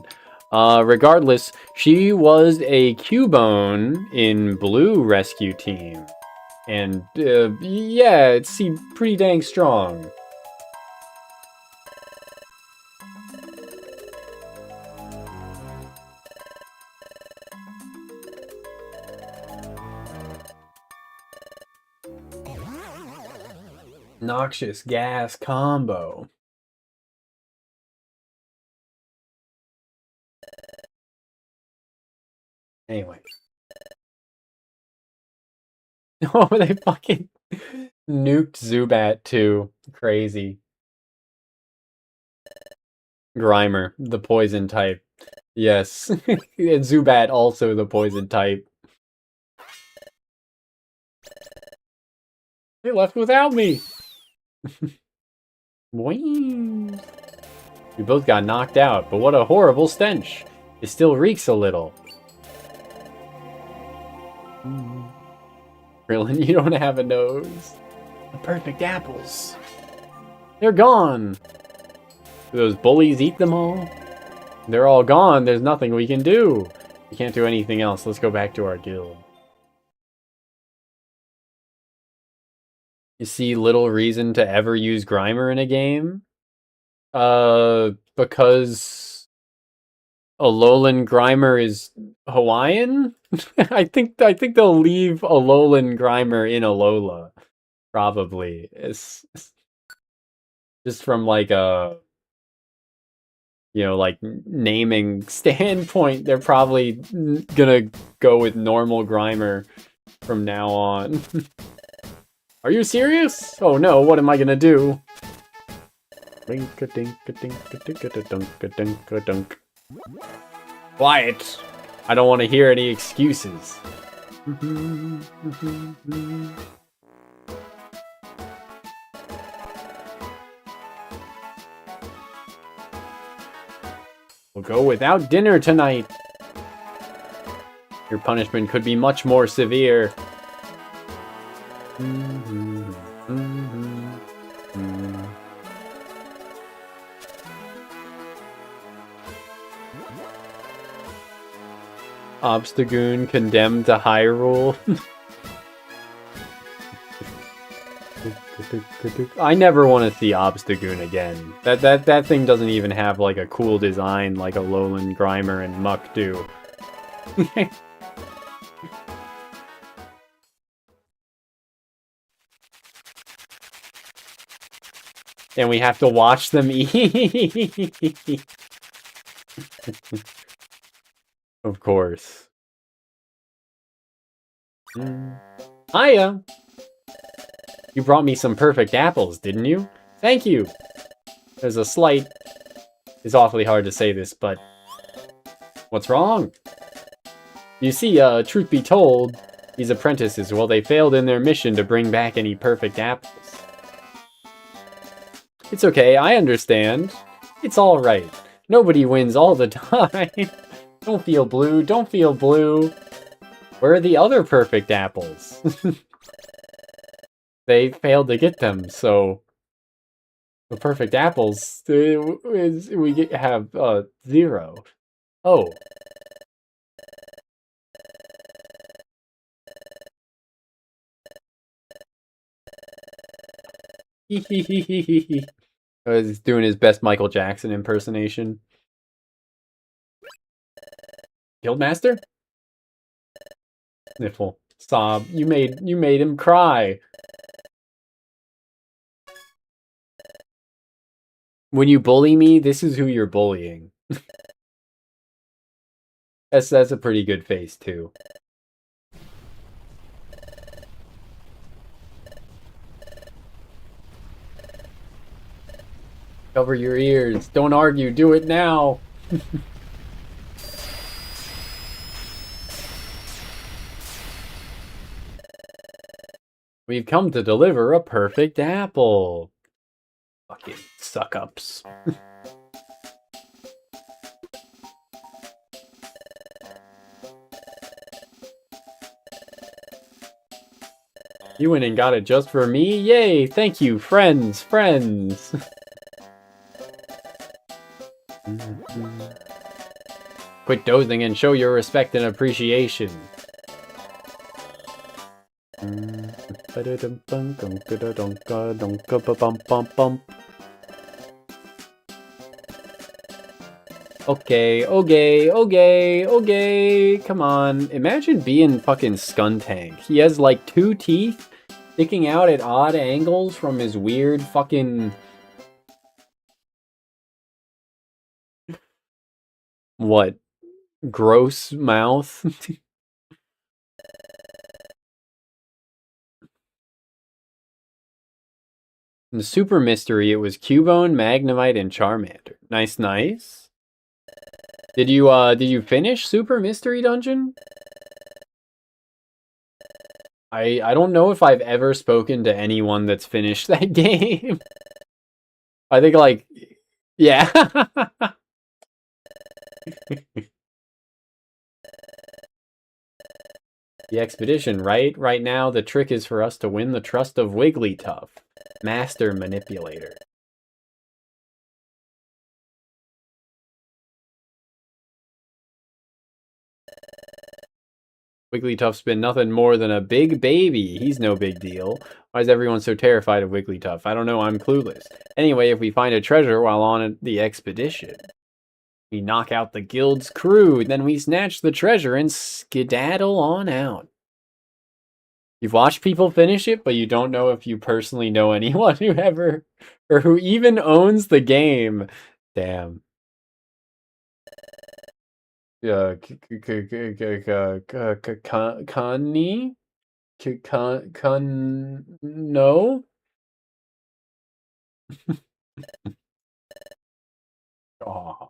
A: Regardless, she was a Cubone in Blue Rescue Team. And, yeah, it seemed pretty dang strong. Noxious gas combo. Anyway. Oh, they fucking nuked Zubat too. Crazy. Grimer, the poison type. Yes. And Zubat also the poison type. They left without me! Boing. We both got knocked out, but what a horrible stench. It still reeks a little. Krillin, you don't have a nose. The perfect apples. They're gone. Do those bullies eat them all? They're all gone. There's nothing we can do. We can't do anything else. Let's go back to our guild. You see little reason to ever use Grimer in a game? Because Alolan Grimer is Hawaiian? I think they'll leave Alolan Grimer in Alola. Probably. It's just from like a, you know, like naming standpoint, they're probably gonna go with normal Grimer from now on. Are you serious? Oh no, what am I gonna do? Quiet! I don't want to hear any excuses. We'll go without dinner tonight. Your punishment could be much more severe. Obstagoon condemned to Hyrule. I never want to see Obstagoon again. That thing doesn't even have like a cool design like Alolan Grimer and Muck do. And we have to watch them eat. Of course. Hiya! You brought me some perfect apples, didn't you? Thank you! There's a slight... It's awfully hard to say this, but... What's wrong? You see, truth be told, these apprentices, well, they failed in their mission to bring back any perfect apples. It's okay, I understand. It's alright. Nobody wins all the time. Don't feel blue, don't feel blue. Where are the other perfect apples? They failed to get them, so... The perfect apples, we have, 0. Oh. He's doing his best Michael Jackson impersonation. Guildmaster? Sniffle. Sob. You made him cry. When you bully me, this is who you're bullying. That's a pretty good face too. Cover your ears. Don't argue. Do it now. We've come to deliver a perfect apple. Fucking suck-ups. You went and got it just for me? Yay! Thank you, friends! Friends! Quit dozing and show your respect and appreciation. Okay. Come on. Imagine being fucking Skuntank. He has like 2 teeth sticking out at odd angles from his weird fucking... What? Gross mouth? In the Super Mystery, it was Cubone, Magnemite, and Charmander. Nice. Did you finish Super Mystery Dungeon? I don't know if I've ever spoken to anyone that's finished that game. I think, like, yeah. The expedition, right? Right now, the trick is for us to win the trust of Wigglytuff, Master Manipulator. Wigglytuff's been nothing more than a big baby. He's no big deal. Why is everyone so terrified of Wigglytuff? I don't know, I'm clueless. Anyway, if we find a treasure while on the expedition, we knock out the guild's crew, then we snatch the treasure and skedaddle on out. You've watched people finish it, but you don't know if you personally know anyone who ever, or who even owns the game. Damn. Connie? No? Oh.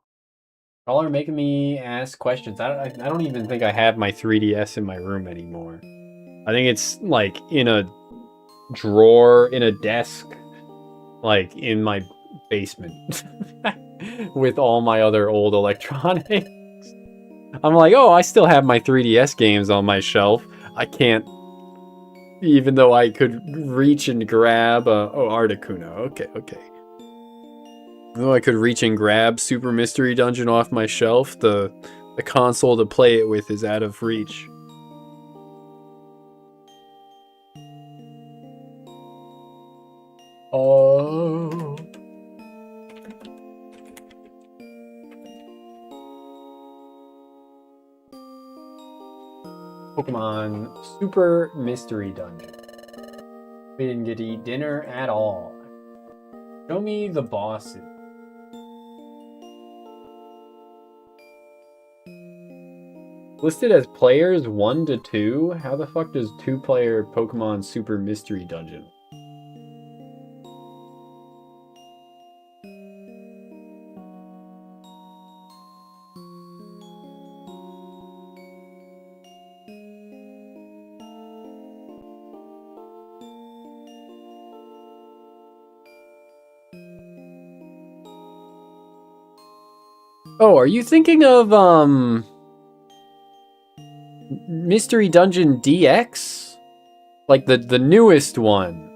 A: Y'all are making me ask questions. I don't even think I have my 3DS in my room anymore. I think it's like in a drawer, in a desk, like in my basement with all my other old electronics. I'm like, oh, I still have my 3DS games on my shelf. I can't, even though I could reach and grab, oh, Articuno, okay. Though I could reach and grab Super Mystery Dungeon off my shelf, the console to play it with is out of reach. Oh. Pokemon Super Mystery Dungeon. We didn't get to eat dinner at all. Show me the bosses. Listed as players 1 to 2? How the fuck does 2-player Pokemon Super Mystery Dungeon? Oh, are you thinking of, Mystery Dungeon DX? Like the newest one.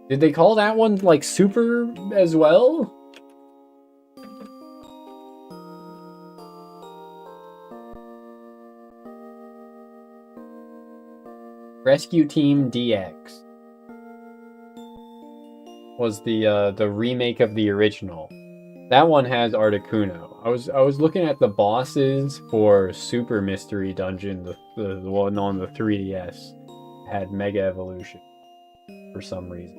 A: Did they call that one, like, Super as well? Rescue Team DX was the remake of the original. That one has Articuno. I was looking at the bosses for Super Mystery Dungeon, the one on the 3DS. It had Mega Evolution for some reason.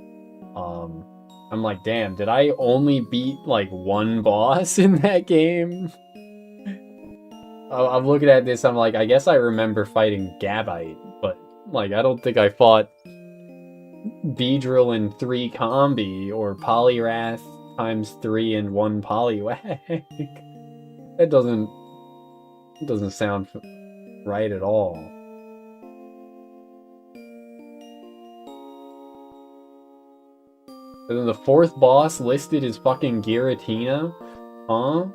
A: I'm like, damn, did I only beat like one boss in that game? I'm looking at this, I'm like, I guess I remember fighting Gabite, but like, I don't think I fought Beedrill in 3 combi or Poliwrath times 3 and 1 Poliwag. That doesn't sound right at all. And then the 4th boss listed is fucking Giratina? Huh?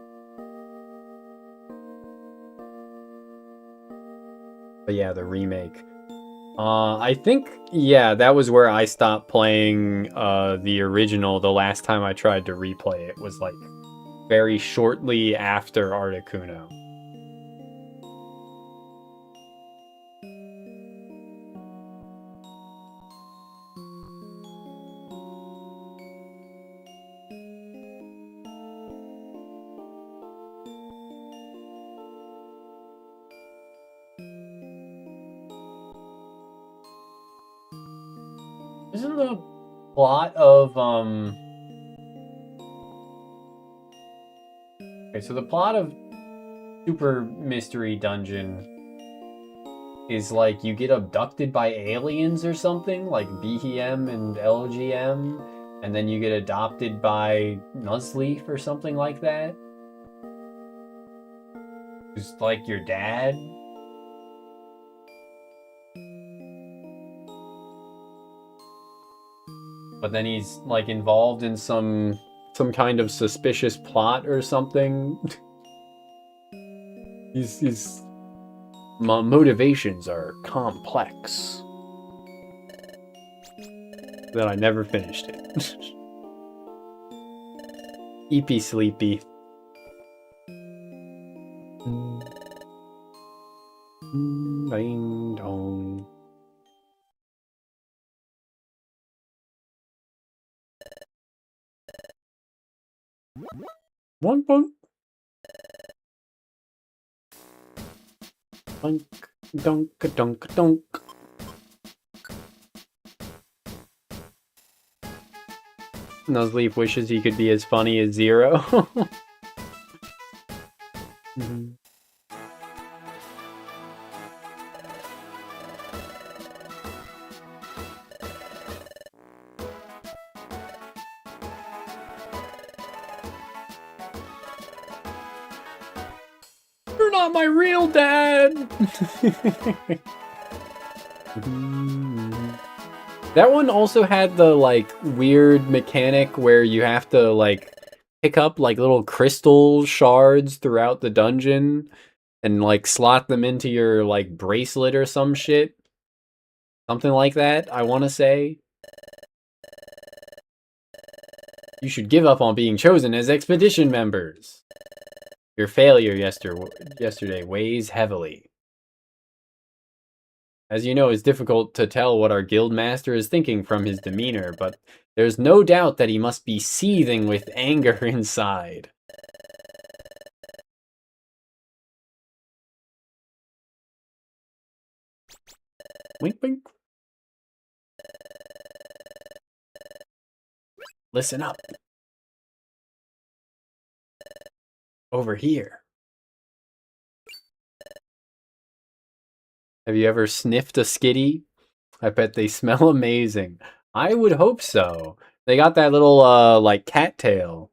A: But yeah, the remake. I think, yeah, that was where I stopped playing the original the last time I tried to replay it. Was like very shortly after Articuno. Isn't the plot of okay, so the plot of Super Mystery Dungeon is like you get abducted by aliens or something, like BHM and LGM, and then you get adopted by Nuzleaf or something like that. Who's like your dad. But then he's like involved in some kind of suspicious plot or something. His motivations are complex. Then I never finished it. Eepy sleepy. Bye. One bunk. Bunk. Dunk. Dunk. Dunk. Nuzleaf wishes he could be as funny as Zero. Mhm. You're not my real dad! That one also had the, like, weird mechanic where you have to, like, pick up, like, little crystal shards throughout the dungeon and, like, slot them into your, like, bracelet or some shit. Something like that, I want to say. You should give up on being chosen as expedition members. Your failure yesterday weighs heavily. As you know, it's difficult to tell what our guild master is thinking from his demeanor, but there's no doubt that he must be seething with anger inside. Wink, wink. Listen up. Over here. Have you ever sniffed a skitty? I bet they smell amazing. I would hope so. They got that little, like, cattail.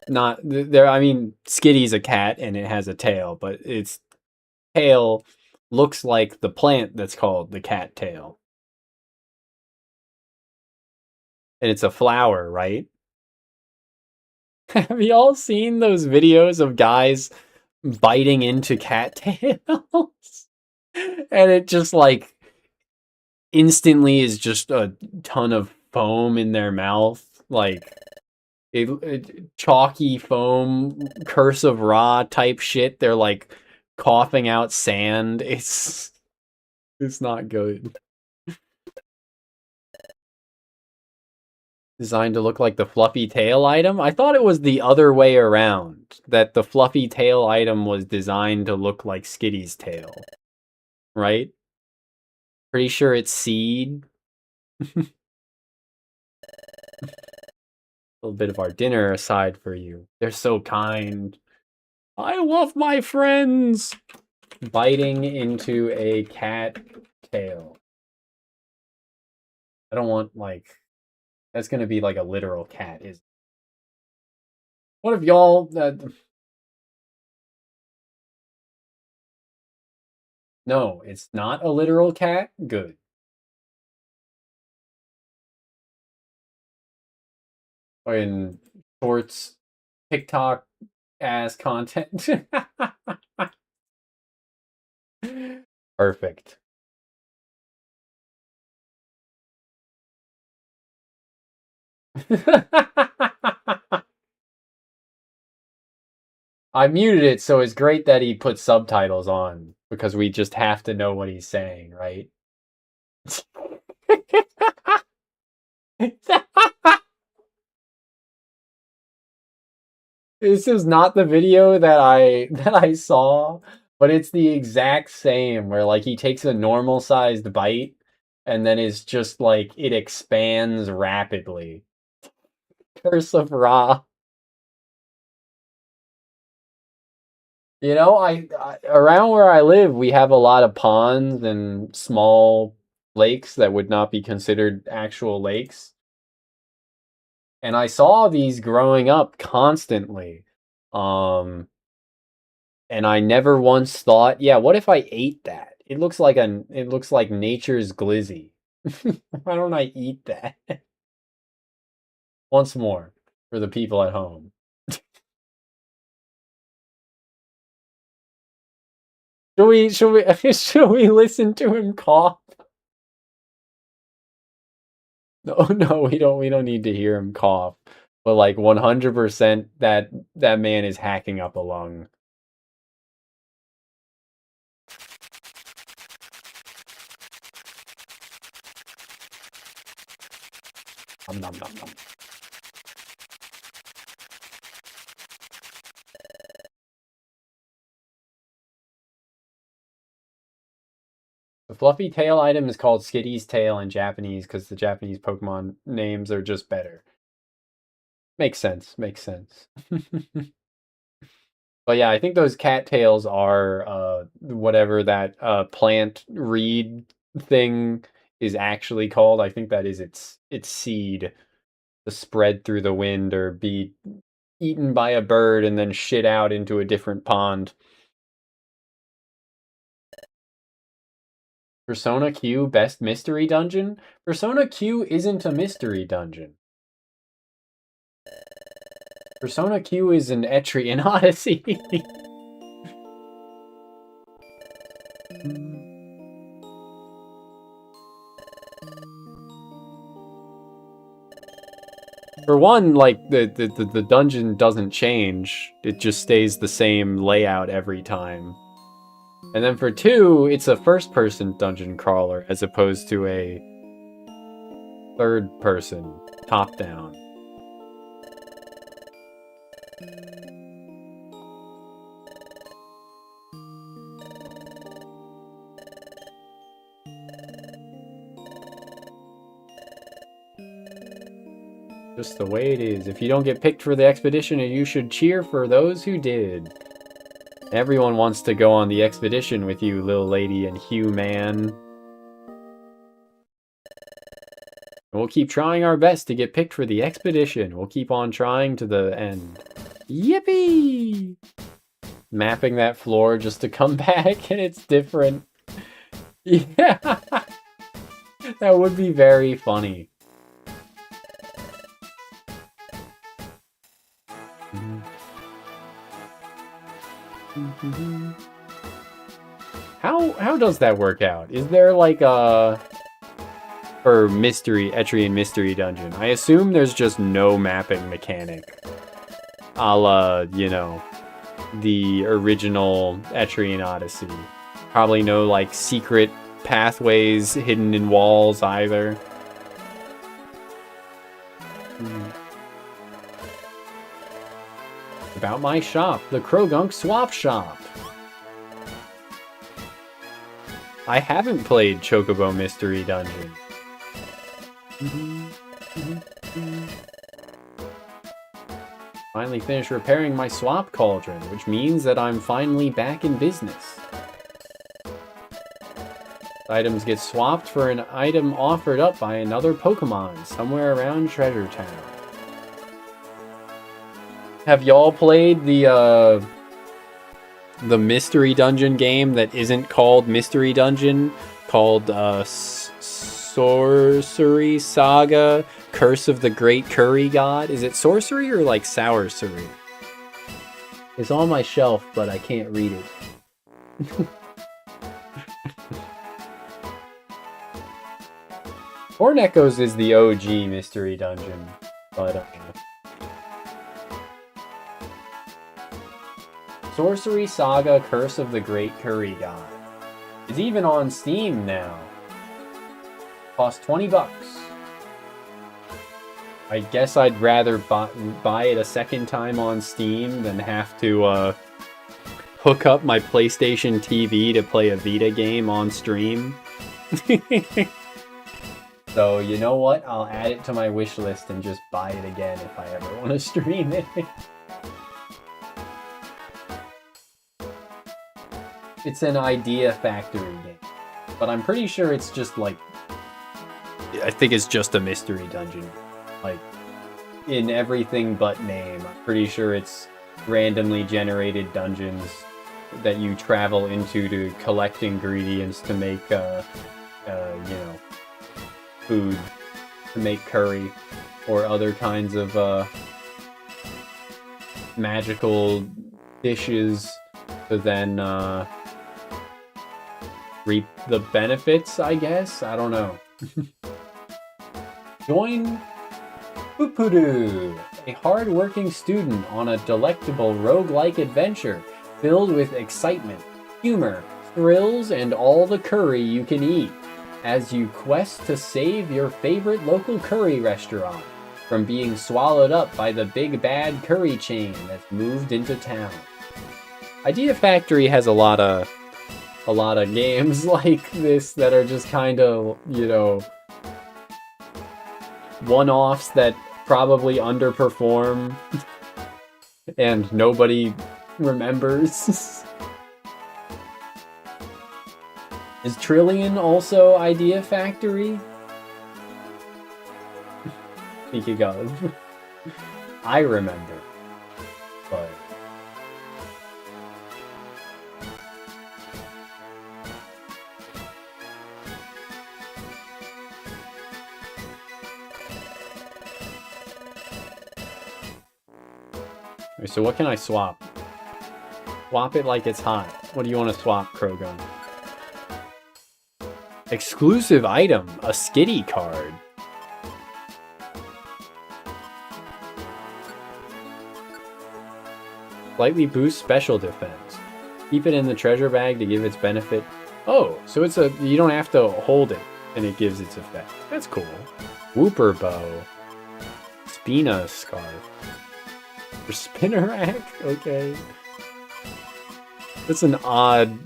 A: Not, there, I mean, skitty's a cat and it has a tail, but its tail looks like the plant that's called the cattail. And it's a flower, right? Have you all seen those videos of guys biting into cattails? And it just, like, instantly is just a ton of foam in their mouth. Like, chalky foam, Curse of Ra type shit. They're, like, coughing out sand. It's not good. Designed to look like the fluffy tail item? I thought it was the other way around. That the fluffy tail item was designed to look like Skitty's tail. Right? Pretty sure it's seed. A little bit of our dinner aside for you. They're so kind. I love my friends! Biting into a cat tail. I don't want, like... That's gonna be like a literal cat, is... What if y'all... No, it's not a literal cat? Good. In shorts, TikTok ass content. Perfect. I muted it, so it's great that he put subtitles on, because we just have to know what he's saying, right? This is not the video that I saw, but it's the exact same where, like, he takes a normal sized bite and then it's just like it expands rapidly. Curse of Ra. You know, I around where I live, we have a lot of ponds and small lakes that would not be considered actual lakes. And I saw these growing up constantly. And I never once thought, yeah, what if I ate that? It looks like nature's glizzy. Why don't I eat that? Once more for the people at home. Should we listen to him cough? No, we don't need to hear him cough. But like 100% that man is hacking up a lung. Nom nom nom nom. The fluffy tail item is called Skitty's tail in Japanese because the Japanese Pokemon names are just better. Makes sense. Makes sense. But yeah, I think those cattails are whatever that plant reed thing is actually called. I think that is its seed to spread through the wind or be eaten by a bird and then shit out into a different pond. Persona Q best mystery dungeon? Persona Q isn't a mystery dungeon. Persona Q is an Etrian Odyssey. For one, like, the dungeon doesn't change. It just stays the same layout every time. And then for two, it's a first-person dungeon crawler as opposed to a third-person top-down. Just the way it is. If you don't get picked for the expedition, you should cheer for those who did. Everyone wants to go on the expedition with you, little lady and Hugh man. We'll keep trying our best to get picked for the expedition. We'll keep on trying to the end. Yippee! Mapping that floor just to come back and it's different. Yeah! That would be very funny. How does that work out? Is there like a for Etrian mystery dungeon? I assume there's just no mapping mechanic, a la, you know, the original Etrian Odyssey. Probably no like secret pathways hidden in walls either. About my shop, the Krogunk Swap Shop. I haven't played Chocobo Mystery Dungeon. Finally finished repairing my swap cauldron, which means that I'm finally back in business. Items get swapped for an item offered up by another Pokemon somewhere around Treasure Town. Have y'all played the Mystery Dungeon game that isn't called Mystery Dungeon, called Sorcery Saga Curse of the Great Curry God? Is it sorcery or like sourcery? It's on my shelf, but I can't read it. Horn Echoes is the OG Mystery Dungeon, but Sorcery Saga Curse of the Great Curry God. It's even on Steam now. Costs $20. I guess I'd rather buy it a second time on Steam than have to hook up my PlayStation TV to play a Vita game on stream. So, you know what? I'll add it to my wish list and just buy it again if I ever want to stream it. It's an Idea Factory game, but I'm pretty sure it's just like, I think it's just a mystery dungeon, like in everything but name. I'm pretty sure it's randomly generated dungeons that you travel into to collect ingredients to make, you know, food, to make curry or other kinds of magical dishes to then reap the benefits, I guess? I don't know. Join Pupuru, a hard-working student on a delectable roguelike adventure filled with excitement, humor, thrills, and all the curry you can eat as you quest to save your favorite local curry restaurant from being swallowed up by the big bad curry chain that's moved into town. Idea Factory has a lot of a lot of games like this that are just kind of, you know, one-offs that probably underperform and nobody remembers. Is Trillion also Idea Factory? Speaking of, I remember, but okay, so what can I swap? Swap it like it's hot. What do you want to swap, Krogan? Exclusive item, a Skitty card. Slightly boost special defense. Keep it in the treasure bag to give its benefit. Oh, so it's a, you don't have to hold it and it gives its effect. That's cool. Whooper bow. Spina scarf. Or Spinnerack? Okay. That's an odd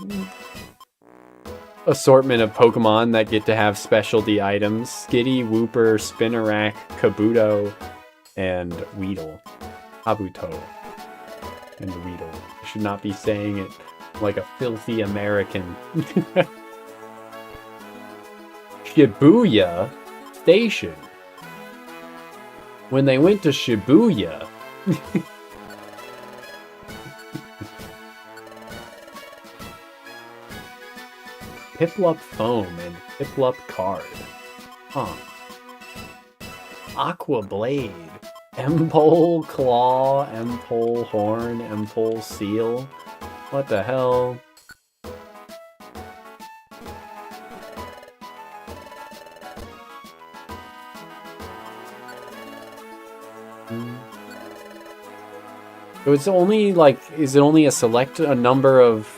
A: assortment of Pokemon that get to have specialty items. Skitty, Whooper, Spinnerack, Kabuto, and Weedle. Kabuto. And Weedle. I should not be saying it like a filthy American. Shibuya Station. When they went to Shibuya... Piplup Foam and Piplup Card. Huh. Aqua Blade. Empole Claw, Empole Horn, Empole Seal. What the hell? So it's only like, is it only a number of...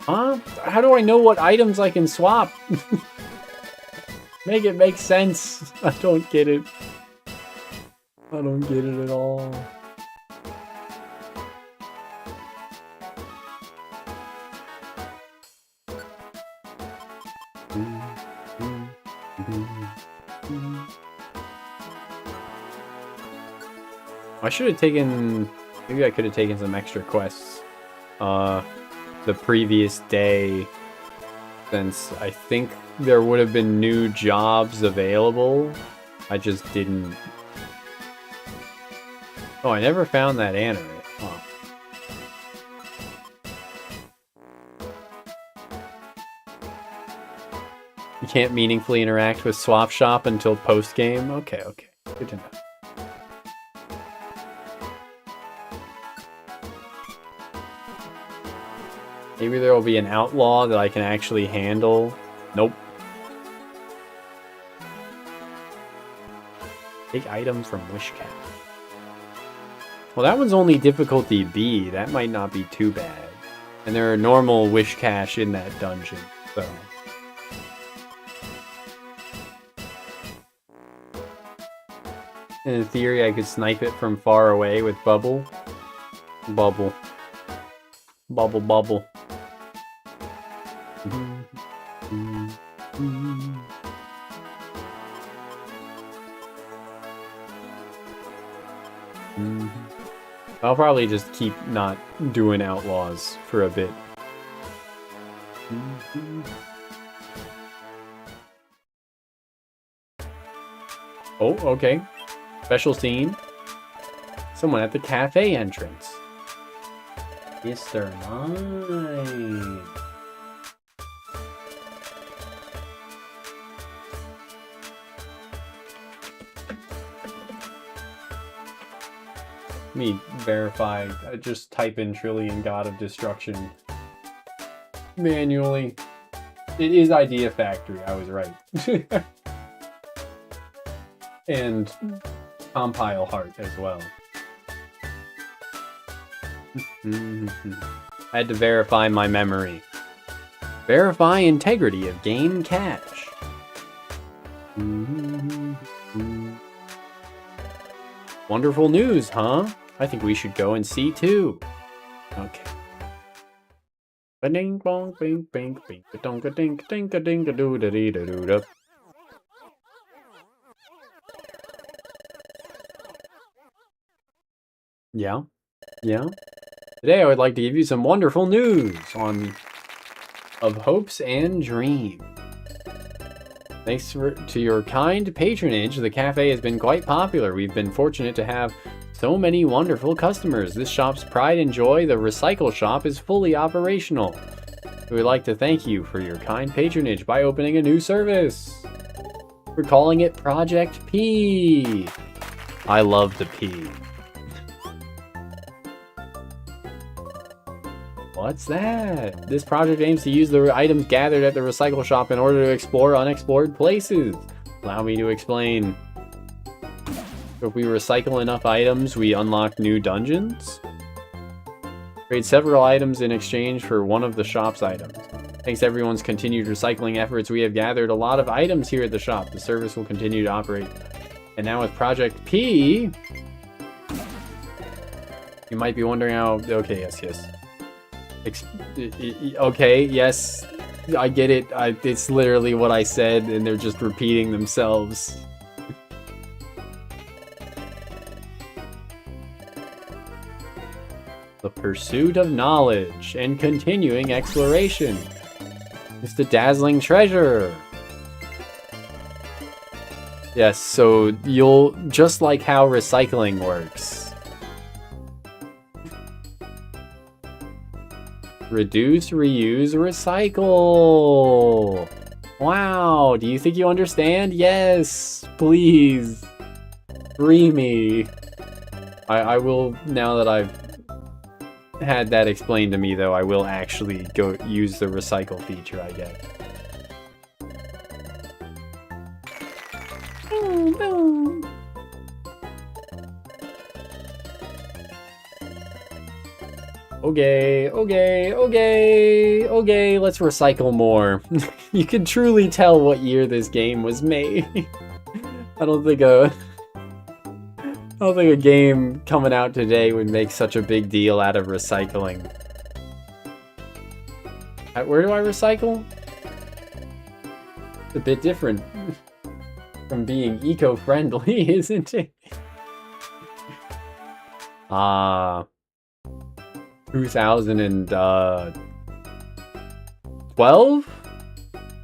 A: Huh? How do I know what items I can swap? Make it make sense. I don't get it. I don't get it at all. I should have taken... Maybe I could have taken some extra quests. The previous day, since I think there would have been new jobs available. I just didn't. Oh, I never found that Anorite. Huh. You can't meaningfully interact with Swap Shop until post-game? Okay, okay. Good to know. Maybe there will be an outlaw that I can actually handle. Nope. Take item from Wishcat. Well, that one's only difficulty B. That might not be too bad. And there are normal Wishcash in that dungeon, so... In theory, I could snipe it from far away with Bubble. Bubble. Bubble, bubble. I'll probably just keep not doing outlaws for a bit. Oh, okay. Special scene. Someone at the cafe entrance. Mr. Mime. Let me verify. I just type in Trillion God of Destruction manually. It is Idea Factory, I was right. And Compile Heart as well. I had to verify my memory. Verify integrity of game cache. Wonderful news, huh? I think we should go and see too. Okay. Ba-ding bong bing bing bing dong a ding ding a ding a doo da dee da doo da. Yeah. Yeah. Today I would like to give you some wonderful news of hopes and dreams. Thanks to your kind patronage, the cafe has been quite popular. We've been fortunate to have so many wonderful customers. This shop's pride and joy, the recycle shop, is fully operational. We would like to thank you for your kind patronage by opening a new service. We're calling it Project P. I love the P. What's that? This project aims to use the items gathered at the recycle shop in order to explore unexplored places. Allow me to explain. If we recycle enough items, we unlock new dungeons. Trade several items in exchange for one of the shop's items. Thanks to everyone's continued recycling efforts, we have gathered a lot of items here at the shop. The service will continue to operate. And now with Project P, you might be wondering how... Okay, yes. Okay, yes, I get it. It's literally what I said, and they're just repeating themselves. The pursuit of knowledge and continuing exploration. It's the dazzling treasure. Yes, so you'll... Just like how recycling works. Reduce, reuse, recycle. Wow, do you think you understand? Yes, please. Free me. I will, now that I've had that explained to me though, I will actually go use the recycle feature, I guess. Okay, let's recycle more. You can truly tell what year this game was made. I don't think a game coming out today would make such a big deal out of recycling. Where do I recycle? It's a bit different from being eco-friendly, isn't it? 2012?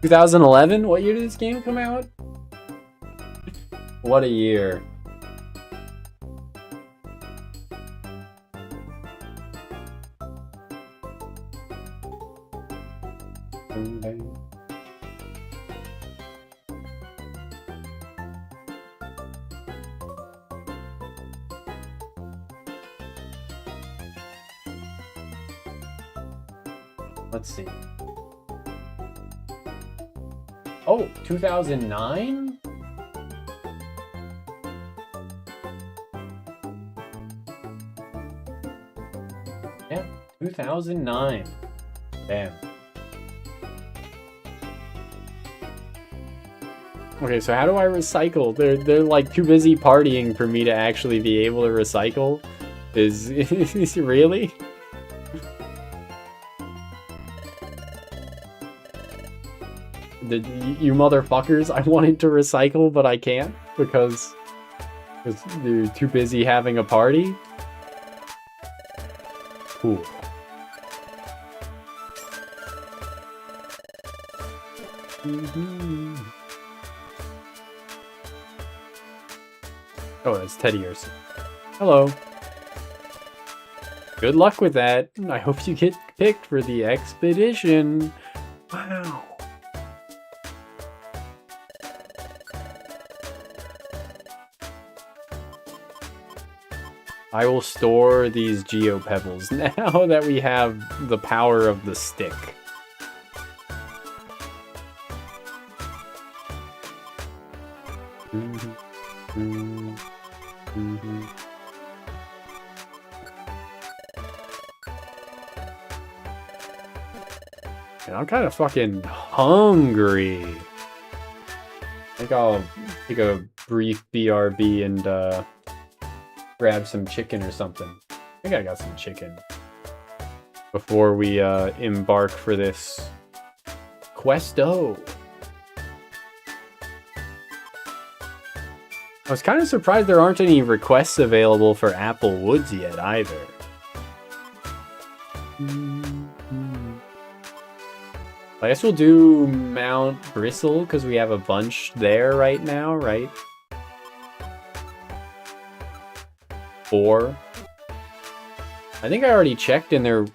A: 2011? What year did this game come out? What a year. Let's see. Oh, 2009? Yeah, 2009. Damn. Okay, so how do I recycle? They're like too busy partying for me to actually be able to recycle? Is really? You motherfuckers, I wanted to recycle, but I can't because they're too busy having a party? Cool. Oh, that's Teddy Ursa. Hello. Good luck with that. I hope you get picked for the expedition. Wow. I will store these geopebbles now that we have the power of the stick. And I'm kind of fucking hungry. I think I'll take a brief BRB and grab some chicken or something. I think I got some chicken before we embark for this questo. I was kind of surprised there aren't any requests available for Apple Woods yet either. I guess we'll do Mount Bristle because we have a bunch there right now, right? 4. I think I already checked and there...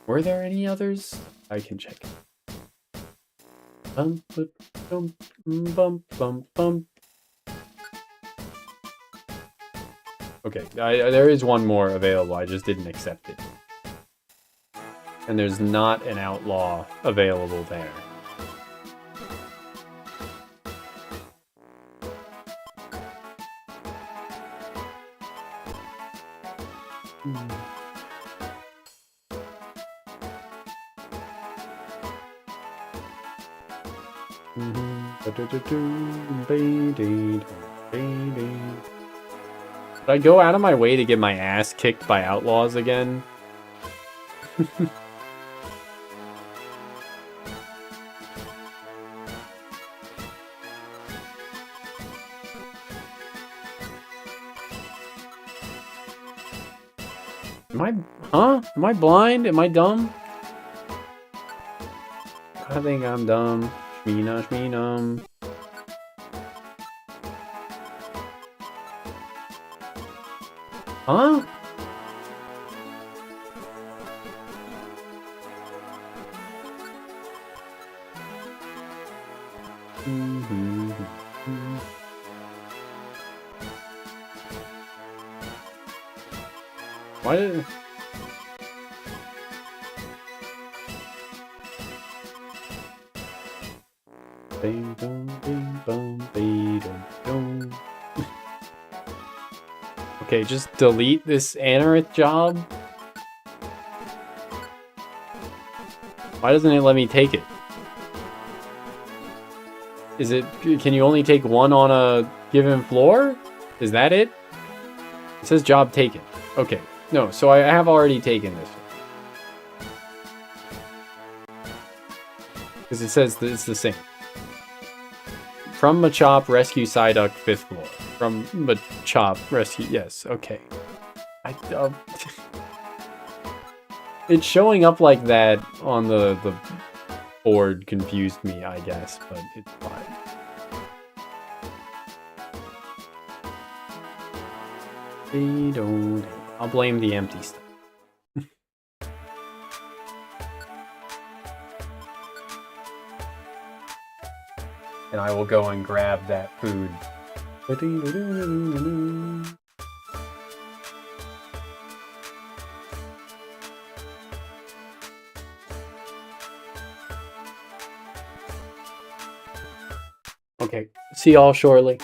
A: Were there any others? I can check. Bump, bump, bump, bump, bump. Okay, there is one more available, I just didn't accept it. And there's not an outlaw available there. Should I go out of my way to get my ass kicked by outlaws again? Am I blind? Am I dumb? I think I'm dumb. Shmeena, shmeenum. Huh? Why did... Bing, bong, bing, bong, bing, dong, dong. Okay, just delete this Anorith job. Why doesn't it let me take it? Is it... Can you only take one on a given floor? Is that it? It says job taken. Okay. No, so I have already taken this one. Because it says that it's the same. From Machop, rescue Psyduck, 5th floor. From Machop, rescue... Yes, okay. It's showing up like that on the board confused me, I guess, but it's fine. I'll blame the empty stuff. And I will go and grab that food. Okay, see y'all shortly.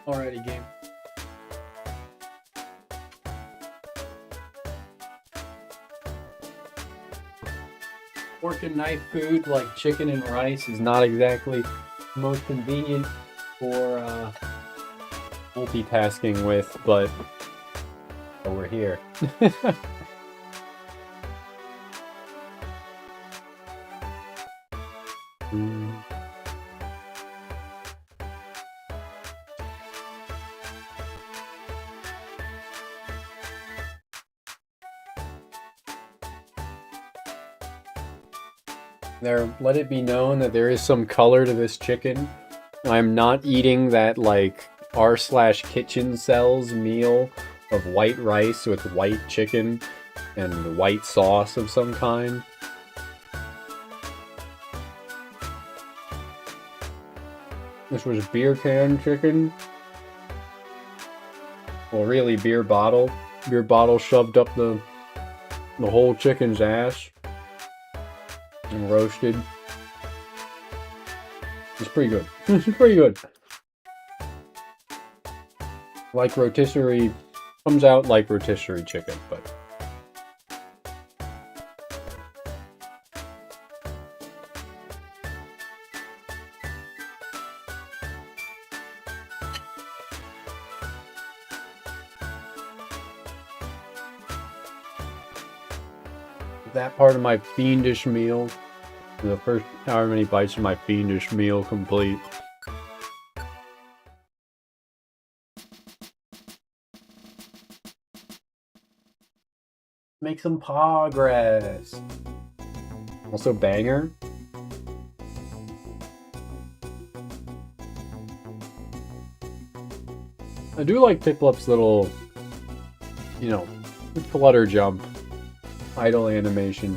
A: Alrighty, game. Fork and knife food like chicken and rice is not exactly the most convenient for multitasking with, but we're here. Let it be known that there is some color to this chicken. I'm not eating that like r/kitchen sells meal of white rice with white chicken and white sauce of some kind. This was beer can chicken. Well, really beer bottle. Beer bottle shoved up the whole chicken's ass and roasted. It's pretty good. It's pretty good. Like rotisserie, comes out like rotisserie chicken, but that part of my fiendish meal, the first however many bites of my fiendish meal complete. Make some progress. Also banger. I do like Piplup's little, you know, flutter jump. Idle animation.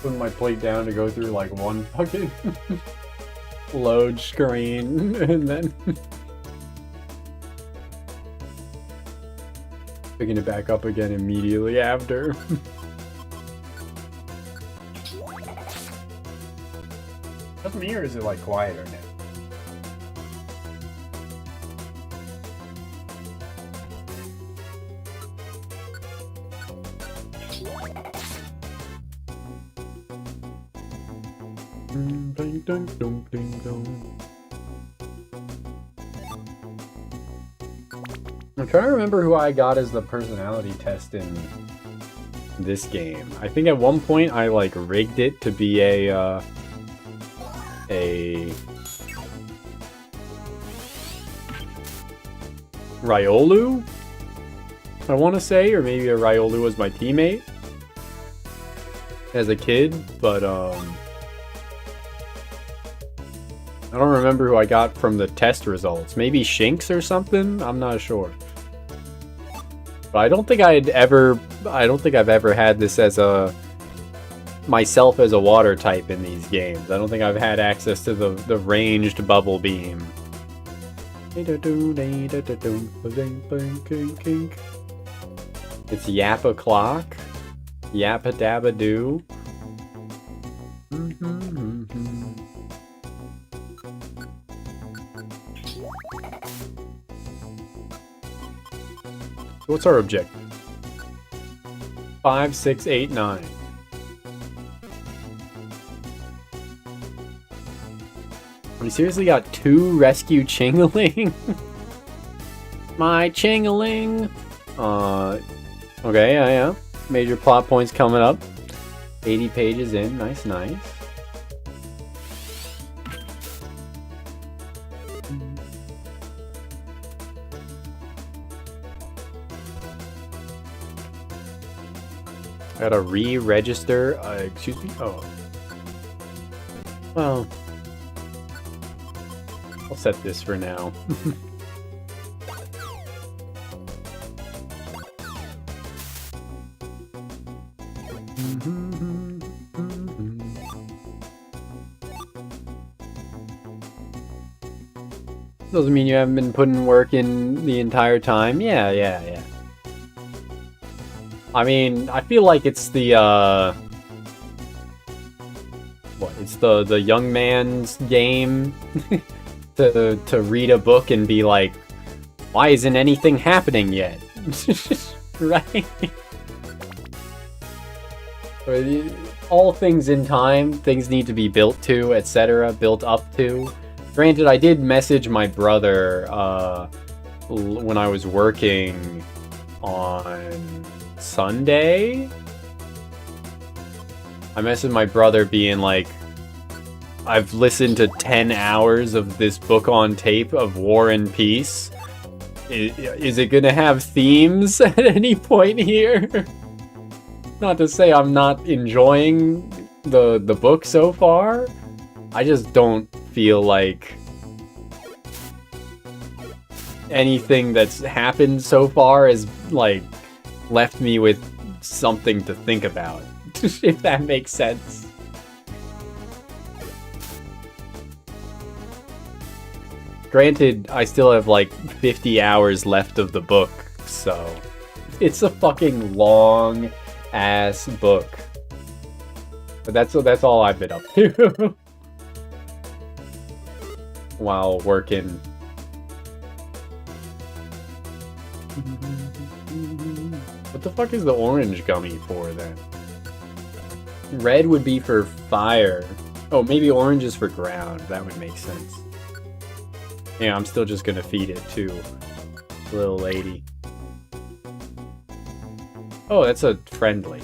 A: Putting my plate down to go through like one fucking load screen and then picking it back up again immediately after. Just me, or is it like quieter now? Ding, ding, dong, ding, dong. I'm trying to remember who I got as the personality test in this game. I think at one point I like rigged it to be a Riolu, I want to say, or maybe a Riolu was my teammate as a kid, but I don't remember who I got from the test results. Maybe Shinx or something? I'm not sure. But I don't think I've ever had this as myself as a water type in these games. I don't think I've had access to the ranged bubble beam. It's Yap o'clock. Yappa dabba doo. What's our objective? 5, 6, 8, 9. We seriously got 2 rescue Chingling? My Chingling! Okay, yeah. Major plot points coming up. 80 pages in. Nice, nice. Gotta re-register. Excuse me? Oh. Well. I'll set this for now. Doesn't mean you haven't been putting work in the entire time. Yeah. I mean, I feel like it's the, what, it's the young man's game to read a book and be like, why isn't anything happening yet? Right? All things in time, things need to be built to, etc., built up to. Granted, I did message my brother when I was working on Sunday. I messaged my brother being like, I've listened to 10 hours of this book on tape of War and Peace. Is it gonna have themes at any point here? Not to say I'm not enjoying the book so far. I just don't feel like anything that's happened so far has, like, left me with something to think about. If that makes sense. Granted, I still have like 50 hours left of the book, so it's a fucking long ass book. But that's all I've been up to while working. What the fuck is the orange gummy for then? Red would be for fire. Oh, maybe orange is for ground. That would make sense. Yeah, I'm still just gonna feed it to little lady. Oh, that's a friendly.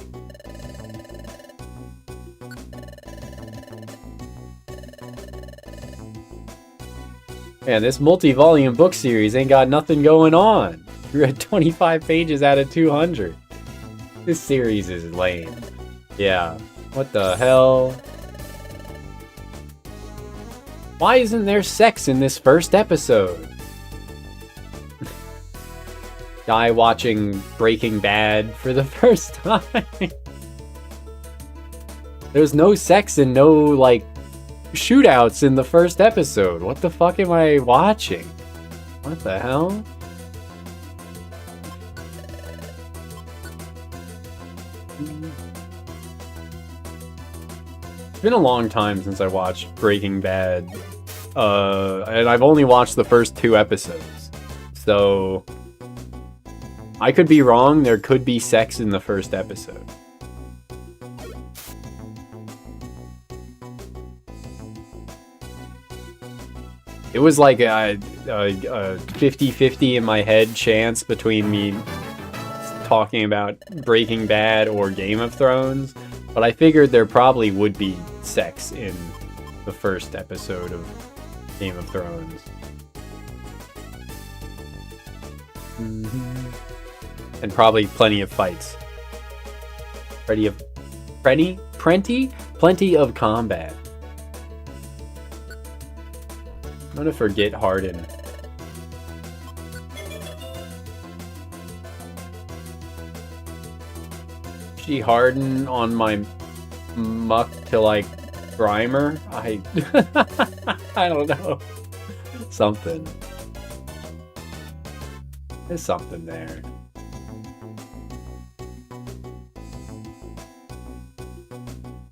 A: Man, this multi-volume book series ain't got nothing going on. You're at 25 pages out of 200. This series is lame. Yeah. What the hell? Why isn't there sex in this first episode? Guy watching Breaking Bad for the first time. There's no sex and no, like, shootouts in the first episode. What the fuck am I watching? What the hell? It's been a long time since I watched Breaking Bad. And I've only watched the first 2 episodes. So I could be wrong, there could be sex in the first episode. It was like a 50-50 in my head chance between me talking about Breaking Bad or Game of Thrones, but I figured there probably would be sex in the first episode of Game of Thrones. And probably plenty of fights. Plenty of combat. I'm gonna forget Harden. She Harden on my muck till I Grimer? I don't know. Something. There's something there.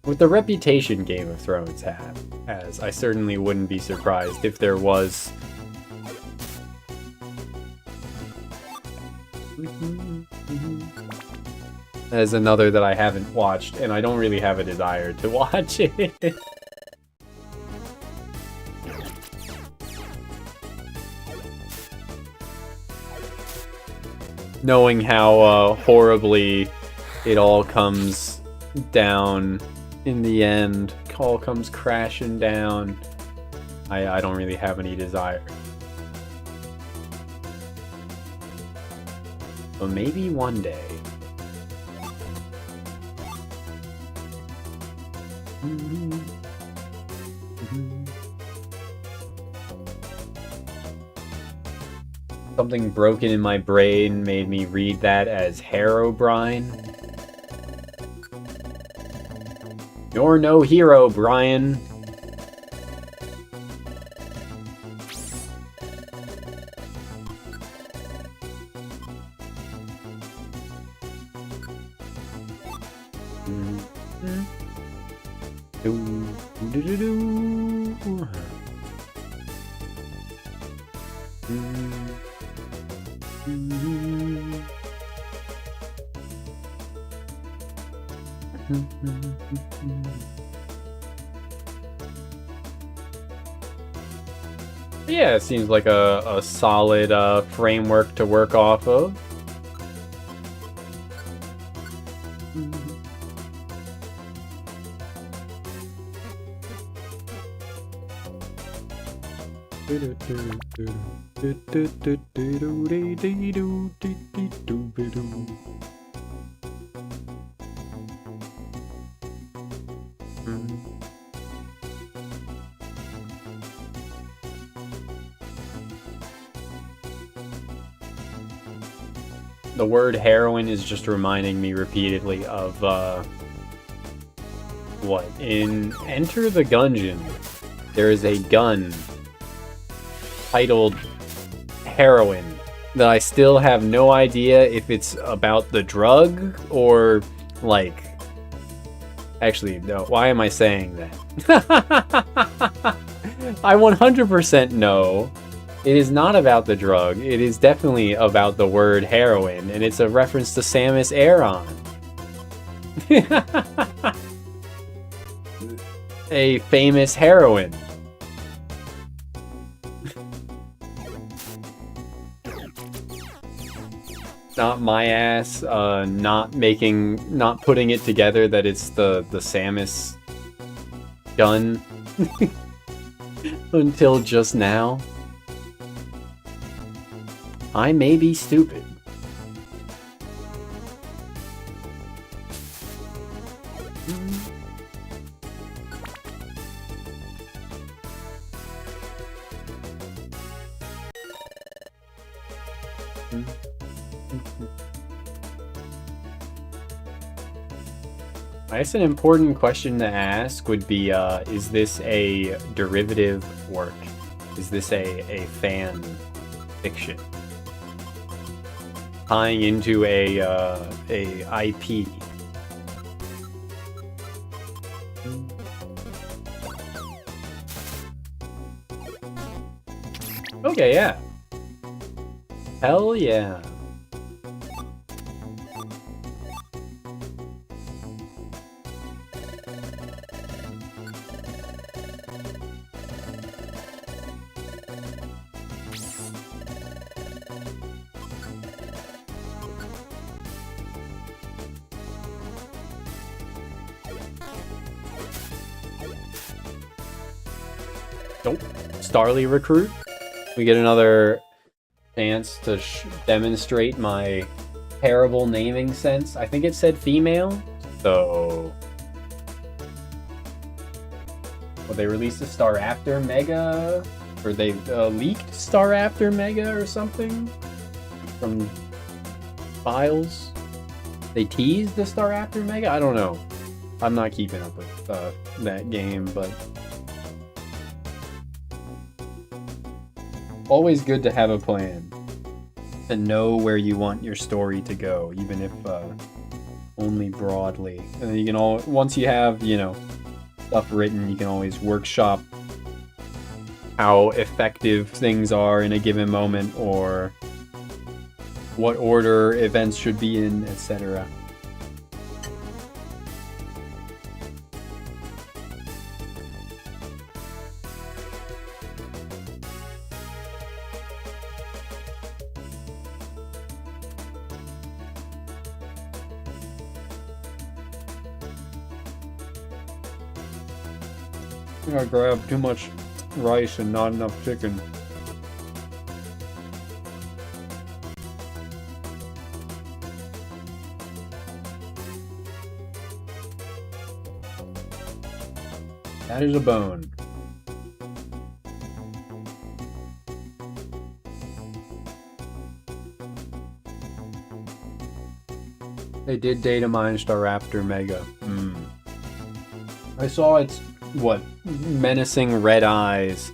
A: With the reputation Game of Thrones has, I certainly wouldn't be surprised if there was... There's another that I haven't watched, and I don't really have a desire to watch it. Knowing how horribly it all comes down in the end, all comes crashing down, I don't really have any desire. But maybe one day. Something broken in my brain made me read that as Herobrine. You're no hero, Brian. Yeah, it seems like a solid framework to work off of. The word heroin is just reminding me repeatedly of what? In Enter the Gungeon, there is a gun titled Heroin that I still have no idea if it's about the drug or, like... Actually, no, why am I saying that? I 100% know it is not about the drug. It is definitely about the word heroin, and it's a reference to Samus Aran. A famous heroine. Not my ass, not putting it together that it's the Samus gun until just now. I may be stupid. I guess an important question to ask would be, is this a derivative work? Is this a fan fiction? Tying into a IP. Okay, yeah. Hell yeah. Nope. Starly recruit. We get another chance to demonstrate my terrible naming sense. I think it said female, so... Well, they released a Star After Mega, or they leaked Star After Mega or something from files. They teased the Star After Mega? I don't know. I'm not keeping up with that game, but... Always good to have a plan. To know where you want your story to go, even if only broadly. And you can once you have, you know, stuff written, you can always workshop how effective things are in a given moment, or what order events should be in, etc. I grabbed too much rice and not enough chicken. That is a bone. They did data mine Staraptor Mega. I saw its, what, menacing red eyes.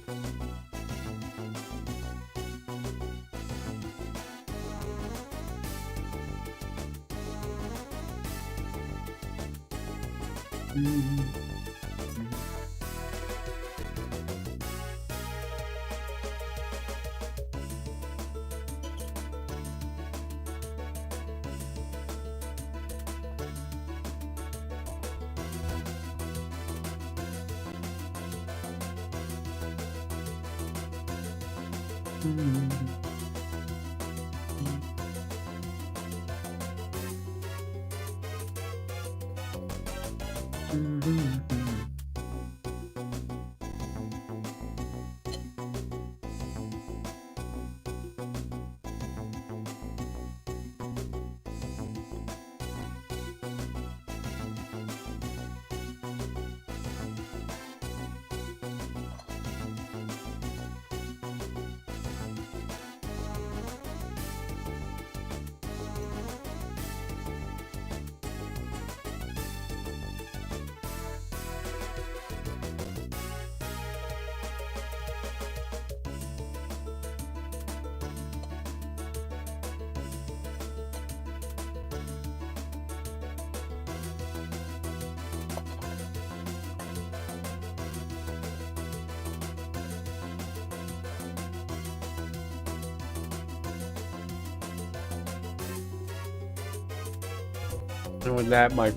A: And with that, my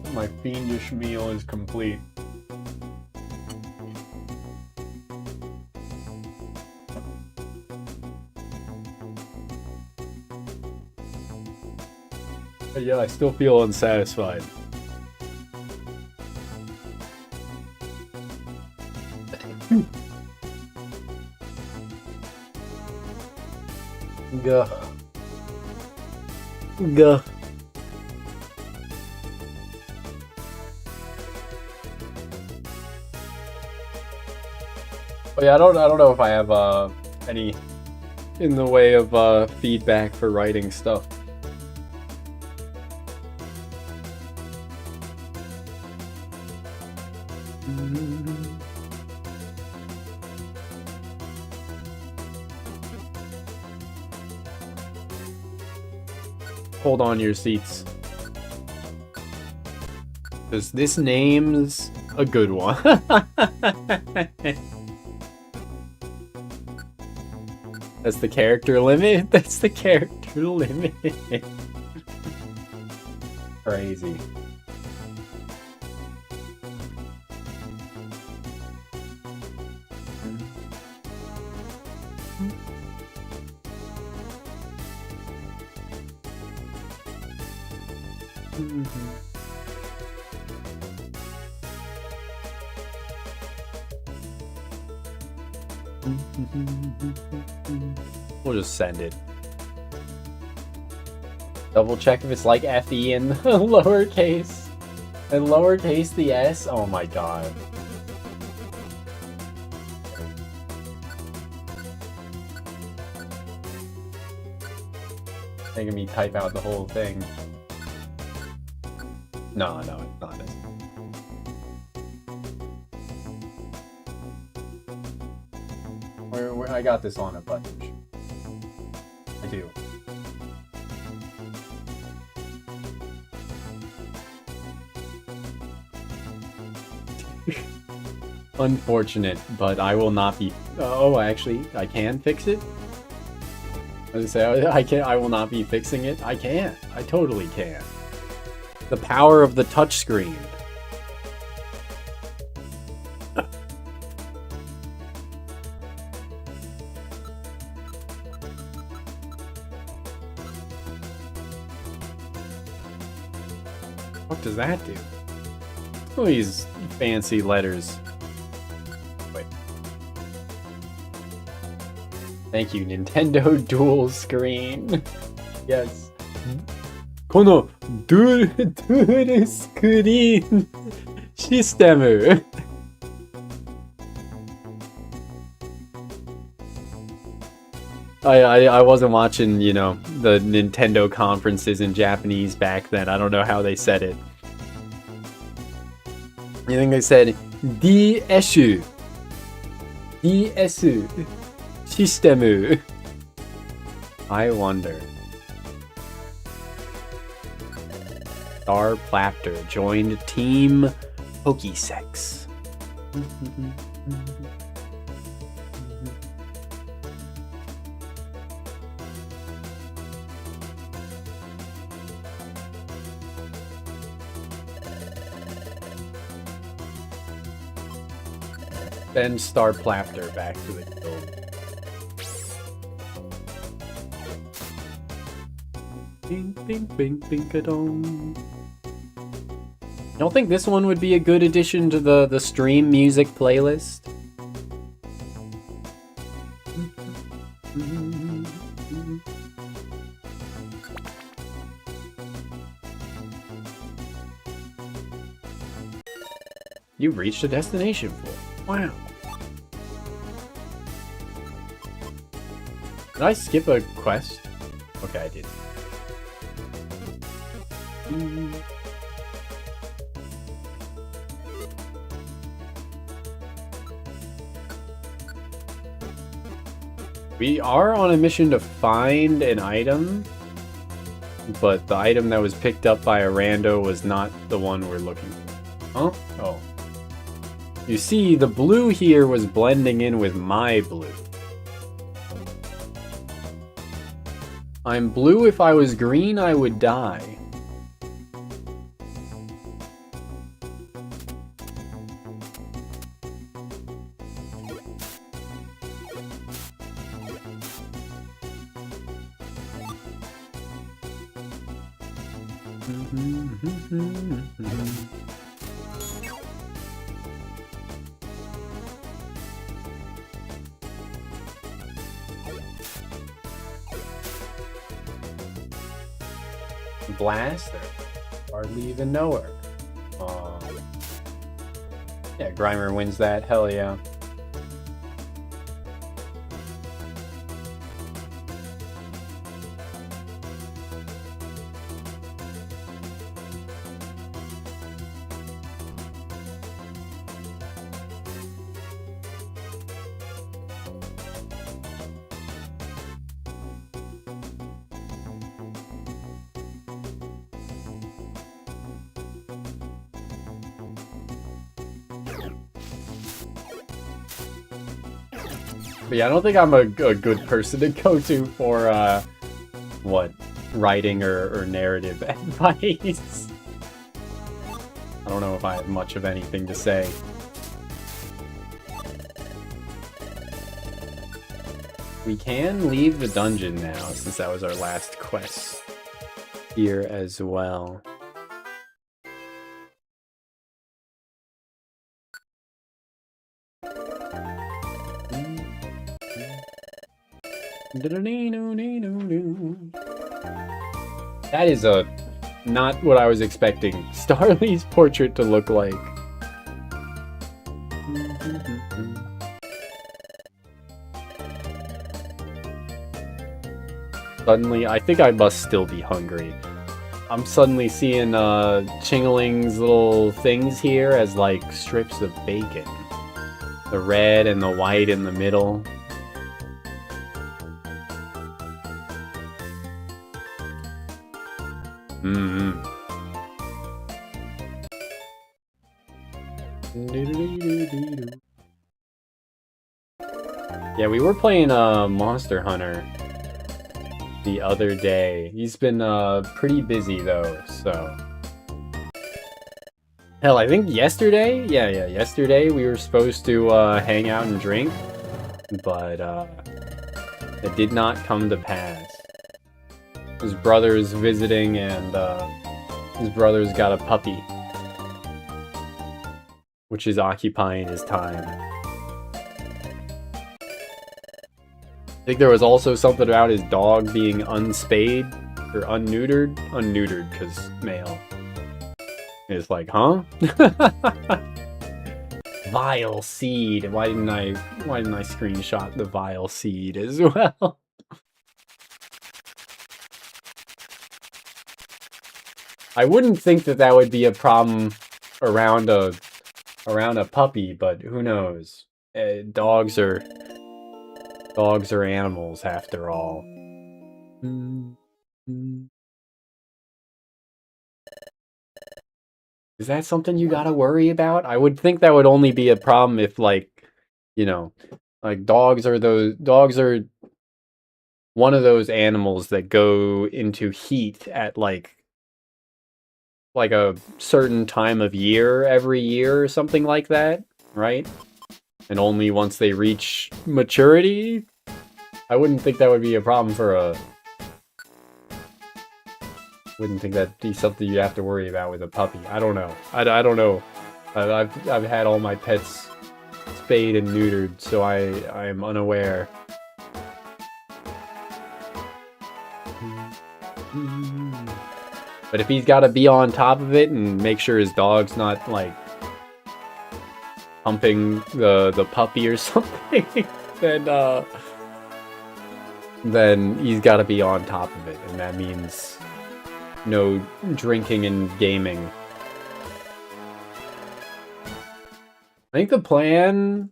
A: fiendish meal is complete. But yeah, I still feel unsatisfied. Gah. Gah. Oh yeah, I don't know if I have any in the way of feedback for writing stuff. Hold on your seats. Because this name's a good one. That's the character limit? That's the character limit. Crazy. We'll just send it. Double check if it's like FE in lowercase. And lowercase the S? Oh my god. Making me type out the whole thing. No, it's not. I got this on a button. I do. Unfortunate, but I will not be. Oh, actually, I can fix it. I was gonna say I can. I will not be fixing it. I can. I totally can. The power of the touchscreen. What does that do? Oh, these fancy letters. Wait. Thank you, Nintendo Dual Screen. Yes. このドゥルスクリーンシステム。I wasn't watching, you know, the Nintendo conferences in Japanese back then. I don't know how they said it. I think they said DS system. I wonder. Star Plapter joined Team Pokesex. Then Starplapter back to the guild. Bing, bing, bing, bing-a-dong. You don't think this one would be a good addition to the stream music playlist? You've reached a destination floor. Wow. Did I skip a quest? Okay, I did. We are on a mission to find an item, but the item that was picked up by a rando was not the one we're looking for. Huh? Oh. You see, the blue here was blending in with my blue. I'm blue. If I was green, I would die. Blaster. Hardly even know her. Yeah, Grimer wins that. Hell yeah. But yeah, I don't think I'm a good person to go to for, what, writing or narrative advice. I don't know if I have much of anything to say. We can leave the dungeon now, since that was our last quest here as well. That is not what I was expecting Starly's portrait to look like. Suddenly, I think I must still be hungry. I'm suddenly seeing Chingling's little things here as like strips of bacon. The red and the white in the middle. Yeah, we were playing Monster Hunter the other day. He's been pretty busy though, so. Hell, I think yesterday? Yeah, yesterday we were supposed to hang out and drink, but it did not come to pass. His brother's visiting and his brother's got a puppy, which is occupying his time. I think there was also something about his dog being unspayed or unneutered. Unneutered, because male. It's like, huh? Vile seed. Why didn't I screenshot the vile seed as well? I wouldn't think that would be a problem around a puppy, but who knows? Dogs are animals after all. Is that something you gotta worry about? I would think that would only be a problem if, like, you know, like dogs are one of those animals that go into heat at like a certain time of year every year or something like that, right? And only once they reach maturity, I wouldn't think that would be a problem for a. Wouldn't think that'd be something you have to worry about with a puppy. I don't know. I don't know. I've had all my pets spayed and neutered, so I am unaware. But if he's got to be on top of it and make sure his dog's not like humping the puppy or something, then he's got to be on top of it, and that means no drinking and gaming. I think the plan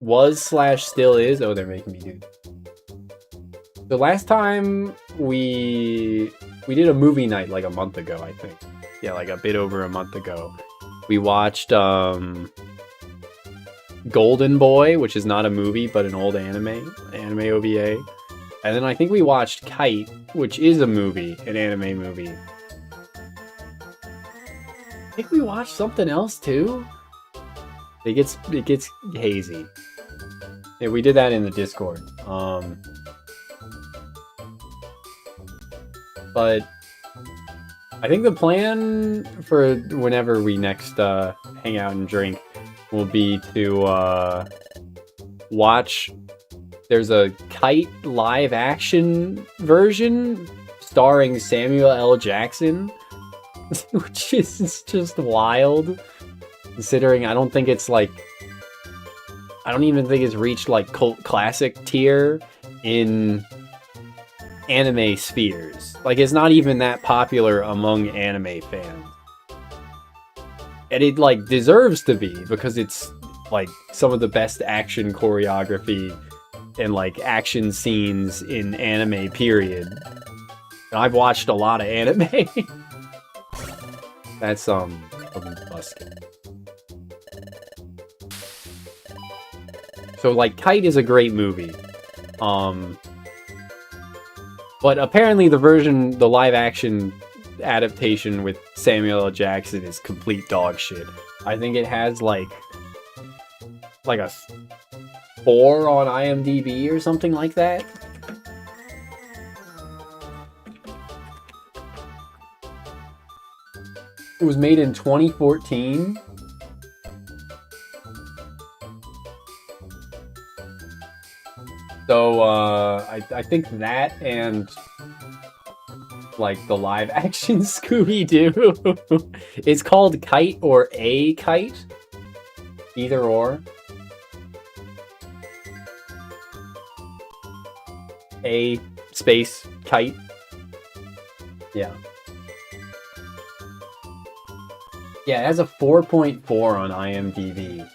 A: was / still is. Oh, they're making me do. The last time we did a movie night like a month ago, I think. Yeah, like a bit over a month ago. We watched Golden Boy, which is not a movie but an old anime OVA. And then I think we watched Kite, which is a movie, an anime movie. I think we watched something else too. It gets hazy. Yeah, we did that in the Discord. But I think the plan for whenever we next hang out and drink will be to watch. There's a Kite live action version starring Samuel L. Jackson, which is just wild. Considering I don't even think it's reached like cult classic tier in anime spheres. Like, it's not even that popular among anime fans. And it like deserves to be, because it's like some of the best action choreography and like action scenes in anime, period. And I've watched a lot of anime. That's busted. So like Kite is a great movie. But apparently the live action adaptation with Samuel L. Jackson is complete dog shit. I think it has like a 4 on IMDb or something like that. It was made in 2014. So, I think that and like the live action Scooby-Doo. It's called Kite or A Kite. Either or. A space kite. Yeah. Yeah, it has a 4.4 on IMDb.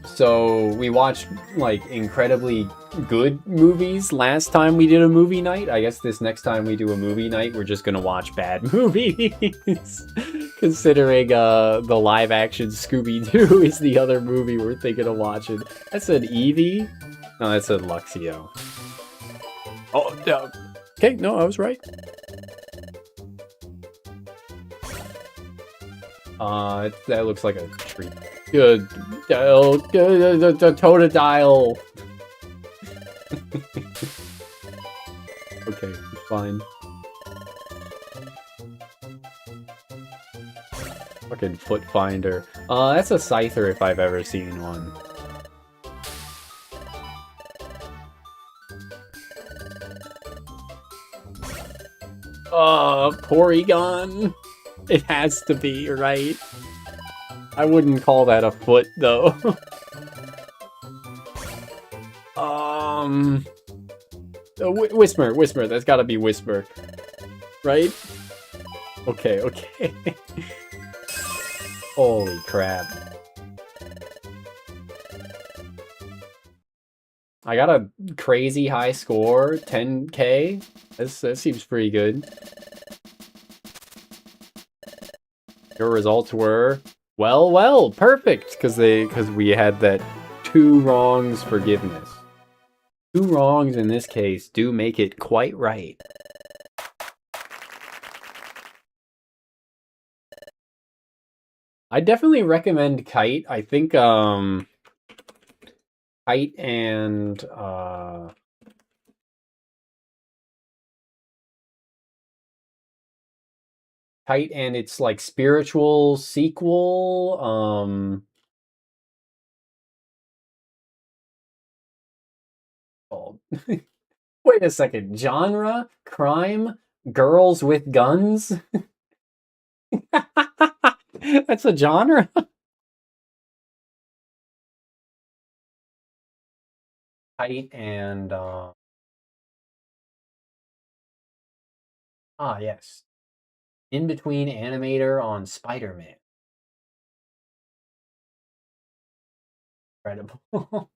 A: So we watched like incredibly good movies last time we did a movie night. I guess this next time we do a movie night, we're just gonna watch bad movies. Considering the live action Scooby-Doo is the other movie we're thinking of watching. That's an Eevee? No, that's a Luxio. Oh, no. Okay, no, I was right. That looks like a tree. Good. The Totodile. Okay, fine. Fucking Foot Finder. That's a Scyther if I've ever seen one. Porygon. It has to be, right? I wouldn't call that a foot, though. Whisper. That's gotta be Whisper. Right? Okay. Holy crap. I got a crazy high score, 10k. That seems pretty good. Your results were, well, perfect, because we had that 2 wrongs forgiveness. 2 wrongs in this case do make it quite right. I definitely recommend Kite. I think Kite and Kite and its like spiritual sequel, called wait a second, genre, crime, girls with guns. That's a genre. Kite and yes, In Between Animator on Spider-Man. Incredible.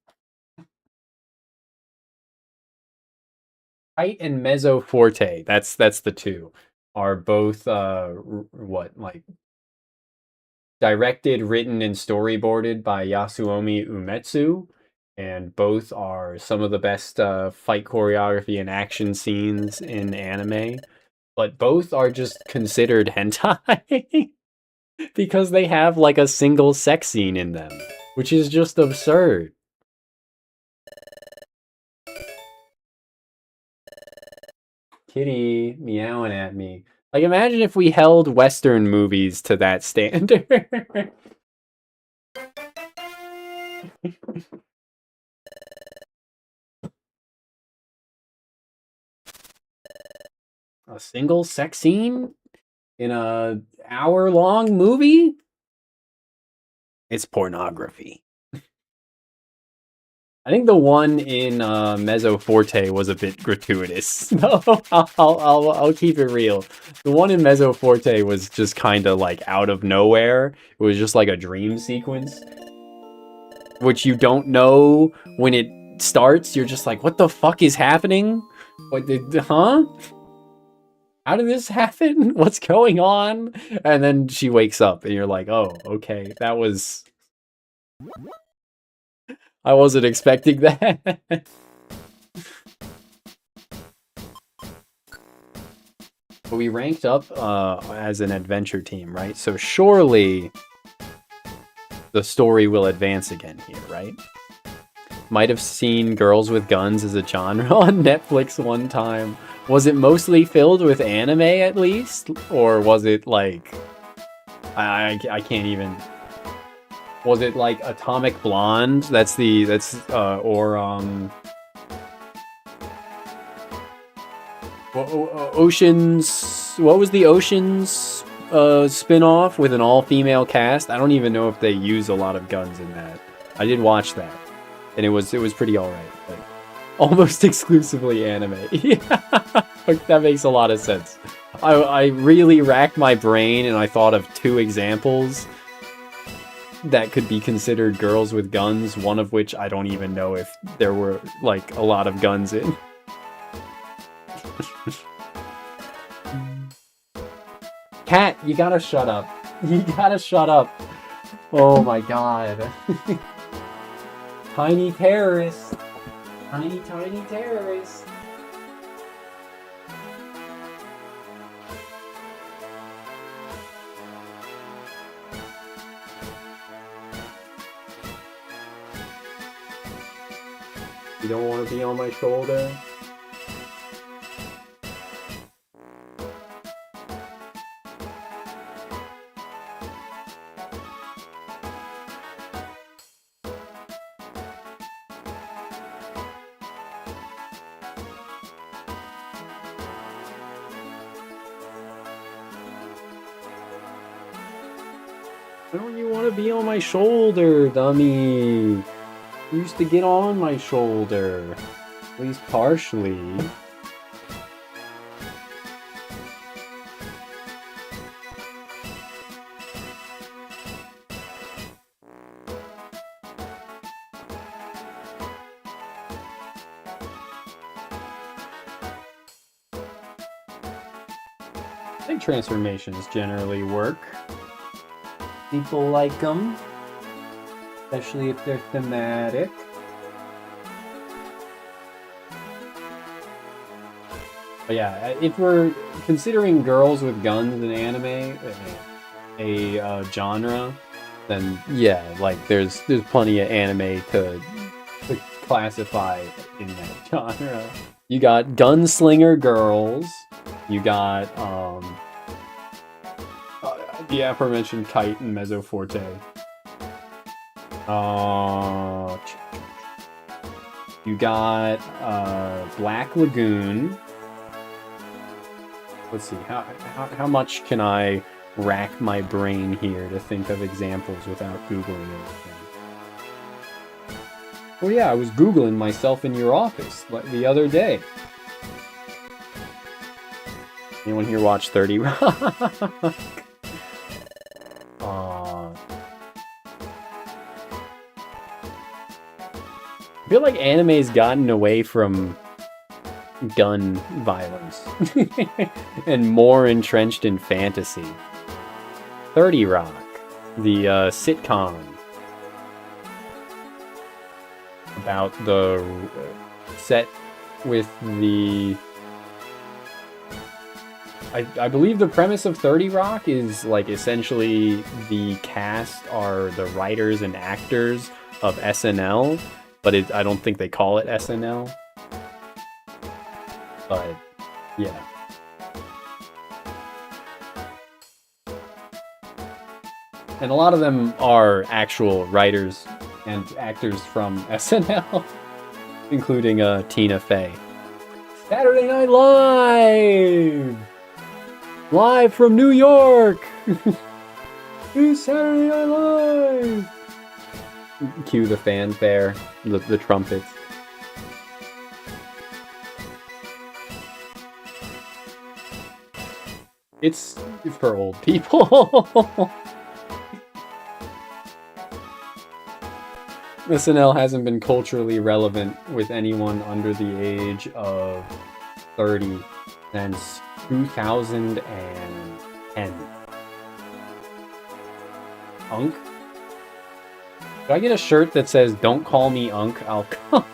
A: Kite and Mezzo Forte. That's the 2. Are both what, like, directed, written, and storyboarded by Yasuomi Umetsu, and both are some of the best fight choreography and action scenes in anime. But both are just considered hentai because they have like a single sex scene in them, which is just absurd. Kitty meowing at me. Like, imagine if we held Western movies to that standard. A single sex scene in a hour-long movie? It's pornography. I think the one in Mezzo Forte was a bit gratuitous. No, I'll keep it real. The one in Mezzo Forte was just kind of like out of nowhere. It was just like a dream sequence, which you don't know when it starts. You're just like, what the fuck is happening? What did, huh? How did this happen? What's going on? And then she wakes up and you're like, oh, okay, that was... I wasn't expecting that. But we ranked up as an adventure team, right? So surely the story will advance again here, right? Might have seen Girls with Guns as a genre on Netflix one time. Was it mostly filled with anime at least? Or was it like... I can't even... Was it like Atomic Blonde? Oceans... What was the Oceans spin-off with an all-female cast? I don't even know if they use a lot of guns in that. I did watch that, and it was pretty alright. Like, almost exclusively anime. Yeah, that makes a lot of sense. I really racked my brain, and I thought of 2 examples that could be considered girls with guns, one of which I don't even know if there were, like, a lot of guns in. Cat, you gotta shut up. You gotta shut up. Oh my god. Tiny terrorist. Tiny terrorist. You don't want to be on my shoulder? Why don't you want to be on my shoulder, dummy? You used to get on my shoulder. At least partially. I think transformations generally work. People like them, especially if they're thematic. But yeah, if we're considering girls with guns in anime a genre, then yeah, like there's plenty of anime to classify in that genre. You got gunslinger girls. You got the aforementioned Kite and Mezzoforte. You got Black Lagoon. Let's see, how much can I rack my brain here to think of examples without Googling anything? Oh yeah, I was Googling myself in your office the other day. Anyone here watch 30 Rock? I feel like anime's gotten away from gun violence and more entrenched in fantasy. 30 Rock, the sitcom about the set with the I believe the premise of 30 Rock is like essentially the cast are the writers and actors of SNL, but I don't think they call it SNL. But yeah. And a lot of them are actual writers and actors from SNL, including Tina Fey. Saturday Night Live! Live from New York! It's Saturday Night Live! Cue the fanfare, the trumpets. It's for old people. SNL hasn't been culturally relevant with anyone under the age of 30 since 2010. Unk? Should I get a shirt that says, "Don't call me Unk, I'll come"?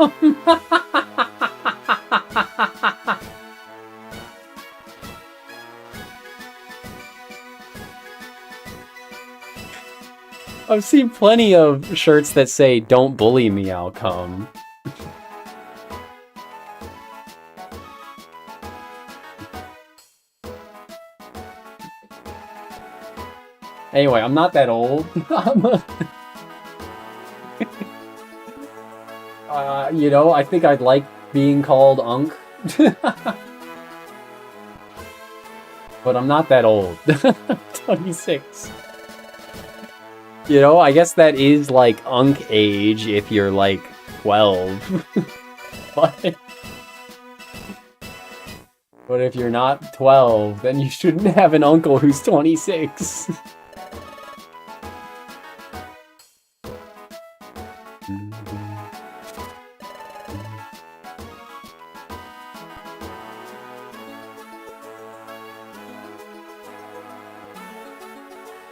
A: I've seen plenty of shirts that say, "Don't bully me, I'll come." Anyway, I'm not that old. You know, I think I'd like being called Unk. But I'm not that old. 26. You know, I guess that is like Unk age if you're like 12. But if you're not 12, then you shouldn't have an uncle who's 26.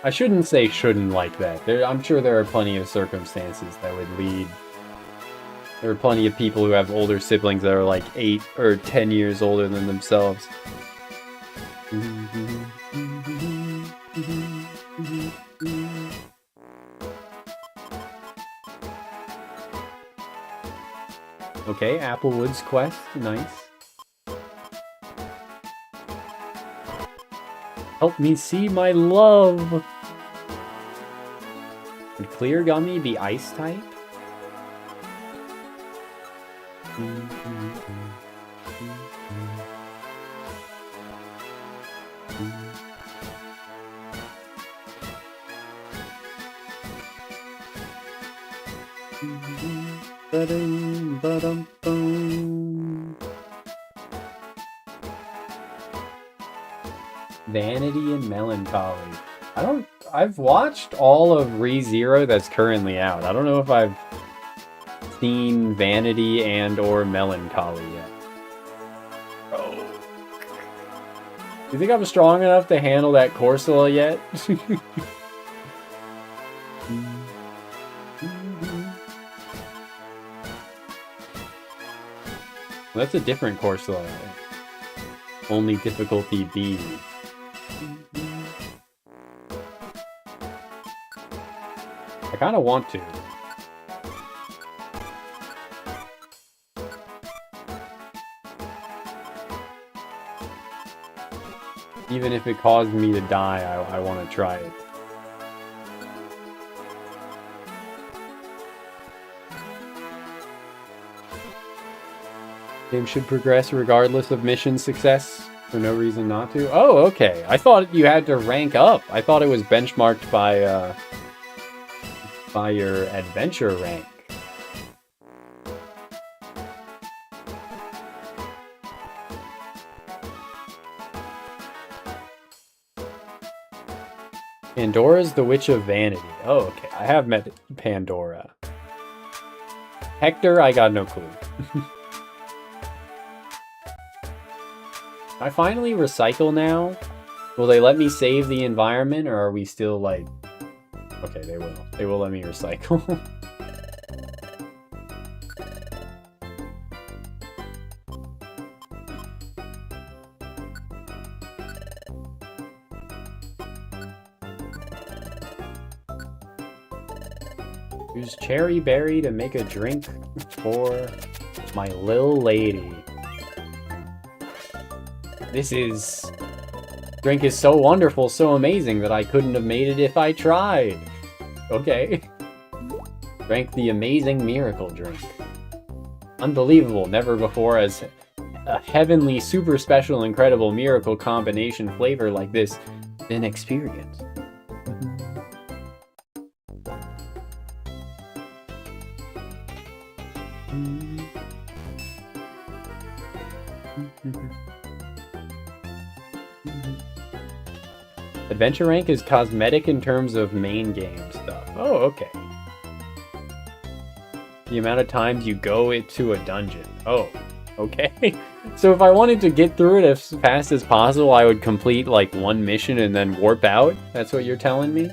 A: I shouldn't say shouldn't like that. I'm sure there are plenty of circumstances that would lead... There are plenty of people who have older siblings that are like 8 or 10 years older than themselves. Okay, Applewood's Quest, nice. Help me see my love! Would Clear Gummy be ice type? Vanity and Melancholy. I've watched all of ReZero that's currently out. I don't know if I've seen Vanity and or Melancholy yet. Oh. You think I'm strong enough to handle that Corsola yet? That's a different course though. Only difficulty B. I kind of want to. Even if it caused me to die, I want to try it. Game should progress regardless of mission success, for no reason not to. Oh, okay. I thought you had to rank up. I thought it was benchmarked by your adventure rank. Pandora's the Witch of Vanity. Oh, okay. I have met Pandora. Hector, I got no clue. I finally recycle now? Will they let me save the environment, or are we still like... Okay, they will. They will let me recycle. Use cherry berry to make a drink for my lil lady. Drink is so wonderful, so amazing that I couldn't have made it if I tried. Okay. Drank the amazing miracle drink. Unbelievable, never before has a heavenly, super special, incredible miracle combination flavor like this been experienced. Adventure rank is cosmetic in terms of main game stuff. Oh, okay. The amount of times you go into a dungeon. Oh, okay. So if I wanted to get through it as fast as possible, I would complete like one mission and then warp out? That's what you're telling me?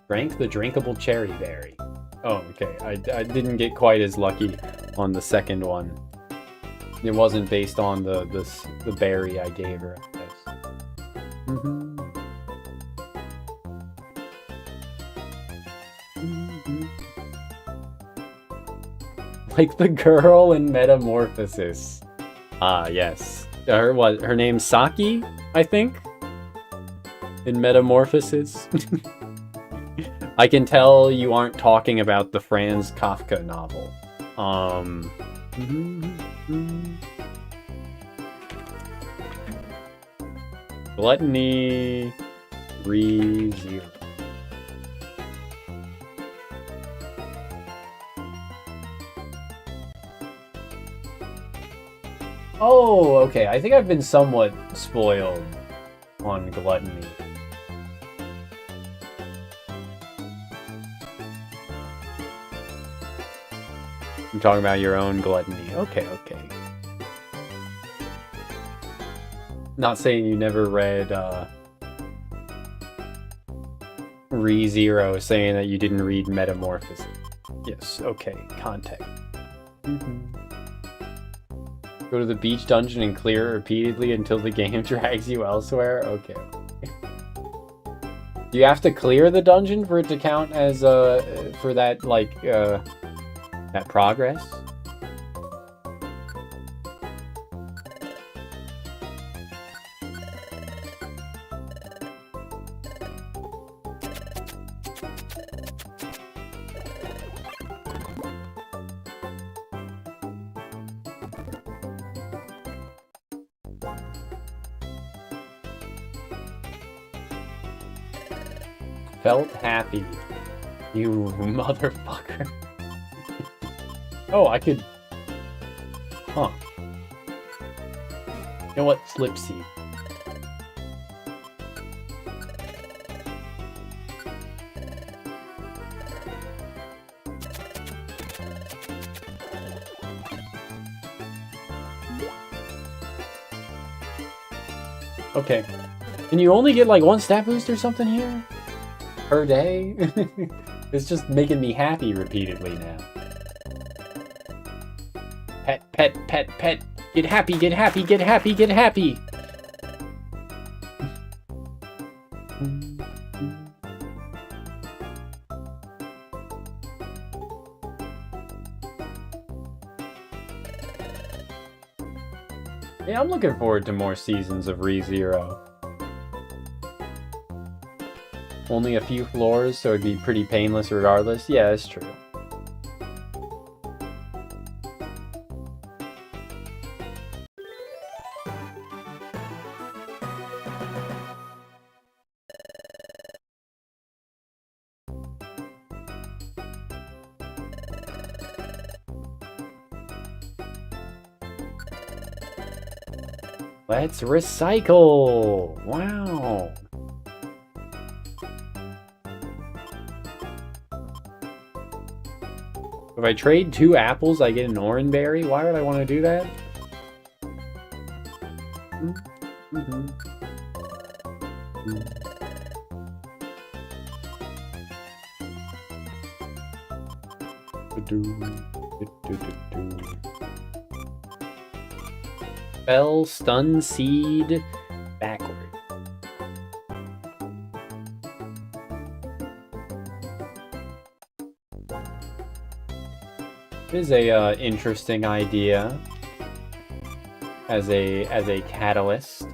A: Drank the drinkable cherry berry. Oh, okay. I didn't get quite as lucky on the second one. It wasn't based on the berry I gave her, I guess. Like the girl in Metamorphosis. Ah, yes. Her name's Saki, I think? In Metamorphosis. I can tell you aren't talking about the Franz Kafka novel. Gluttony ReZero. Oh, okay. I think I've been somewhat spoiled on Gluttony. I'm talking about your own Gluttony. Okay, okay. Not saying you never read ReZero, saying that you didn't read Metamorphosis. Yes, okay, context. Go to the beach dungeon and clear it repeatedly until the game drags you elsewhere? Okay. Do you have to clear the dungeon for it to count as, for that, like, that progress? Felt happy. You motherfucker. Oh, I could... Huh. You know what? Slipseed. Okay. And you only get like 1 stat boost or something here? Per day? It's just making me happy repeatedly now. Pet, pet, pet, pet. Get happy, get happy, get happy, get happy. Yeah, I'm looking forward to more seasons of ReZero. Only a few floors, so it'd be pretty painless regardless. Yeah, it's true. Let's recycle! Wow! If I trade 2 apples, I get an orange berry. Why would I want to do that? Spell stun seed backward. It is a interesting idea as a catalyst.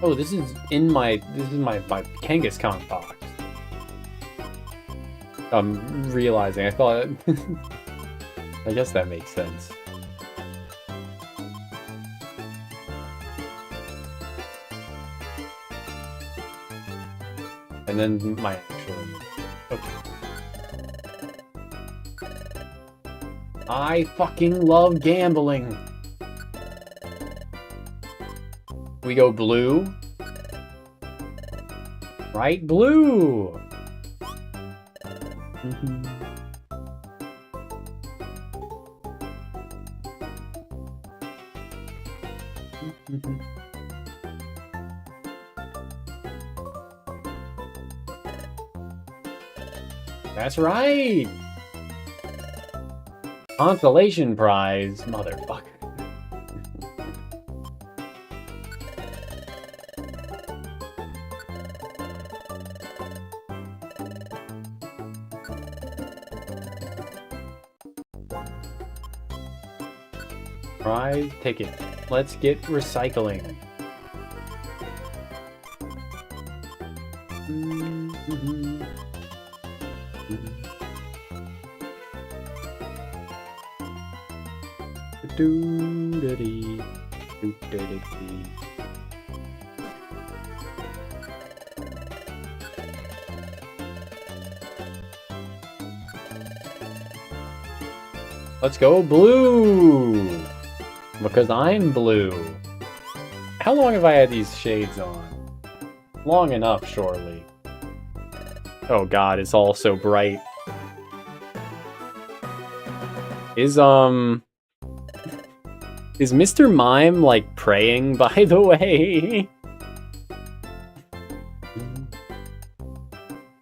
A: Oh, this is my Kangaskhan box. I'm realizing I thought I guess that makes sense. And then my actual... Okay. I fucking love gambling! We go blue? Right, blue! That's right! Consolation prize, motherfucker. Prize ticket. Let's get recycling. Let's go blue! Because I'm blue. How long have I had these shades on? Long enough, surely. Oh god, it's all so bright. Is Mr. Mime, like, praying, by the way?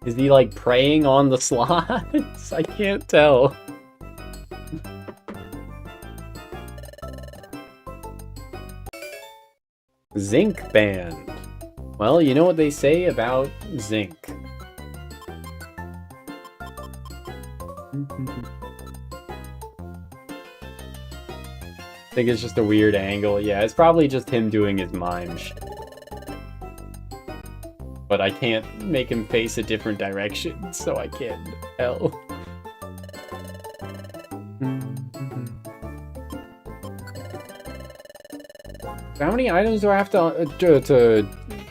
A: Is he, like, praying on the slots? I can't tell. Zinc band. Well, you know what they say about zinc. I think it's just a weird angle. Yeah, it's probably just him doing his mime shit. But I can't make him face a different direction, so I can't tell. How many items do I have to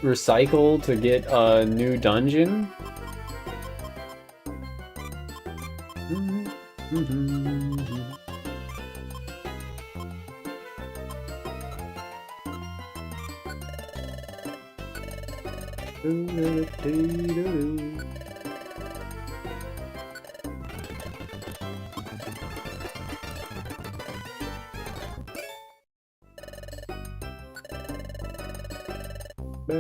A: recycle to get a new dungeon? I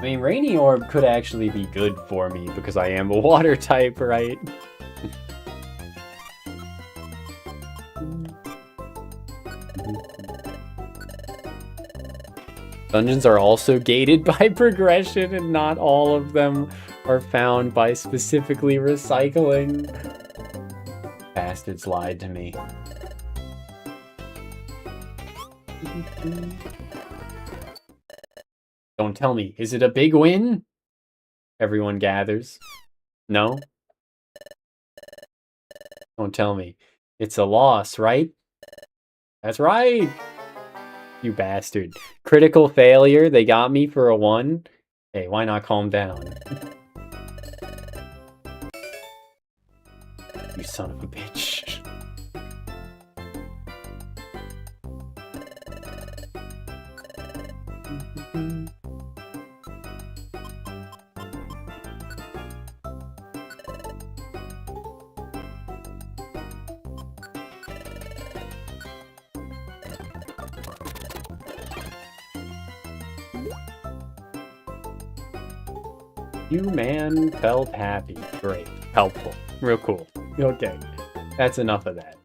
A: mean, Rainy Orb could actually be good for me because I am a water type, right? Dungeons are also gated by progression, and not all of them are found by specifically recycling. Bastards lied to me. Don't tell me, is it a big win? Everyone gathers. No? Don't tell me. It's a loss, right? That's right! You bastard. Critical failure, they got me for a 1. Hey, why not calm down? You son of a bitch. You man felt happy. Great. Helpful. Real cool. Okay. That's enough of that.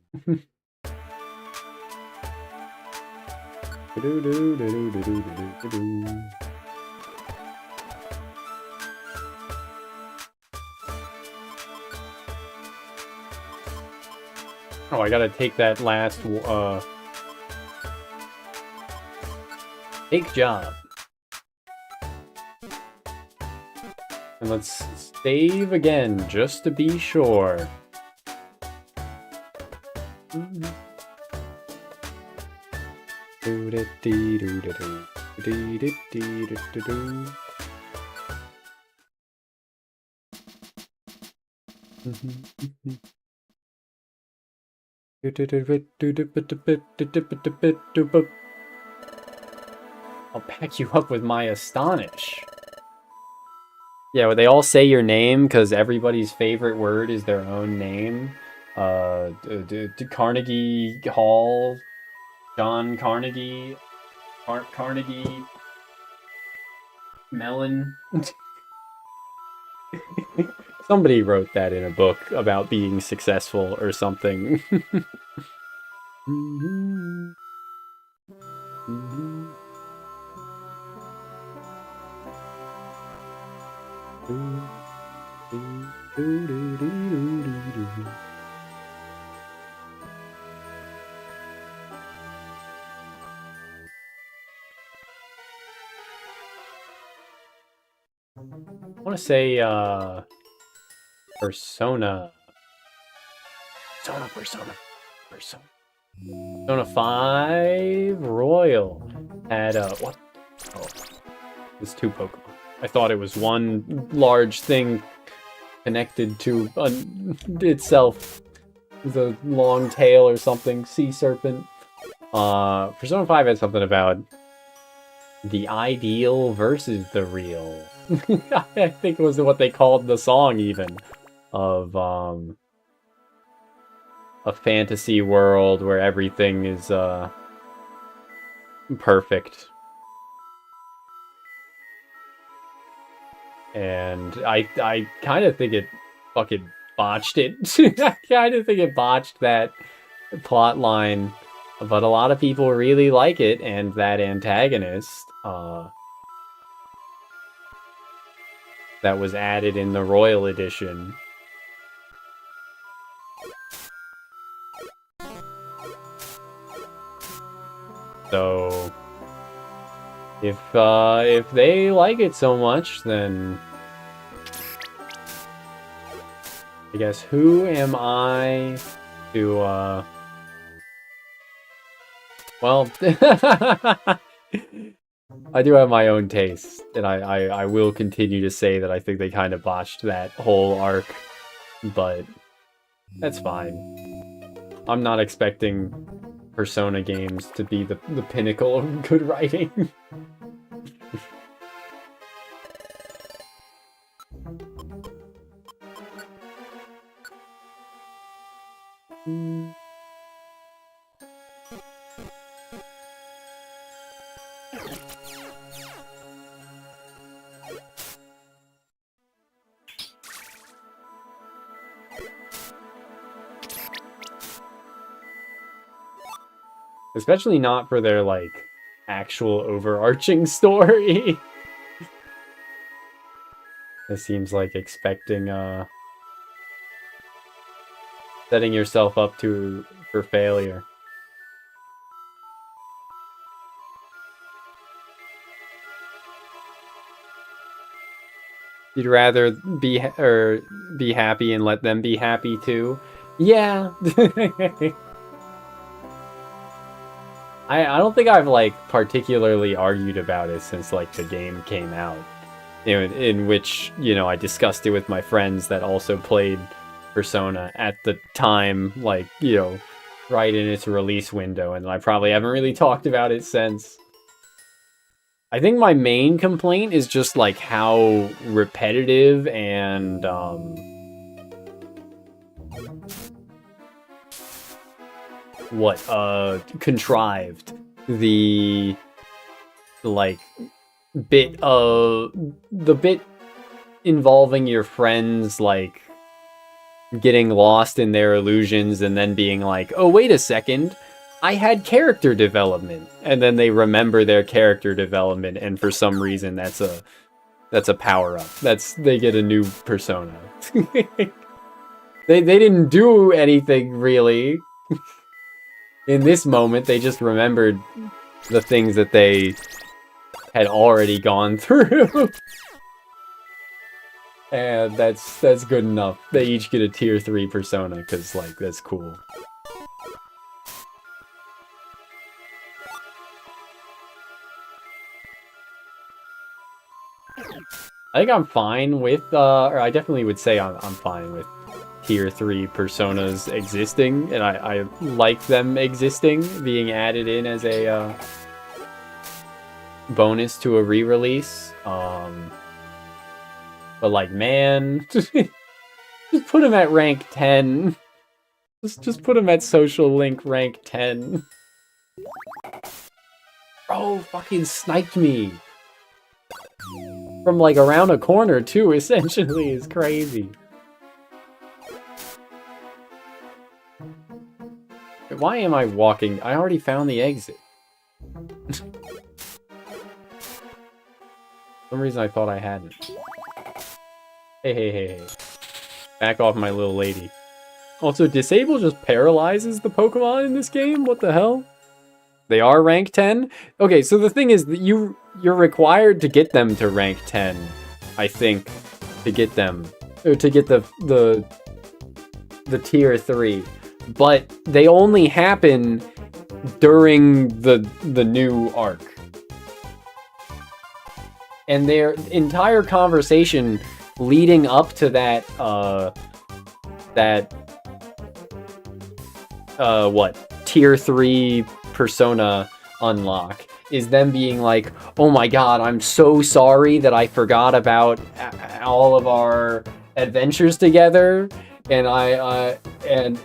A: Oh, I gotta take that last, take job. And let's save again, just to be sure. I'll back you up with my Astonish. Yeah, well, they all say your name because everybody's favorite word is their own name. Carnegie Hall, John Carnegie, Carnegie, Mellon. Somebody wrote that in a book about being successful or something. I want to say, Persona 5 Royal had, what? Oh, it's 2 Pokemon. I thought it was one large thing connected to itself with a long tail or something. Sea Serpent. Persona 5 had something about the ideal versus the real. I think it was what they called the song, even, of a fantasy world where everything is perfect. And I kind of think it fucking botched it. I kind of think it botched that plot line, but a lot of people really like it, and that antagonist that was added in the Royal Edition. So if they like it so much, then I guess who am I to well, I do have my own taste, and I will continue to say that I think they kind of botched that whole arc, but that's fine. I'm not expecting Persona games to be the pinnacle of good writing. Especially not for their, like, actual overarching story. It seems like expecting, setting yourself up for failure. You'd rather be happy and let them be happy too? Yeah. I don't think I've, like, particularly argued about it since, like, the game came out. You know, in which, you know, I discussed it with my friends that also played Persona at the time, like, you know, right in its release window, and I probably haven't really talked about it since. I think my main complaint is just, like, how repetitive and, contrived the, like, the bit involving your friends, like, getting lost in their illusions and then being like, oh, wait a second, I had character development. And then they remember their character development, and for some reason that's a power-up. They get a new persona. They didn't do anything, really. In this moment, they just remembered the things that they had already gone through. And that's good enough. They each get a tier 3 persona, because, like, that's cool. I think I'm fine with, or I definitely would say I'm fine with tier 3 personas existing, and I like them existing, being added in as a bonus to a re-release. But, like, man, just put him at rank 10. Just put him at Social Link rank 10. Bro, fucking sniped me. From, like, around a corner, too, essentially, is crazy. Why am I walking? I already found the exit. For some reason I thought I hadn't. Hey. Back off, my little lady. Also, Disable just paralyzes the Pokemon in this game? What the hell? They are rank 10? Okay, so the thing is that you're required to get them to rank 10, I think, to get them. Or to get the tier 3. But they only happen during the new arc. And their entire conversation leading up to that, tier 3 persona unlock is them being like, oh my god, I'm so sorry that I forgot about all of our adventures together, and and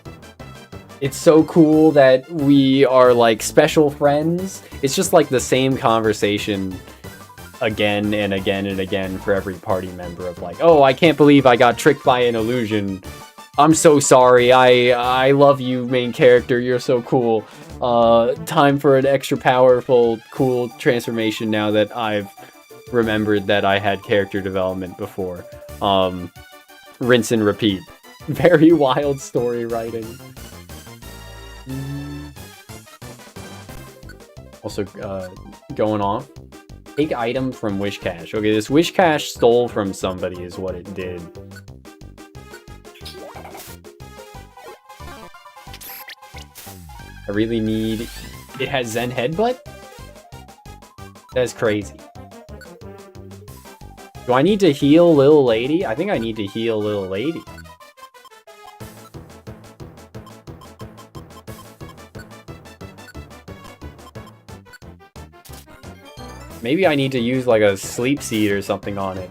A: it's so cool that we are, like, special friends. It's just, like, the same conversation again and again and again for every party member of, like, oh, I can't believe I got tricked by an illusion. I'm so sorry. I love you, main character. You're so cool. Time for an extra powerful, cool transformation now that I've remembered that I had character development before. Rinse and repeat. Very wild story writing. Also, going off. Take item from Wish Cache. Okay, this Wish Cache stole from somebody is what it did. I really need... It has Zen Headbutt? That's crazy. Do I need to heal Little Lady? I think I need to heal Little Lady. Maybe I need to use like a sleep seed or something on it.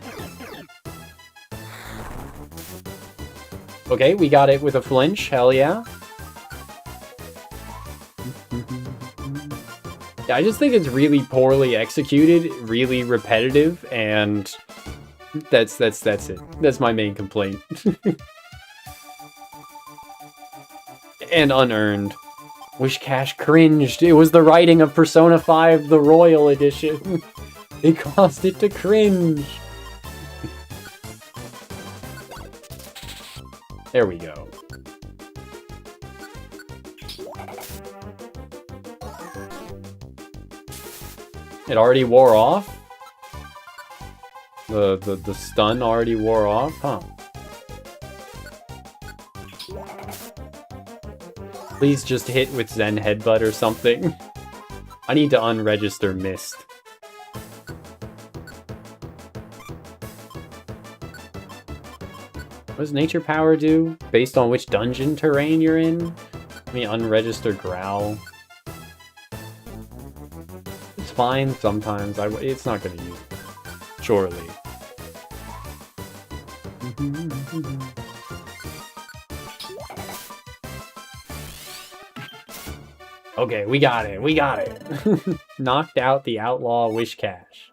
A: Okay, we got it with a flinch. Hell yeah. Yeah, I just think it's really poorly executed, really repetitive, and that's it. That's my main complaint. And unearned. Wishcash cringed. It was the writing of Persona 5, the Royal Edition. It caused it to cringe. There we go. It already wore off? The stun already wore off? Huh. Please just hit with Zen Headbutt or something. I need to unregister Mist. What does Nature Power do? Based on which dungeon terrain you're in? Let me unregister Growl. It's fine sometimes. It's not gonna use it. Surely. Okay, we got it. We got it. Knocked out the Outlaw Wishcash.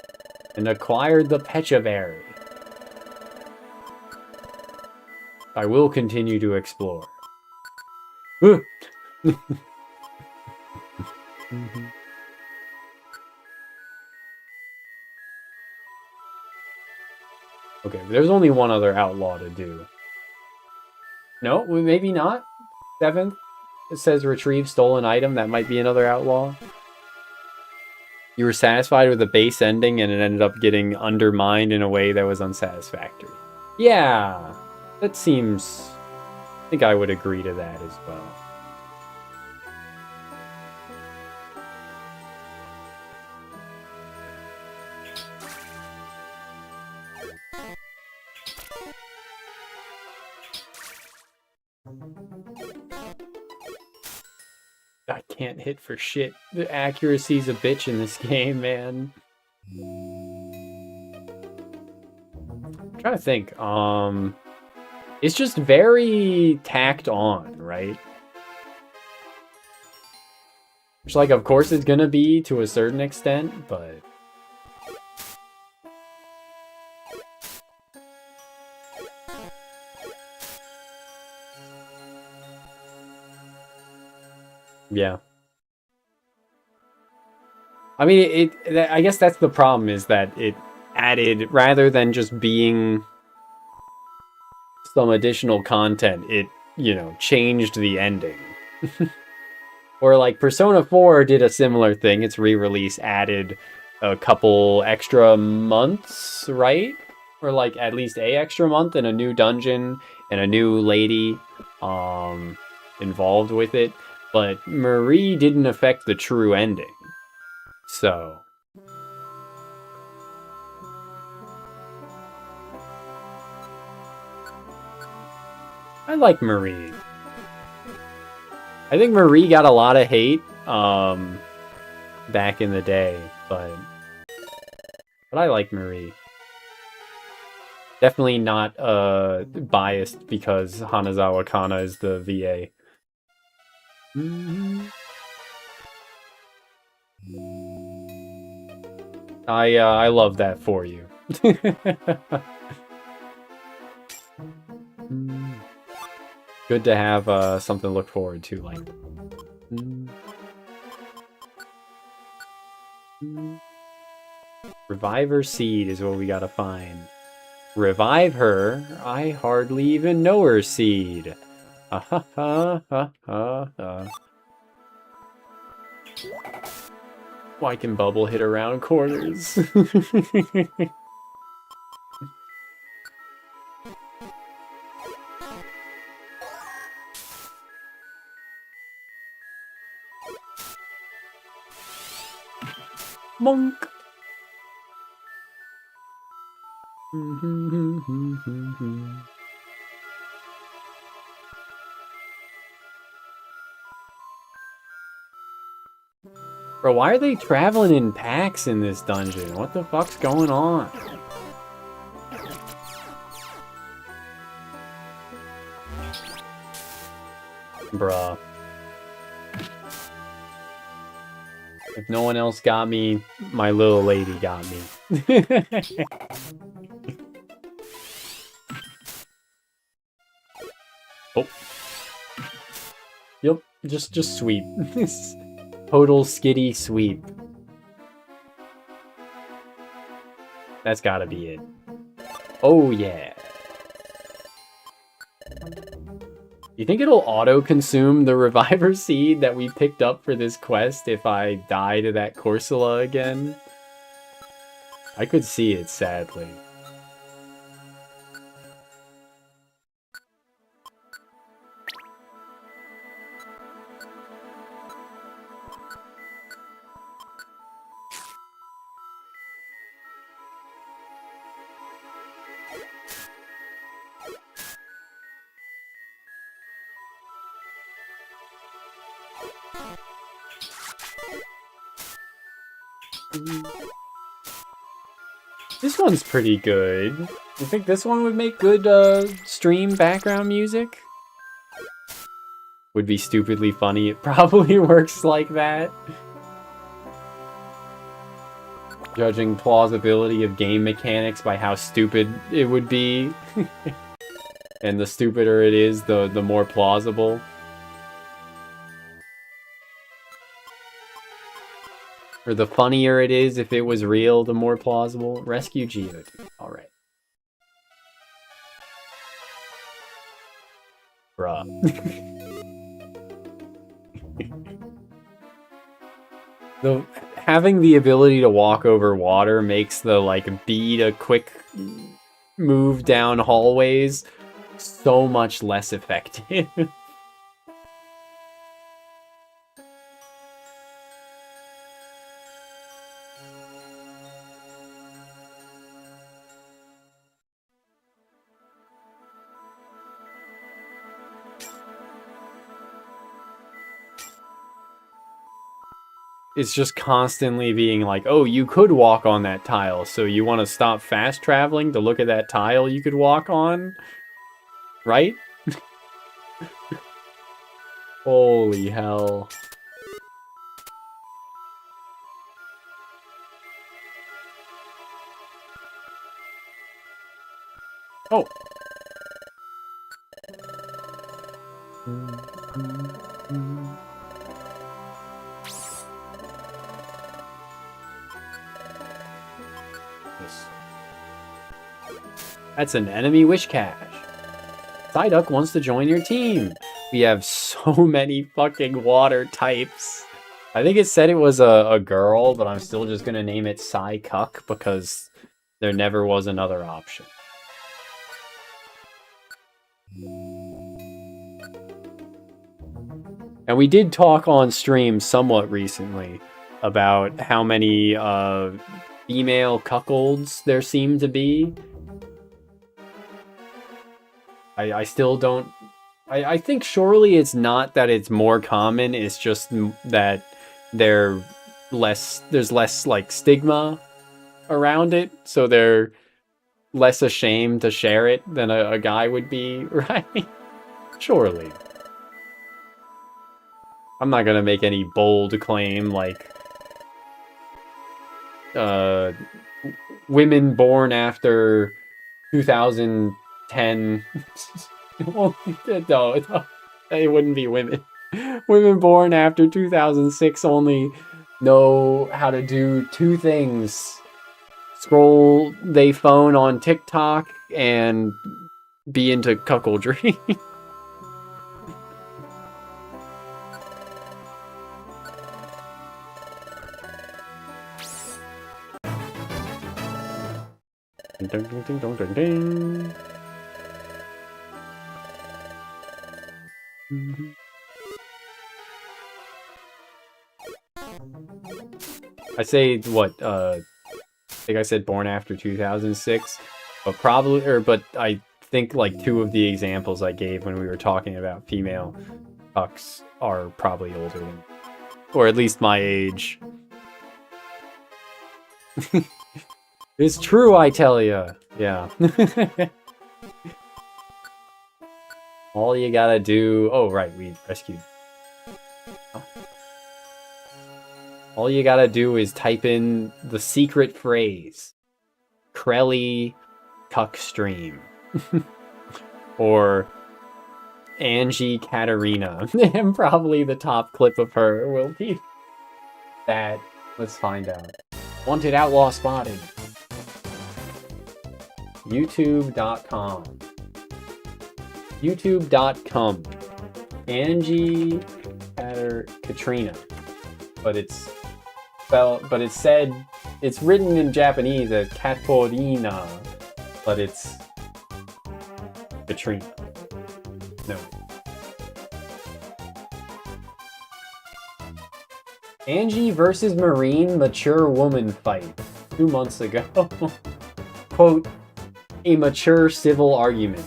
A: And acquired the Pechaberry. I will continue to explore. Okay, there's only one other outlaw to do. No, maybe not. 7th. It says retrieve stolen item. That might be another outlaw. You were satisfied with the base ending and it ended up getting undermined in a way that was unsatisfactory. Yeah, that seems... I think I would agree to that as well. I can't hit for shit. The accuracy's a bitch in this game, man. I'm trying to think. It's just very tacked on, right? Which, like, of course it's gonna be to a certain extent, but... yeah. I mean, I guess that's the problem, is that it added, rather than just being some additional content, it, you know, changed the ending. Or like Persona 4 did a similar thing. Its re-release added a couple extra months, right? Or like at least a extra month and a new dungeon and a new lady involved with it. But Marie didn't affect the true ending. So... I like Marie. I think Marie got a lot of hate back in the day, but I like Marie. Definitely not biased because Hanazawa Kana is the VA. I love that for you. Good to have something to look forward to, like. Revive seed is what we gotta find. Revive her? I hardly even know her seed. Ha ha ha ha ha. Why can Bubble hit around corners? Monk. Bro, why are they traveling in packs in this dungeon? What the fuck's going on? Bruh. If no one else got me, my little lady got me. Oh. Yep, just sweep. Total skitty sweep. That's gotta be it. Oh yeah. You think it'll auto-consume the reviver seed that we picked up for this quest if I die to that Corsola again? I could see it, sadly. This one's pretty good. You think this one would make good stream background music? Would be stupidly funny. It probably works like that. Judging plausibility of game mechanics by how stupid it would be. And the stupider it is, the more plausible. Or the funnier it is if it was real, the more plausible. Rescue Geodude. Alright. Bruh. Having the ability to walk over water makes the, like, beat a quick move down hallways so much less effective. It's just constantly being like, oh, you could walk on that tile, so you want to stop fast traveling to look at that tile you could walk on? Right? Holy hell. Oh. That's an enemy wish cache. Psyduck wants to join your team. We have so many fucking water types. I think it said it was a girl, but I'm still just gonna name it Psycuck because there never was another option. And we did talk on stream somewhat recently about how many female cuckolds there seem to be. I still don't... I think surely it's not that it's more common, it's just that there's less, like, stigma around it, so they're less ashamed to share it than a guy would be, right? Surely. I'm not gonna make any bold claim, like... women born after 2010... no, it wouldn't be women. Women born after 2006 only know how to do two things. Scroll they phone on TikTok and be into cuckoldry. Ding, ding, ding, ding, ding, ding. I say what? I think I said born after 2006, but probably, but I think like two of the examples I gave when we were talking about female cucks are probably older than, or at least my age. It's true, I tell ya. Yeah. All you gotta do... Oh, right, we rescued. Oh. All you gotta do is type in the secret phrase. Krelly Cuckstream. Or Angie Katerina. And probably the top clip of her will be that. Let's find out. Wanted Outlaw Spotted. YouTube.com. YouTube.com. Angie Katrina. But it's spelled, but it's said, it's written in Japanese as Katorina, but it's Katrina. No. Angie versus Marine mature woman fight 2 months ago. Quote, a mature civil argument.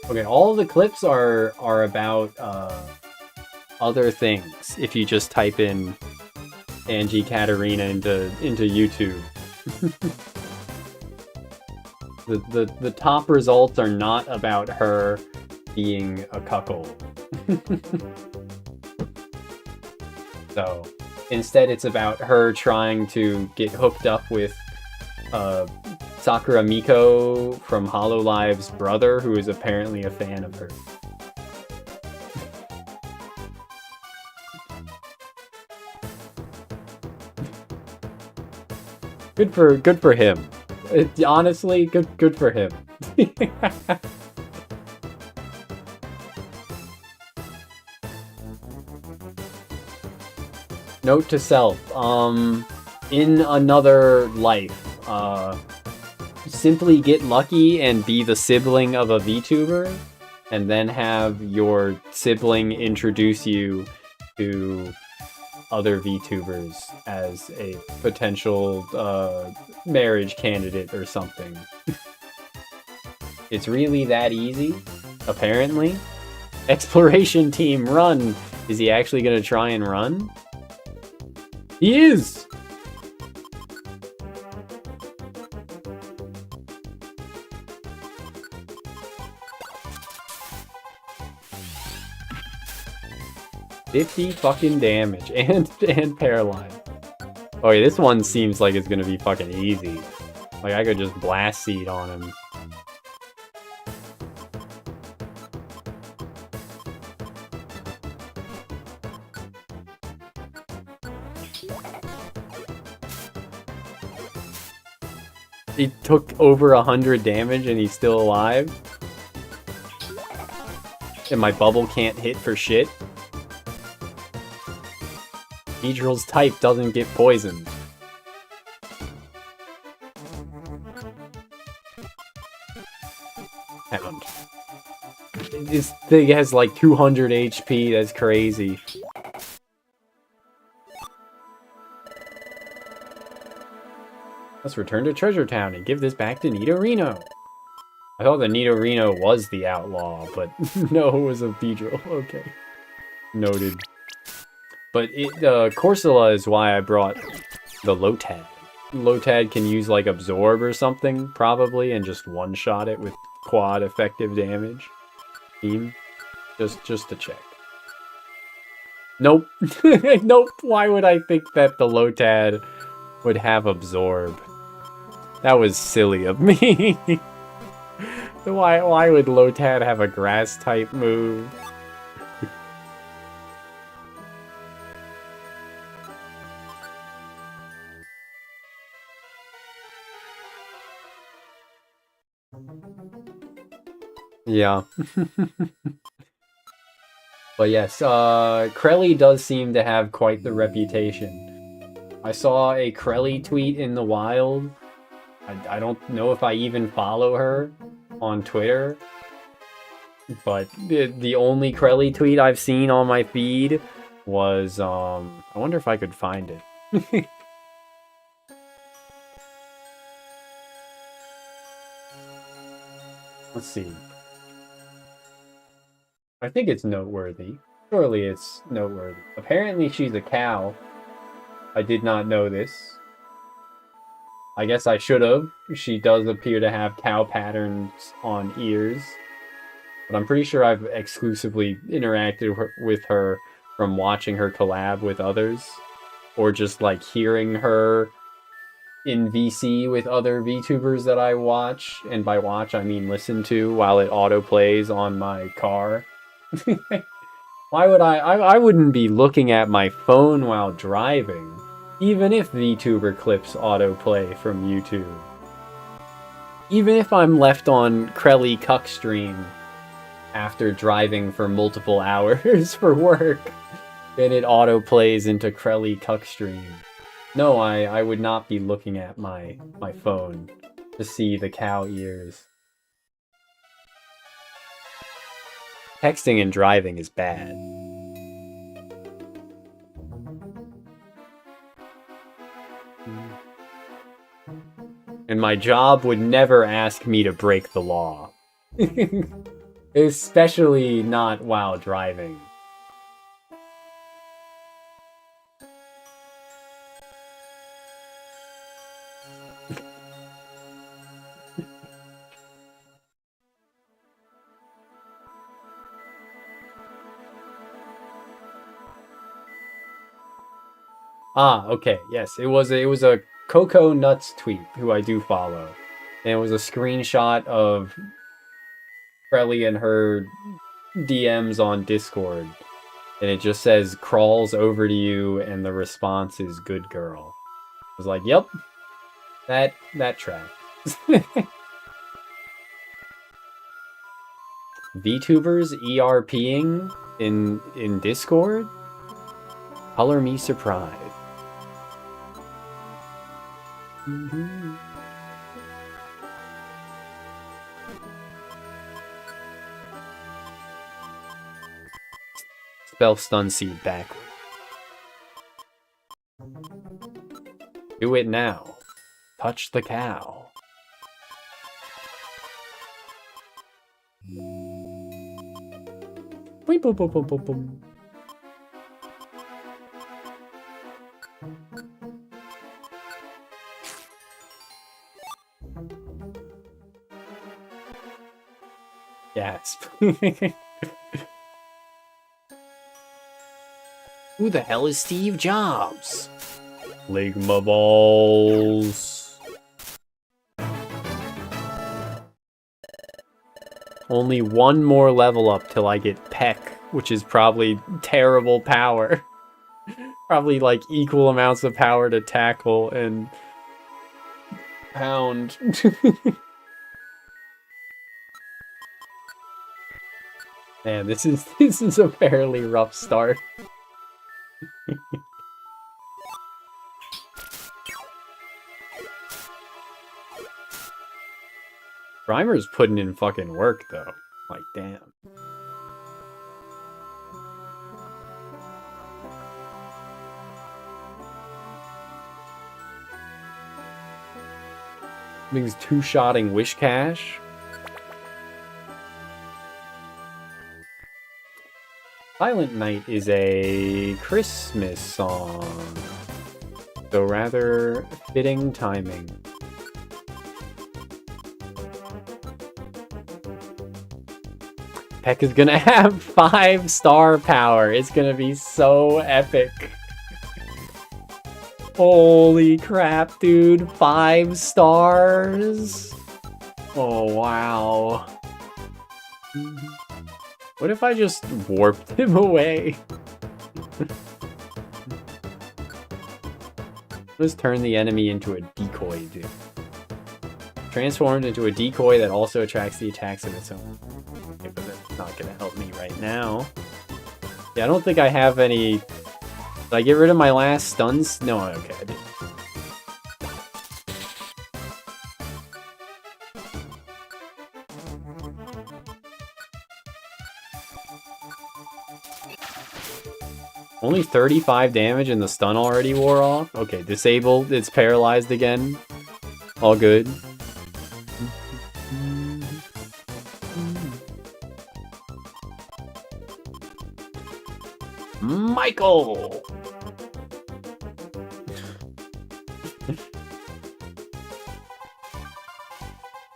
A: Okay, all the clips are about other things. If you just type in Angie Katerina into YouTube, the top results are not about her being a cuckold. So instead, it's about her trying to get hooked up with Sakura Miko from Hololive's brother, who is apparently a fan of her. Good for him. Honestly, good for him. Note to self, in another life, simply get lucky and be the sibling of a VTuber, and then have your sibling introduce you to other VTubers as a potential marriage candidate or something. It's really that easy, apparently. Exploration team, run! Is he actually gonna try and run? He is! $50 fucking damage and paralyzed. Oh yeah, this one seems like it's gonna be fucking easy. Like I could just blast seed on him. He took over 100 damage and he's still alive. And my bubble can't hit for shit. Beedrill's type doesn't get poisoned. Hound. This thing has like 200 HP, that's crazy. Let's return to Treasure Town and give this back to Nidorino. I thought the Nidorino was the outlaw, but no, it was a Beedrill. Okay. Noted. But Corsola is why I brought the Lotad. Lotad can use like Absorb or something, probably, and just one-shot it with quad effective damage. Team. Just to check. Nope. Nope. Why would I think that the Lotad would have Absorb? That was silly of me. Why would Lotad have a grass type move? Yeah. But yes, Krelly does seem to have quite the reputation. I saw a Krelly tweet in the wild. I don't know if I even follow her on Twitter. But the only Krelly tweet I've seen on my feed was, I wonder if I could find it. Let's see. I think it's noteworthy. Surely it's noteworthy. Apparently she's a cow. I did not know this. I guess I should have. She does appear to have cow patterns on ears. But I'm pretty sure I've exclusively interacted with her from watching her collab with others. Or just like hearing her in VC with other VTubers that I watch. And by watch, I mean listen to while it autoplays on my car. Why would I wouldn't be looking at my phone while driving, even if VTuber clips autoplay from YouTube. Even if I'm left on Krelly Cuckstream after driving for multiple hours for work, then it autoplays into Krelly Cuckstream. No, I would not be looking at my phone to see the cow ears. Texting and driving is bad. And my job would never ask me to break the law. Especially not while driving. Ah, okay, yes, it was a Coco Nuts tweet, who I do follow, and it was a screenshot of Krelly and her DMs on Discord, and it just says crawls over to you, and the response is good girl. I was like, yep, that tracks. VTubers ERPing in Discord? Color me surprised. Spell stun seed backward. Do it now. Touch the cow. Boom, boom, boom, boom, boom, boom. Gasp. Who the hell is Steve Jobs? Ligma balls. Only one more level up till I get Peck, which is probably terrible power. Probably like equal amounts of power to tackle and pound. Man, this is a fairly rough start. Grimer's putting in fucking work though. Like, damn. Things two-shotting Wish Cash. Silent Night is a Christmas song, so rather fitting timing. Peck is gonna have 5-star power. It's gonna be so epic. Holy crap, dude. 5 stars? Oh, wow. What if I just warped him away? Let's turn the enemy into a decoy, dude. Transformed into a decoy that also attracts the attacks of its own. Okay, but that's not gonna help me right now. Yeah, I don't think I have any... Did I get rid of my last stuns? No, okay, I did. Only 35 damage and the stun already wore off? Okay, disabled. It's paralyzed again. All good. Michael!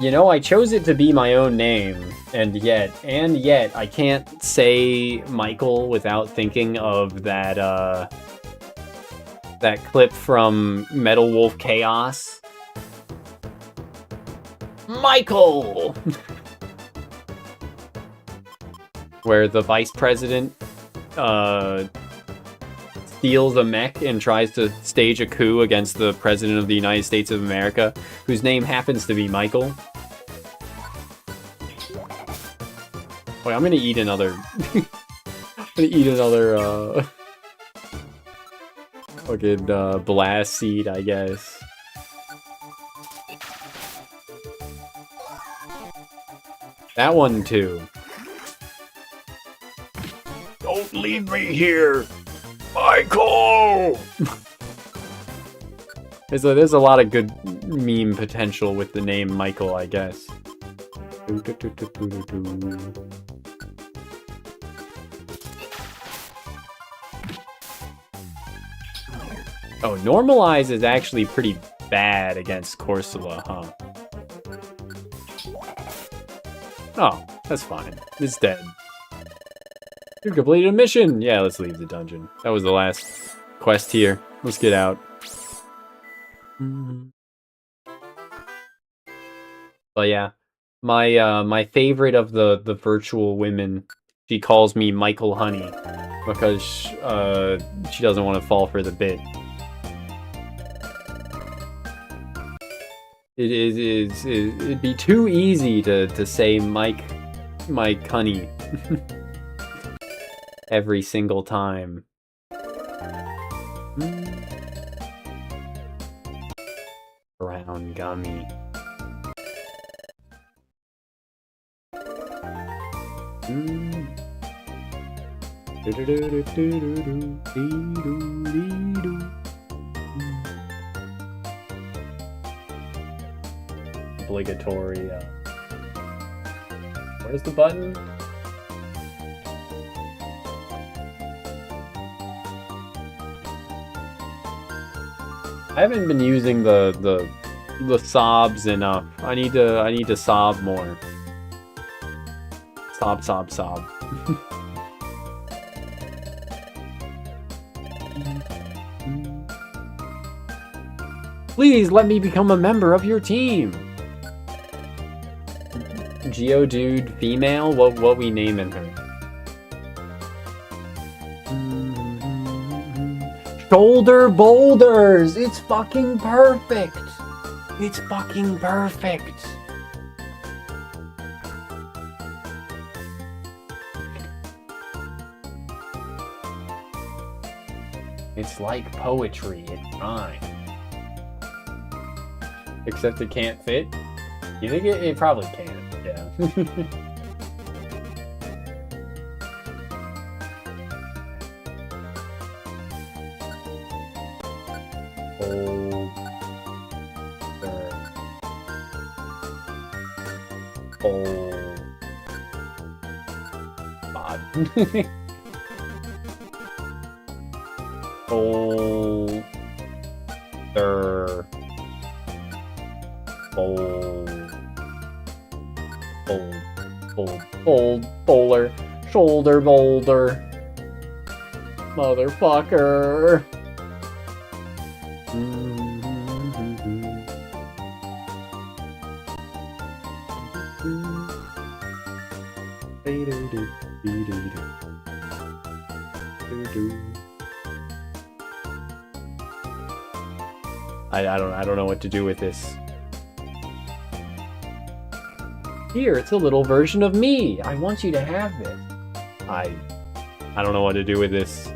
A: You know, I chose it to be my own name, and yet, I can't say Michael without thinking of that, that clip from Metal Wolf Chaos. Michael! Where the vice president, steals a mech and tries to stage a coup against the president of the United States of America, whose name happens to be Michael. Wait, I'm gonna eat another... fucking, blast seed, I guess. That one, too. Don't leave me here! Michael! There's a lot of good meme potential with the name Michael, I guess. Oh, Normalize is actually pretty bad against Corsola, huh? Oh, that's fine. It's dead. You completed a mission! Yeah, let's leave the dungeon. That was the last quest here. Let's get out. But yeah, my favorite of the virtual women, she calls me Michael Honey because she doesn't want to fall for the bit. It'd be too easy to say Mike Honey every single time. Brown gummy. Obligatory. Where's the button? I haven't been using the sobs enough. I need to sob more. Sob. Please let me become a member of your team. Geodude female? What we naming her? Shoulder boulders! It's fucking perfect! It's fucking perfect! It's like poetry, it rhymes. Except it can't fit? You think it probably can, yeah. Bowler, shoulder boulder, motherfucker. I don't know what to do with this. Here, it's a little version of me. I want you to have this. I don't know what to do with this.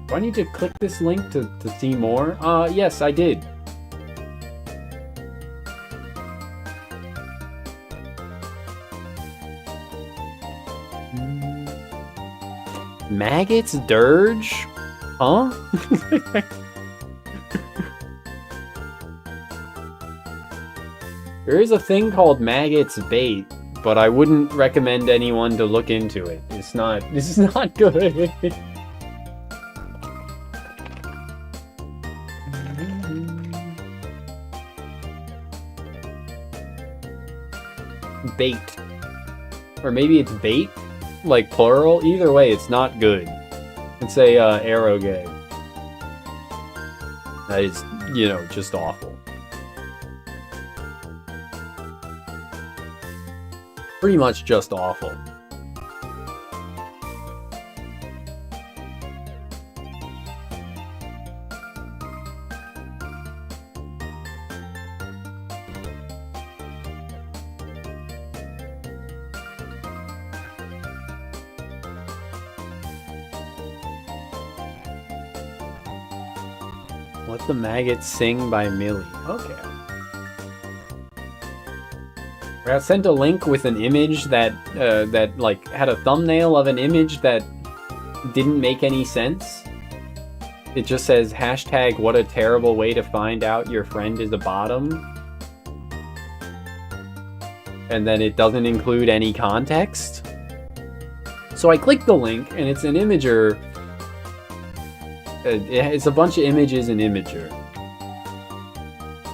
A: Do I need to click this link to see more? Yes, I did. Maggots dirge? Huh? There is a thing called maggots bait, but I wouldn't recommend anyone to look into it. This is not good. Bait. Or maybe it's bait? Like plural? Either way, it's not good. It's a arrow game. That is, you know, just awful. Pretty much just awful. Let the Maggots Sing by Millie. Okay. I got sent a link with an image that that like had a thumbnail of an image that didn't make any sense. It just says hashtag what a terrible way to find out your friend is a bottom. And then it doesn't include any context. So I clicked the link and it's an Imager. It's a bunch of images in Imager.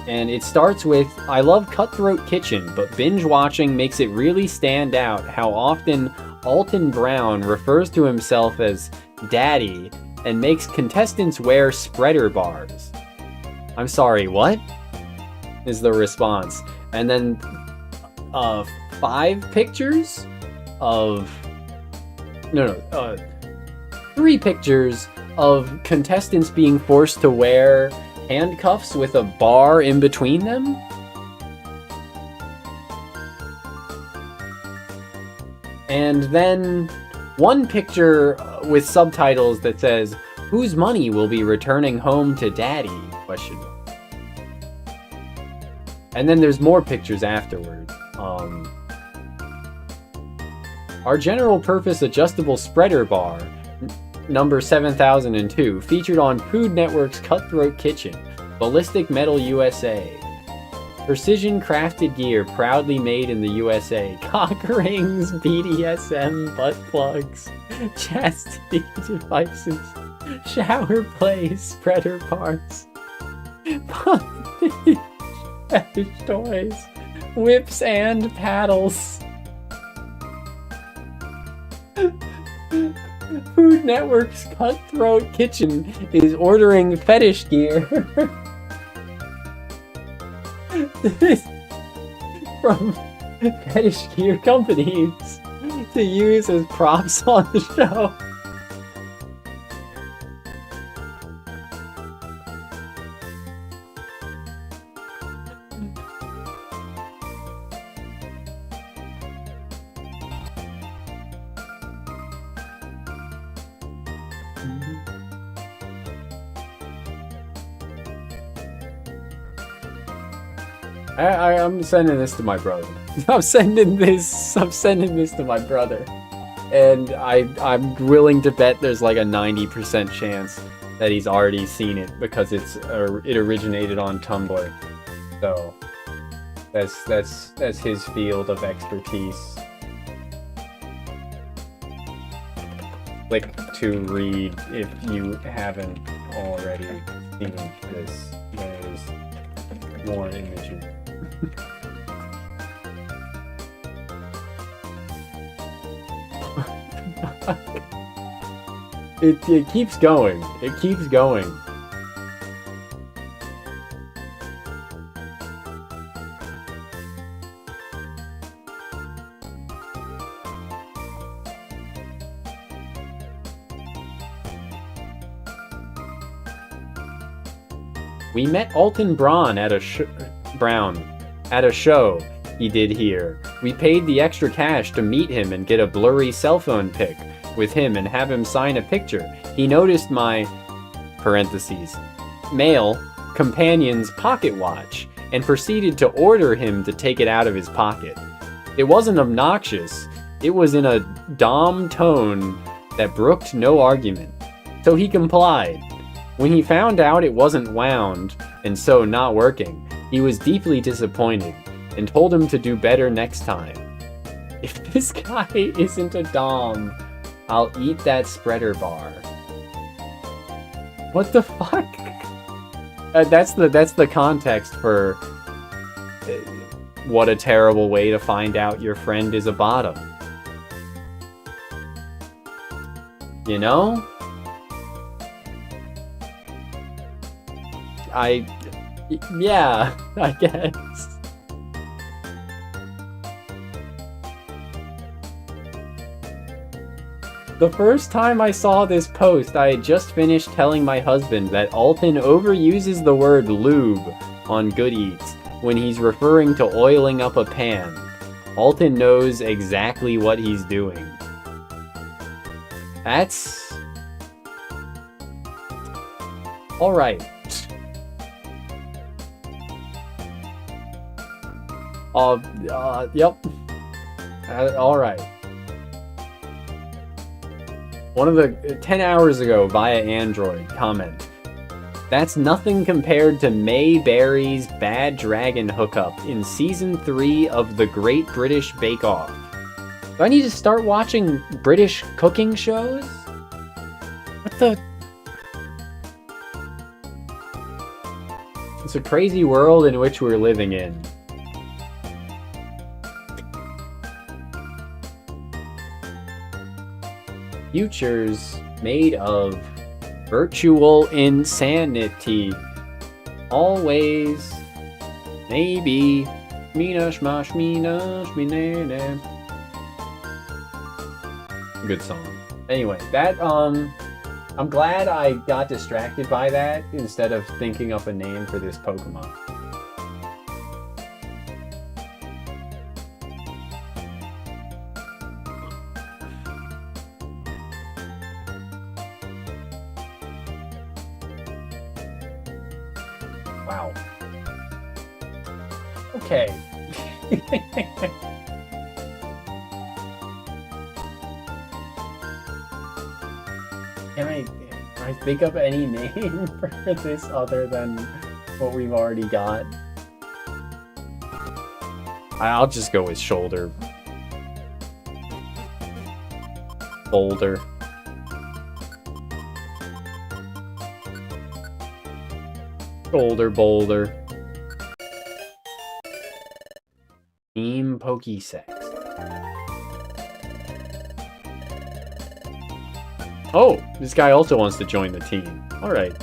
A: And it starts with, I love Cutthroat Kitchen, but binge watching makes it really stand out how often Alton Brown refers to himself as Daddy and makes contestants wear spreader bars. I'm sorry, what? Is the response. And then 5 pictures of... No, 3 pictures of contestants being forced to wear handcuffs with a bar in between them? And then 1 picture with subtitles that says, "Whose money will be returning home to Daddy?" Question. And then there's more pictures afterward. Our general purpose adjustable spreader bar, number 7002, featured on Food Network's Cutthroat Kitchen, Ballistic Metal USA. Precision crafted gear proudly made in the USA. Cock rings, BDSM butt plugs, chastity devices, shower play, spreader parts, fetish toys, whips and paddles. Food Network's Cutthroat Kitchen is ordering fetish gear from fetish gear companies to use as props on the show. I'm sending this to my brother. I'm sending this to my brother. And I'm willing to bet there's like a 90% chance that he's already seen it because it originated on Tumblr. So that's his field of expertise. Click to read if you haven't already seen this. There's more images. It keeps going. It keeps going. We met Alton Brown at a show he did here. We paid the extra cash to meet him and get a blurry cell phone pic with him and have him sign a picture. He noticed my parentheses, male, companion's pocket watch, and proceeded to order him to take it out of his pocket. It wasn't obnoxious, it was in a dom tone that brooked no argument, so he complied. When he found out it wasn't wound, and so not working, he was deeply disappointed, and told him to do better next time. If this guy isn't a dom, I'll eat that spreader bar. What the fuck? That's the context for what a terrible way to find out your friend is a bottom. You know? Yeah, I guess. The first time I saw this post, I had just finished telling my husband that Alton overuses the word lube on Good Eats when he's referring to oiling up a pan. Alton knows exactly what he's doing. That's... alright. Yep. Alright. One of the 10 hours ago via Android comment. That's nothing compared to May Berry's bad dragon hookup in season 3 of The Great British Bake Off. Do I need to start watching British cooking shows? What the? It's a crazy world in which we're living in. Futures made of virtual insanity. Always, maybe, mina shmash mina shminene. Good song. Anyway, that I'm glad I got distracted by that instead of thinking up a name for this Pokemon. Wow. Okay. Can I think of any name for this other than what we've already got? I'll just go with shoulder. Boulder. Boulder. Team Pokésex. Oh, this guy also wants to join the team. Alright.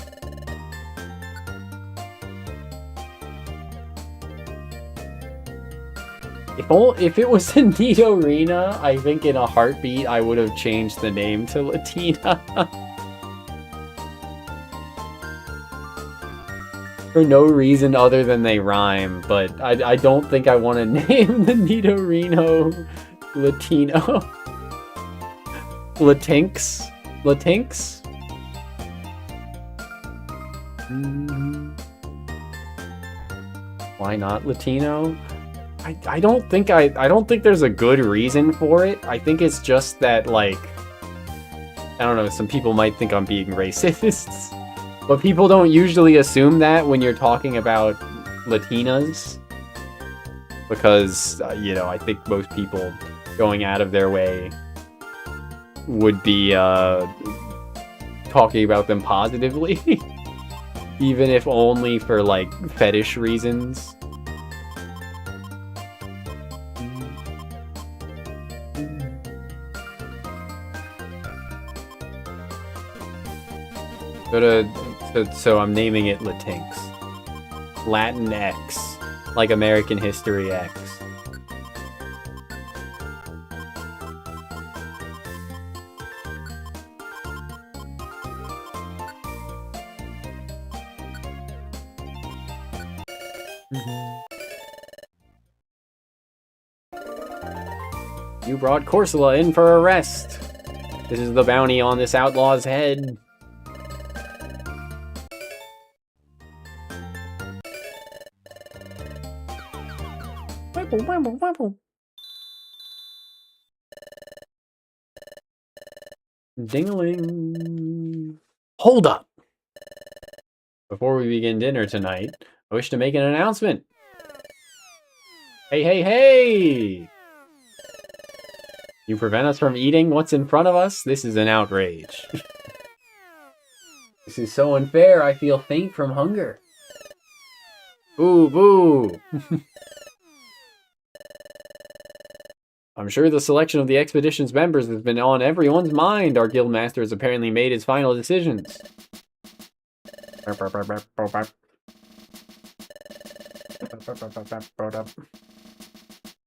A: If it was a Nidorina, I think in a heartbeat I would have changed the name to Latina. For no reason other than they rhyme, but I don't think I want to name the Nidorino Latino. Latinx? Latinx? Why not Latino? I don't think there's a good reason for it. I think it's just that, like, I don't know, some people might think I'm being racist. But people don't usually assume that when you're talking about Latinas. Because, you know, I think most people going out of their way would be talking about them positively. Even if only for, like, fetish reasons. So I'm naming it Latinx. Latin X. Like American History X. You brought Corsola in for arrest. This is the bounty on this outlaw's head. Ding-a-ling. Hold up! Before we begin dinner tonight, I wish to make an announcement. Hey, hey, hey! You prevent us from eating what's in front of us? This is an outrage. This is so unfair, I feel faint from hunger. Boo, boo! I'm sure the selection of the expedition's members has been on everyone's mind. Our guildmaster has apparently made his final decisions.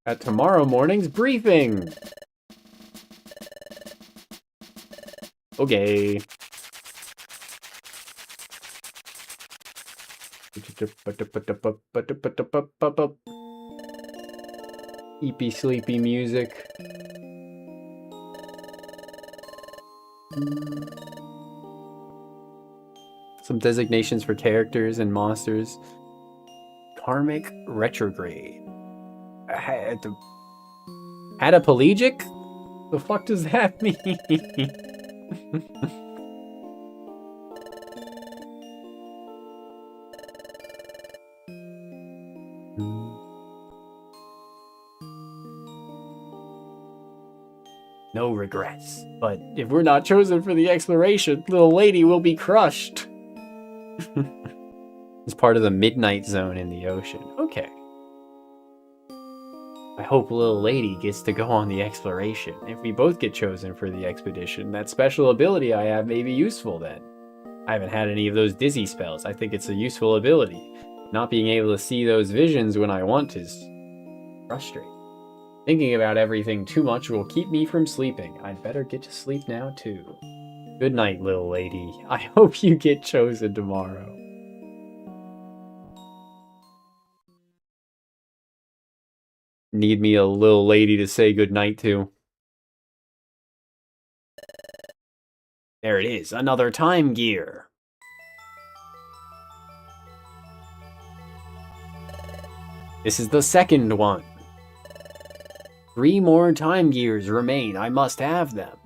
A: At tomorrow morning's briefing! Okay. Eepy sleepy music. Some designations for characters and monsters. Karmic retrograde. Hadaplegic? The fuck does that mean? No regrets. But if we're not chosen for the exploration, little lady will be crushed. It's part of the midnight zone in the ocean. Okay. I hope little lady gets to go on the exploration. If we both get chosen for the expedition, that special ability I have may be useful then. I haven't had any of those dizzy spells. I think it's a useful ability. Not being able to see those visions when I want is frustrating. Thinking about everything too much will keep me from sleeping. I'd better get to sleep now too. Good night, little lady. I hope you get chosen tomorrow. Need me a little lady to say goodnight to. There it is, another time gear. This is the second one. 3 more time gears remain. I must have them.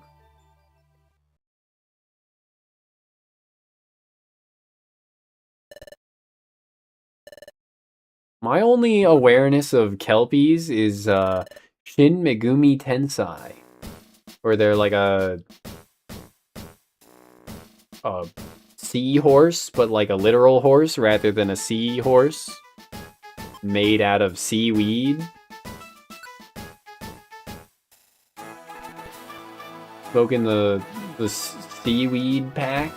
A: My only awareness of Kelpies is Shin Megumi Tensei, where they're like a seahorse, but like a literal horse rather than a seahorse made out of seaweed. Smoking the seaweed pack.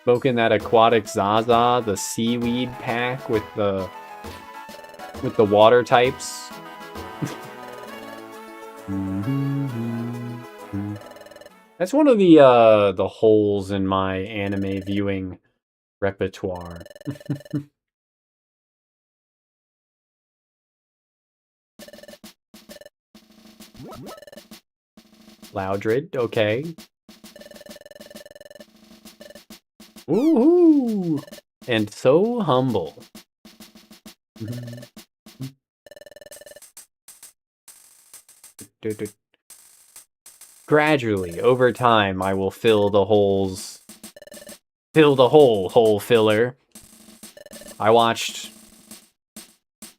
A: Smoking that aquatic Zaza, the seaweed pack with the water types. That's one of the holes in my anime viewing repertoire. Loudred, okay. Woohoo! And so humble. Gradually, over time, I will fill the holes. Fill the hole filler. I watched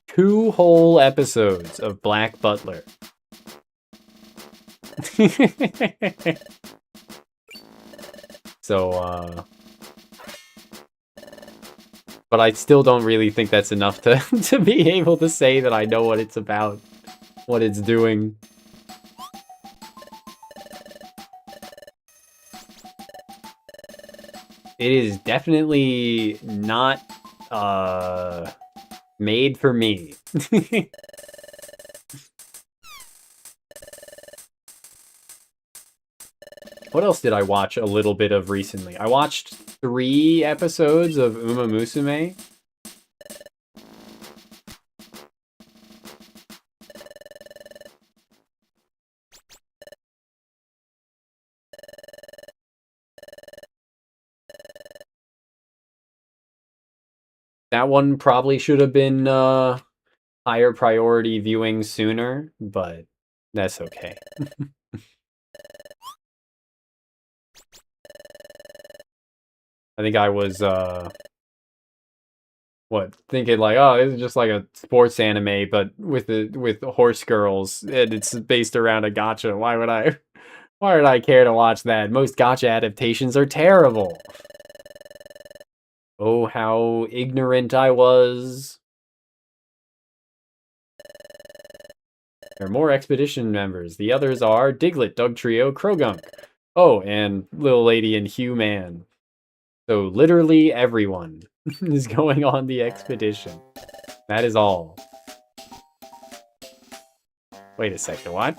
A: 2 whole episodes of Black Butler. So, but I still don't really think that's enough to, to be able to say that I know what it's about, what it's doing. It is definitely not, made for me. What else did I watch a little bit of recently? I watched 3 episodes of Uma Musume. That one probably should have been higher priority viewing sooner, but that's okay. I think I was thinking like, oh, this is just like a sports anime, but with horse girls, and it's based around a gacha. Why would I care to watch that? Most gacha adaptations are terrible. Oh, how ignorant I was. There are more expedition members. The others are Diglett, Dugtrio, Krogunk. Oh, and Little Lady and Hugh Man. So literally everyone is going on the expedition. That is all. Wait a second, what?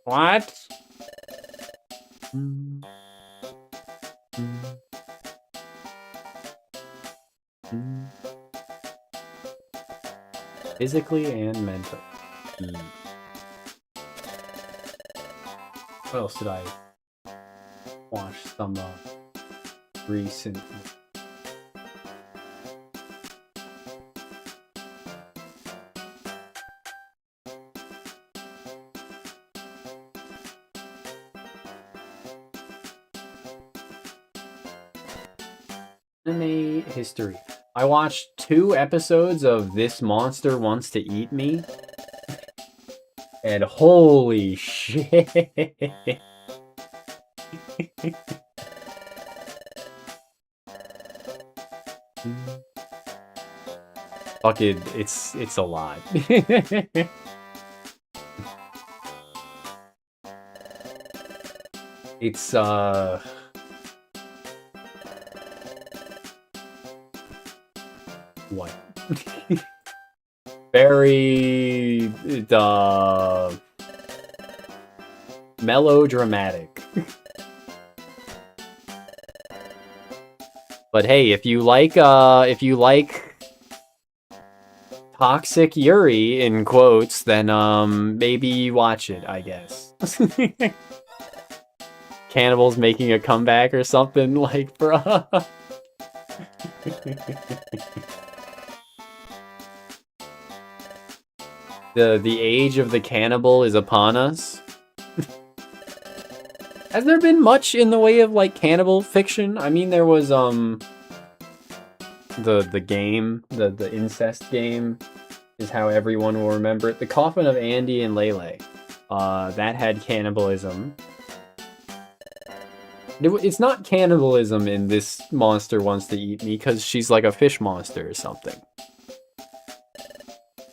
A: What? Physically and mentally. What else did I watch some recently? Anime history. I watched 2 episodes of This Monster Wants to Eat Me. And holy shit. Fuck it, it's a lot. It's what? Very melodramatic. But hey, if you like toxic Yuri in quotes, then maybe watch it, I guess. Cannibals making a comeback or something, like, bruh. The age of the cannibal is upon us. Has there been much in the way of like cannibal fiction? I mean, there was the game, the incest game, is how everyone will remember it. The Coffin of Andy and Lele, that had cannibalism. It's not cannibalism in This Monster Wants to Eat Me because she's like a fish monster or something.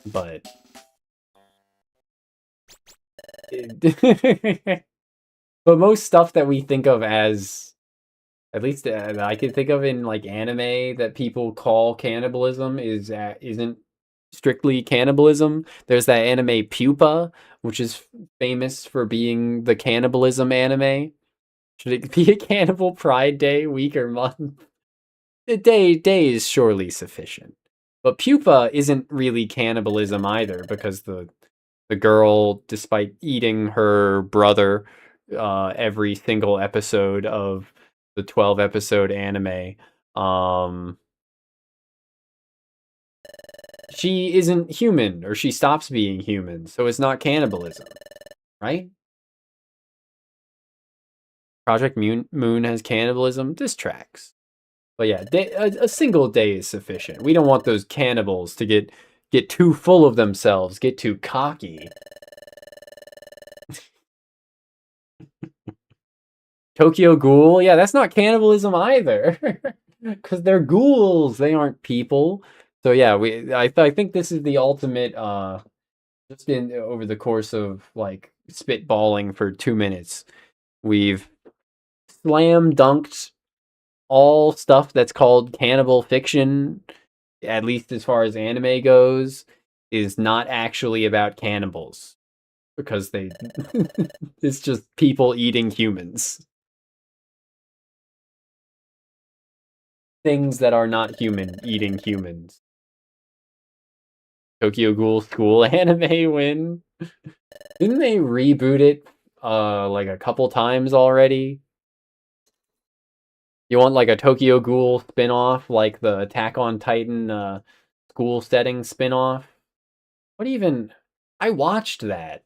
A: But but most stuff that we think of as, at least that I can think of in like anime that people call cannibalism isn't strictly cannibalism. There's that anime Pupa, which is famous for being the cannibalism anime. Should it be a cannibal pride day, week, or month? A day is surely sufficient. But Pupa isn't really cannibalism either, because the girl, despite eating her brother every single episode of the 12-episode anime, she isn't human, or she stops being human, so it's not cannibalism, right? Project Moon has cannibalism. This tracks. But yeah, a single day is sufficient. We don't want those cannibals to get too full of themselves, get too cocky. Tokyo Ghoul? Yeah, that's not cannibalism either. Because they're ghouls, they aren't people. So yeah, I think this is the ultimate, just in over the course of like spitballing for 2 minutes, we've slam dunked all stuff that's called cannibal fiction, at least as far as anime goes, is not actually about cannibals. Because it's just people eating humans. Things that are not human eating humans. Tokyo Ghoul School anime win. Didn't they reboot it like a couple times already? You want like a Tokyo Ghoul spin-off, like the Attack on Titan school setting spin-off? What even? I watched that.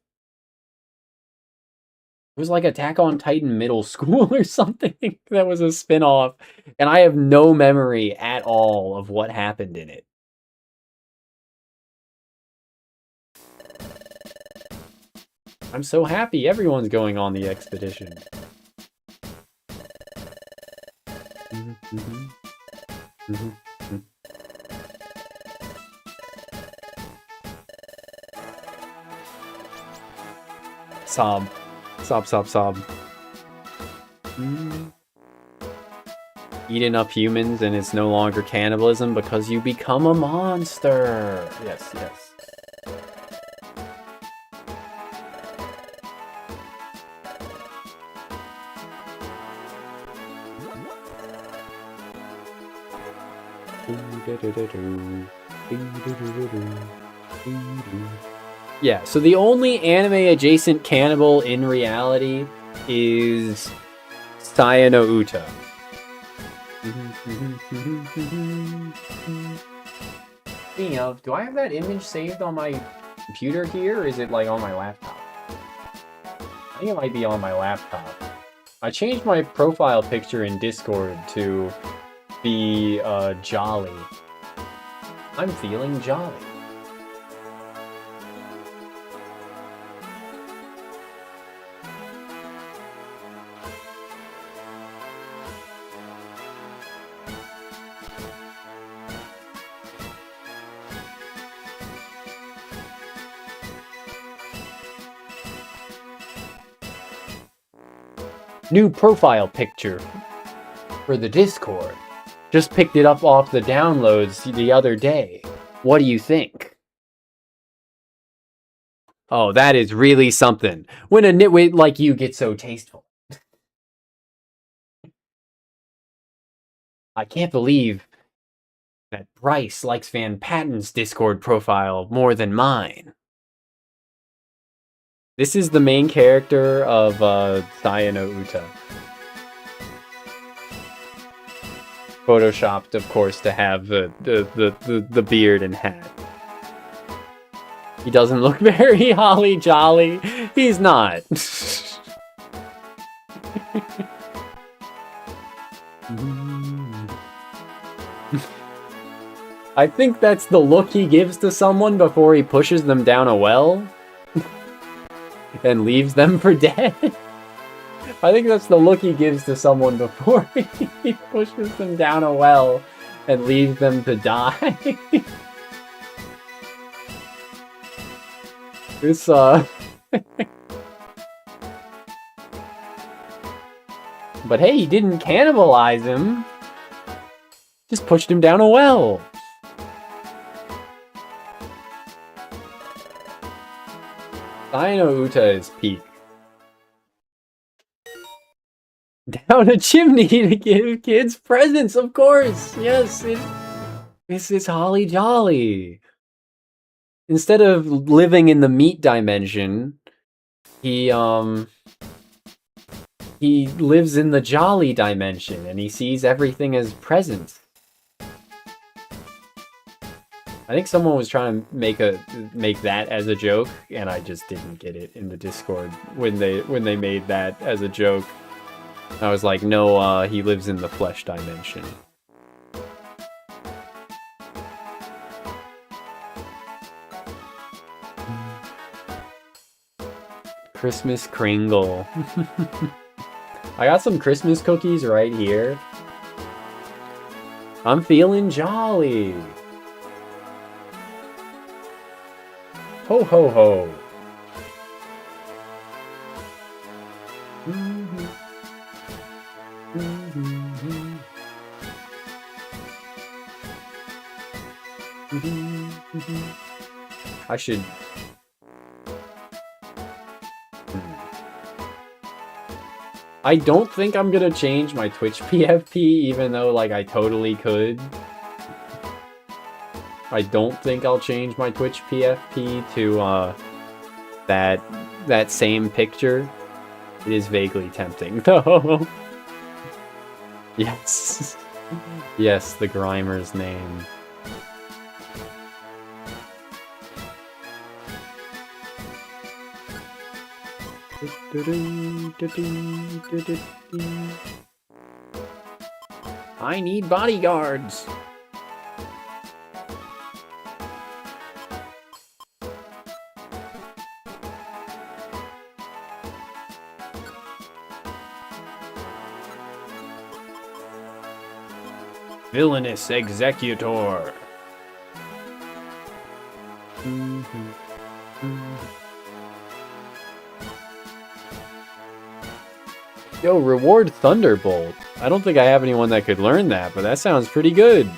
A: It was like Attack on Titan Middle School or something. That was a spin-off. And I have no memory at all of what happened in it. I'm so happy everyone's going on the expedition. Sob. Sob, sob, sob. Eat enough humans and it's no longer cannibalism because you become a monster. Yes, yes. Yeah, so the only anime-adjacent cannibal in reality is Sayano Uta. Speaking of, do I have that image saved on my computer here, or is it like on my laptop? I think it might be on my laptop. I changed my profile picture in Discord to be jolly. I'm feeling jolly. New profile picture for the Discord. Just picked it up off the downloads the other day. What do you think? Oh, that is really something. When a nitwit like you gets so tasteful. I can't believe that Bryce likes Van Patten's Discord profile more than mine. This is the main character of Sayano Uta. Photoshopped, of course, to have the beard and hat. He doesn't look very holly jolly. He's not. I think that's the look he gives to someone before he pushes them down a well and leaves them for dead. I think that's the look he gives to someone before he pushes them down a well and leaves them to die. This, But hey, he didn't cannibalize him. Just pushed him down a well. Sayano Uta is peak. Down a chimney to give kids presents, of course. Yes, this is holly jolly. Instead of living in the meat dimension, he lives in the jolly dimension, and he sees everything as presents. I think someone was trying to make that as a joke, and I just didn't get it in the Discord when they made that as a joke. I was like, no, he lives in the flesh dimension. Christmas Kringle. I got some Christmas cookies right here. I'm feeling jolly. Ho ho ho. I should... I don't think I'm gonna change my Twitch PFP, even though, like, I totally could. I don't think I'll change my Twitch PFP to, that same picture. It is vaguely tempting, though. Yes. Yes, the Grimer's name. I need bodyguards. Villainous executor. Yo, reward Thunderbolt. I don't think I have anyone that could learn that, but that sounds pretty good.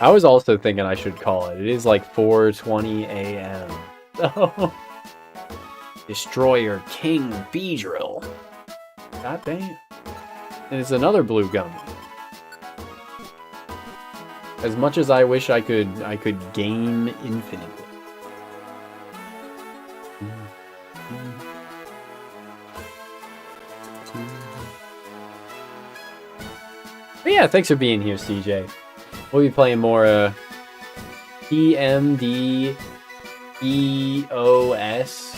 A: I was also thinking I should call it. It is like 4:20 a.m. Destroyer King Beedrill. God damn. And it's another blue gummy. As much as I wish I could game infinitely. But yeah, thanks for being here, CJ. We'll be playing more PMD EOS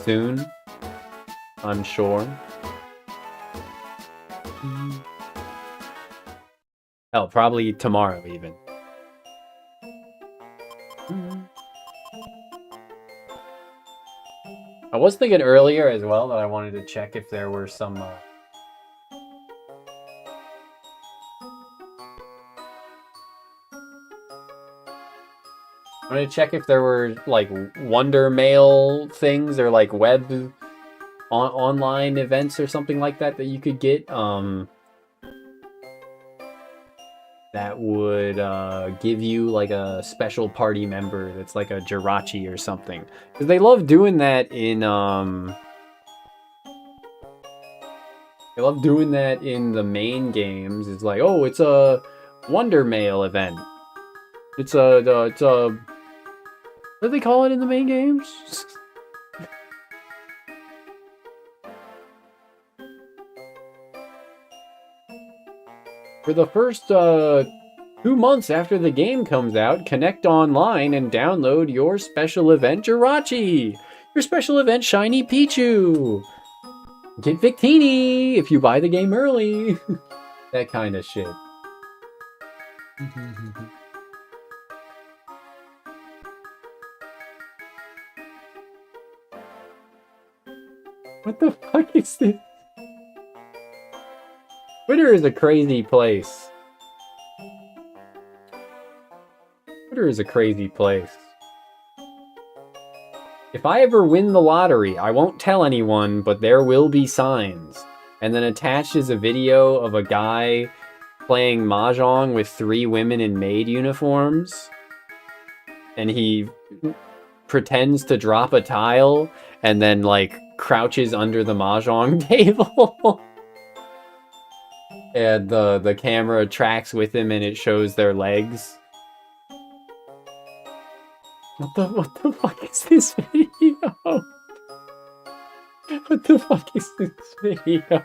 A: soon, I'm sure. Hell, probably tomorrow even. I was thinking earlier as well that I wanted to check if there were some I'm gonna check if there were like Wonder Mail things or like web online events or something like that that you could get that would give you like a special party member that's like a Jirachi or something, because they love doing that in the main games. It's like, oh, it's a Wonder Mail event. It's a what do they call it in the main games? For the first 2 months after the game comes out, connect online and download your special event Jirachi! Your special event Shiny Pichu! Get Victini if you buy the game early! That kind of shit. What the fuck is this? Twitter is a crazy place. Twitter is a crazy place. If I ever win the lottery, I won't tell anyone, but there will be signs. And then attached is a video of a guy playing mahjong with 3 women in maid uniforms. And he pretends to drop a tile and then like crouches under the mahjong table. And the camera tracks with him and it shows their legs. What the fuck is this video? What the fuck is this video?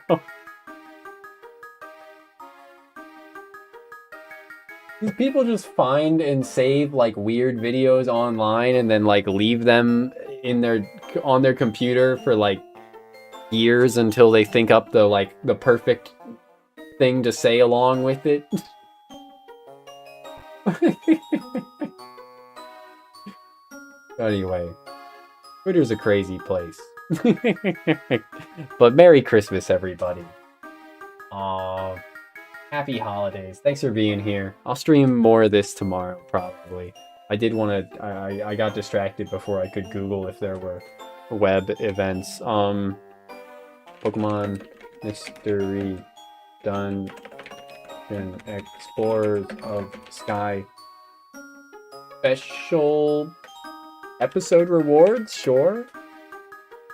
A: These people just find and save like weird videos online and then like leave them on their computer for like years until they think up the perfect thing to say along with it. Anyway, Twitter's a crazy place. But Merry Christmas, everybody. Happy holidays. Thanks for being here. I'll stream more of this tomorrow, probably. I did want to... I got distracted before I could Google if there were web events. Pokemon Mystery Dungeon Explorers of Sky. Special episode rewards? Sure.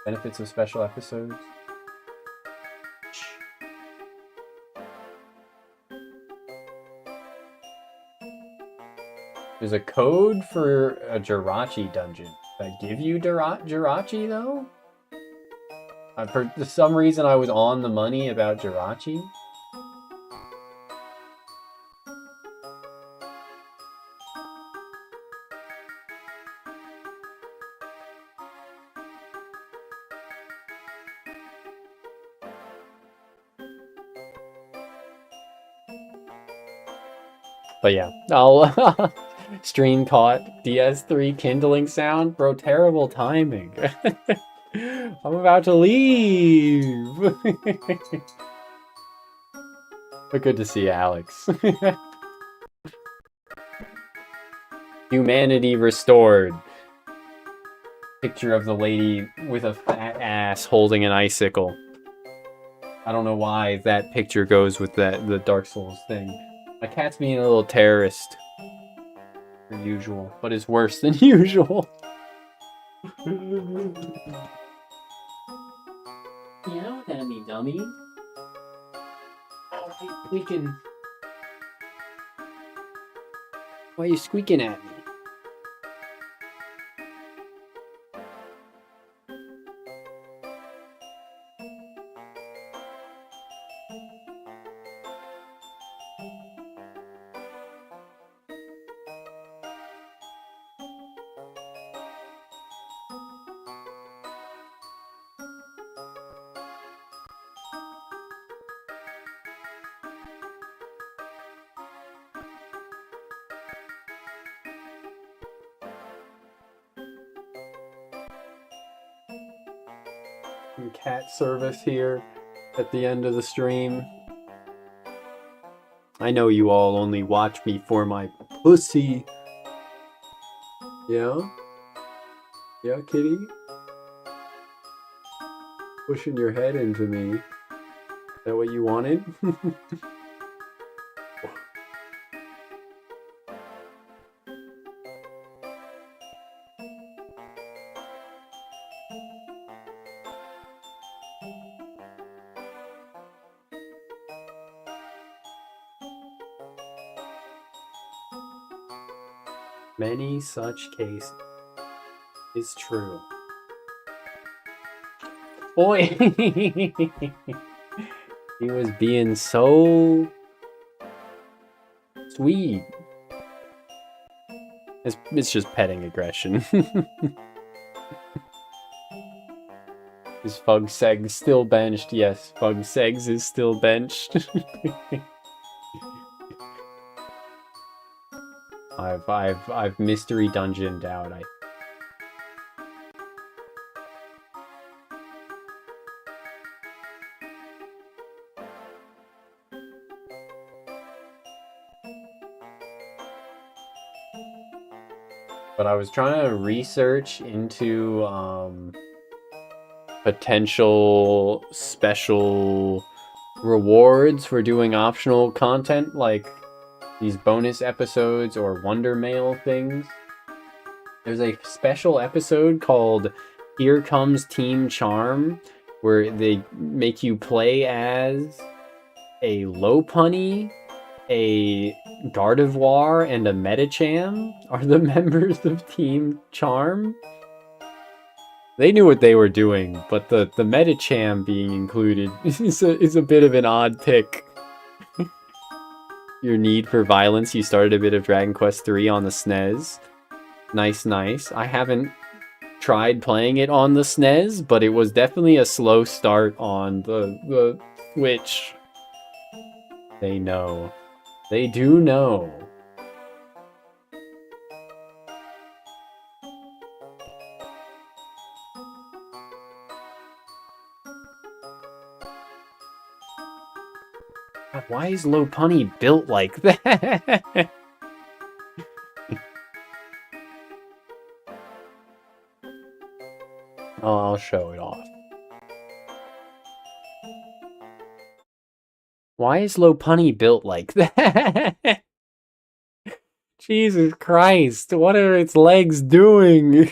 A: Benefits of special episodes. There's a code for a Jirachi dungeon. Did I give you Jirachi, though? For some reason, I was on the money about Jirachi. But yeah, I'll stream caught DS3 kindling sound. Bro, terrible timing. I'm about to leave. But good to see you, Alex. Humanity restored. Picture of the lady with a fat ass holding an icicle. I don't know why that picture goes with the Dark Souls thing. My cat's being a little terrorist. Per usual, but is worse than usual. Meow at me, dummy. Oh, why are you squeaking? Why are you squeaking at me? Some cat service here at the end of the stream. I know you all only watch me for my pussy. Yeah? Yeah, kitty? Pushing your head into me. Is that what you wanted? Many such cases. Is true. Boy! He was being so sweet. It's just petting aggression. Is Fugseg still benched? Yes, Fugsegs is still benched. I've mystery dungeoned out. But I was trying to research into potential special rewards for doing optional content, like these bonus episodes or Wonder Mail things. There's a special episode called Here Comes Team Charm, where they make you play as a Lopunny, a Gardevoir, and a Medicham are the members of Team Charm. They knew what they were doing, but the Medicham being included is a bit of an odd pick. Your need for violence. You started a bit of Dragon Quest III on the SNES. Nice, nice. I haven't tried playing it on the SNES, but it was definitely a slow start on the Switch. They know. They do know. God, why is Lopunny built like that? Oh, I'll show it off. Why is Lopunny built like that? Jesus Christ, what are its legs doing?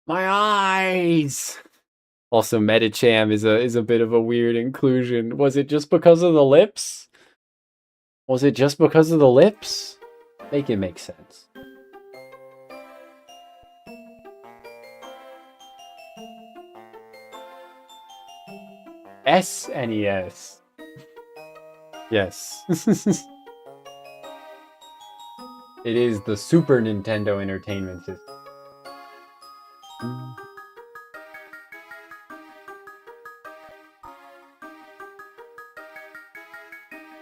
A: My eyes! Also, Medicham is a bit of a weird inclusion. Was it just because of the lips? Was it just because of the lips? Make it make sense. SNES. Yes. It is the Super Nintendo Entertainment System.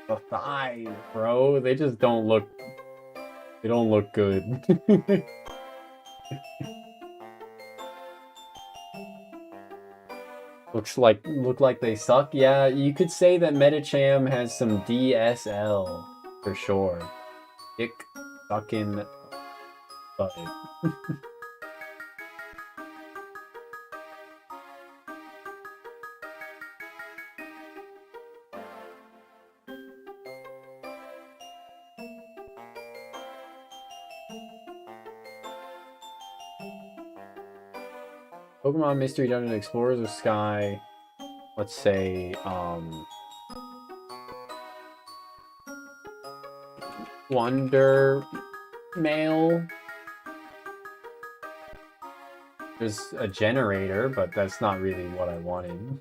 A: The thighs, bro. They just don't look... They don't look good. Look like they suck. Yeah, you could say that Metacham has some DSL for sure. Dick sucking butt. Pokemon Mystery Dungeon Explorers of Sky. Let's say, Wonder Mail. There's a generator, but that's not really what I wanted.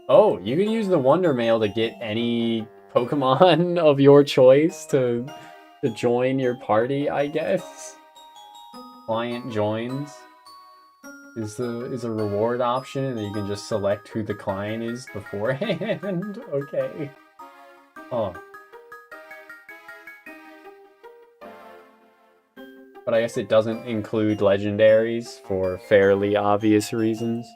A: Oh, you can use the Wonder Mail to get any Pokemon of your choice to join your party, I guess. Client joins is a reward option, and you can just select who the client is beforehand. Okay. Oh. But I guess it doesn't include legendaries for fairly obvious reasons.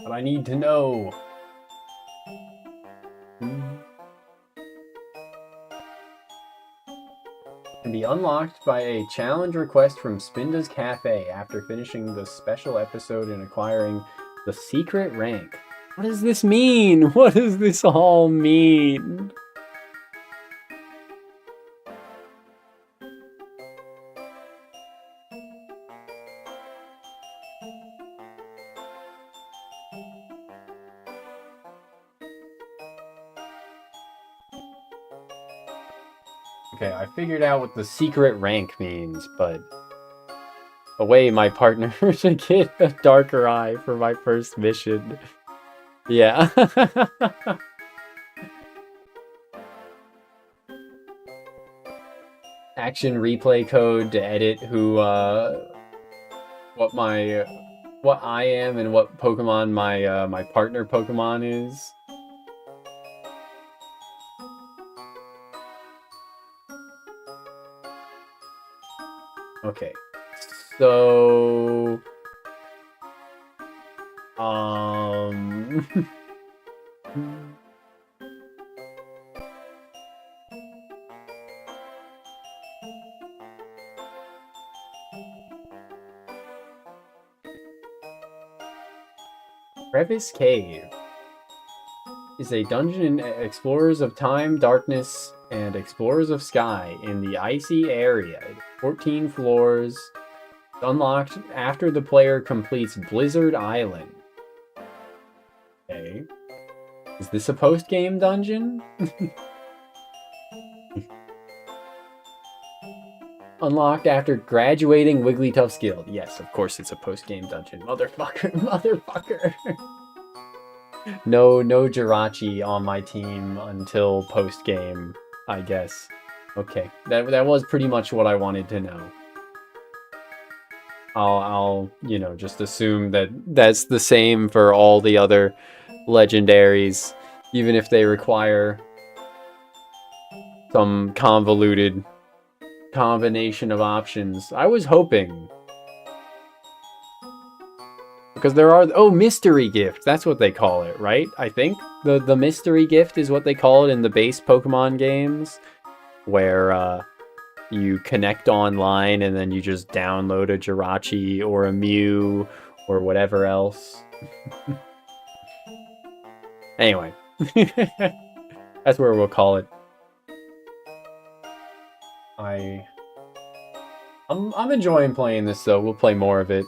A: But I need to know. Can be unlocked by a challenge request from Spinda's Cafe after finishing the special episode and acquiring the secret rank. What does this mean? What does this all mean? Okay, I figured out what the secret rank means, but away my partner to get a darker eye for my first mission. Yeah. Action replay code to edit who what I am and what Pokemon my partner Pokemon is. Okay. So Crevice Cave is a dungeon in Explorers of Time, Darkness, and Explorers of Sky in the icy area. 14 floors, unlocked after the player completes Blizzard Island. Okay. Is this a post-game dungeon? Unlocked after graduating Wigglytuff's Guild. Yes, of course it's a post-game dungeon. Motherfucker, motherfucker. No Jirachi on my team until post-game, I guess. Okay, that was pretty much what I wanted to know. I'll you know, just assume that that's the same for all the other legendaries, even if they require some convoluted combination of options. I was hoping. Because there are... Oh, mystery gift. That's what they call it, right? I think. The mystery gift is what they call it in the base Pokemon games. Where you connect online and then you just download a Jirachi or a Mew or whatever else. Anyway. That's where we'll call it. I'm enjoying playing this though. We'll play more of it.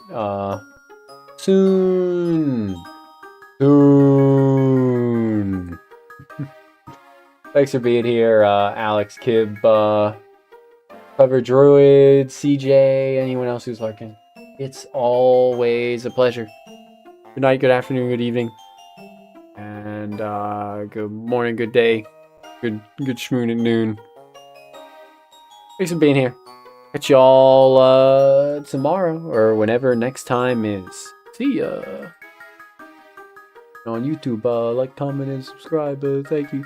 A: Soon. Soon. Thanks for being here, Alex, Kib, Clever Druid, CJ, anyone else who's lurking. It's always a pleasure. Good night, good afternoon, good evening. And good morning, good day. Good schmoon at noon. Thanks for being here. Catch y'all tomorrow or whenever next time is. See ya. On YouTube, like, comment, and subscribe. Thank you.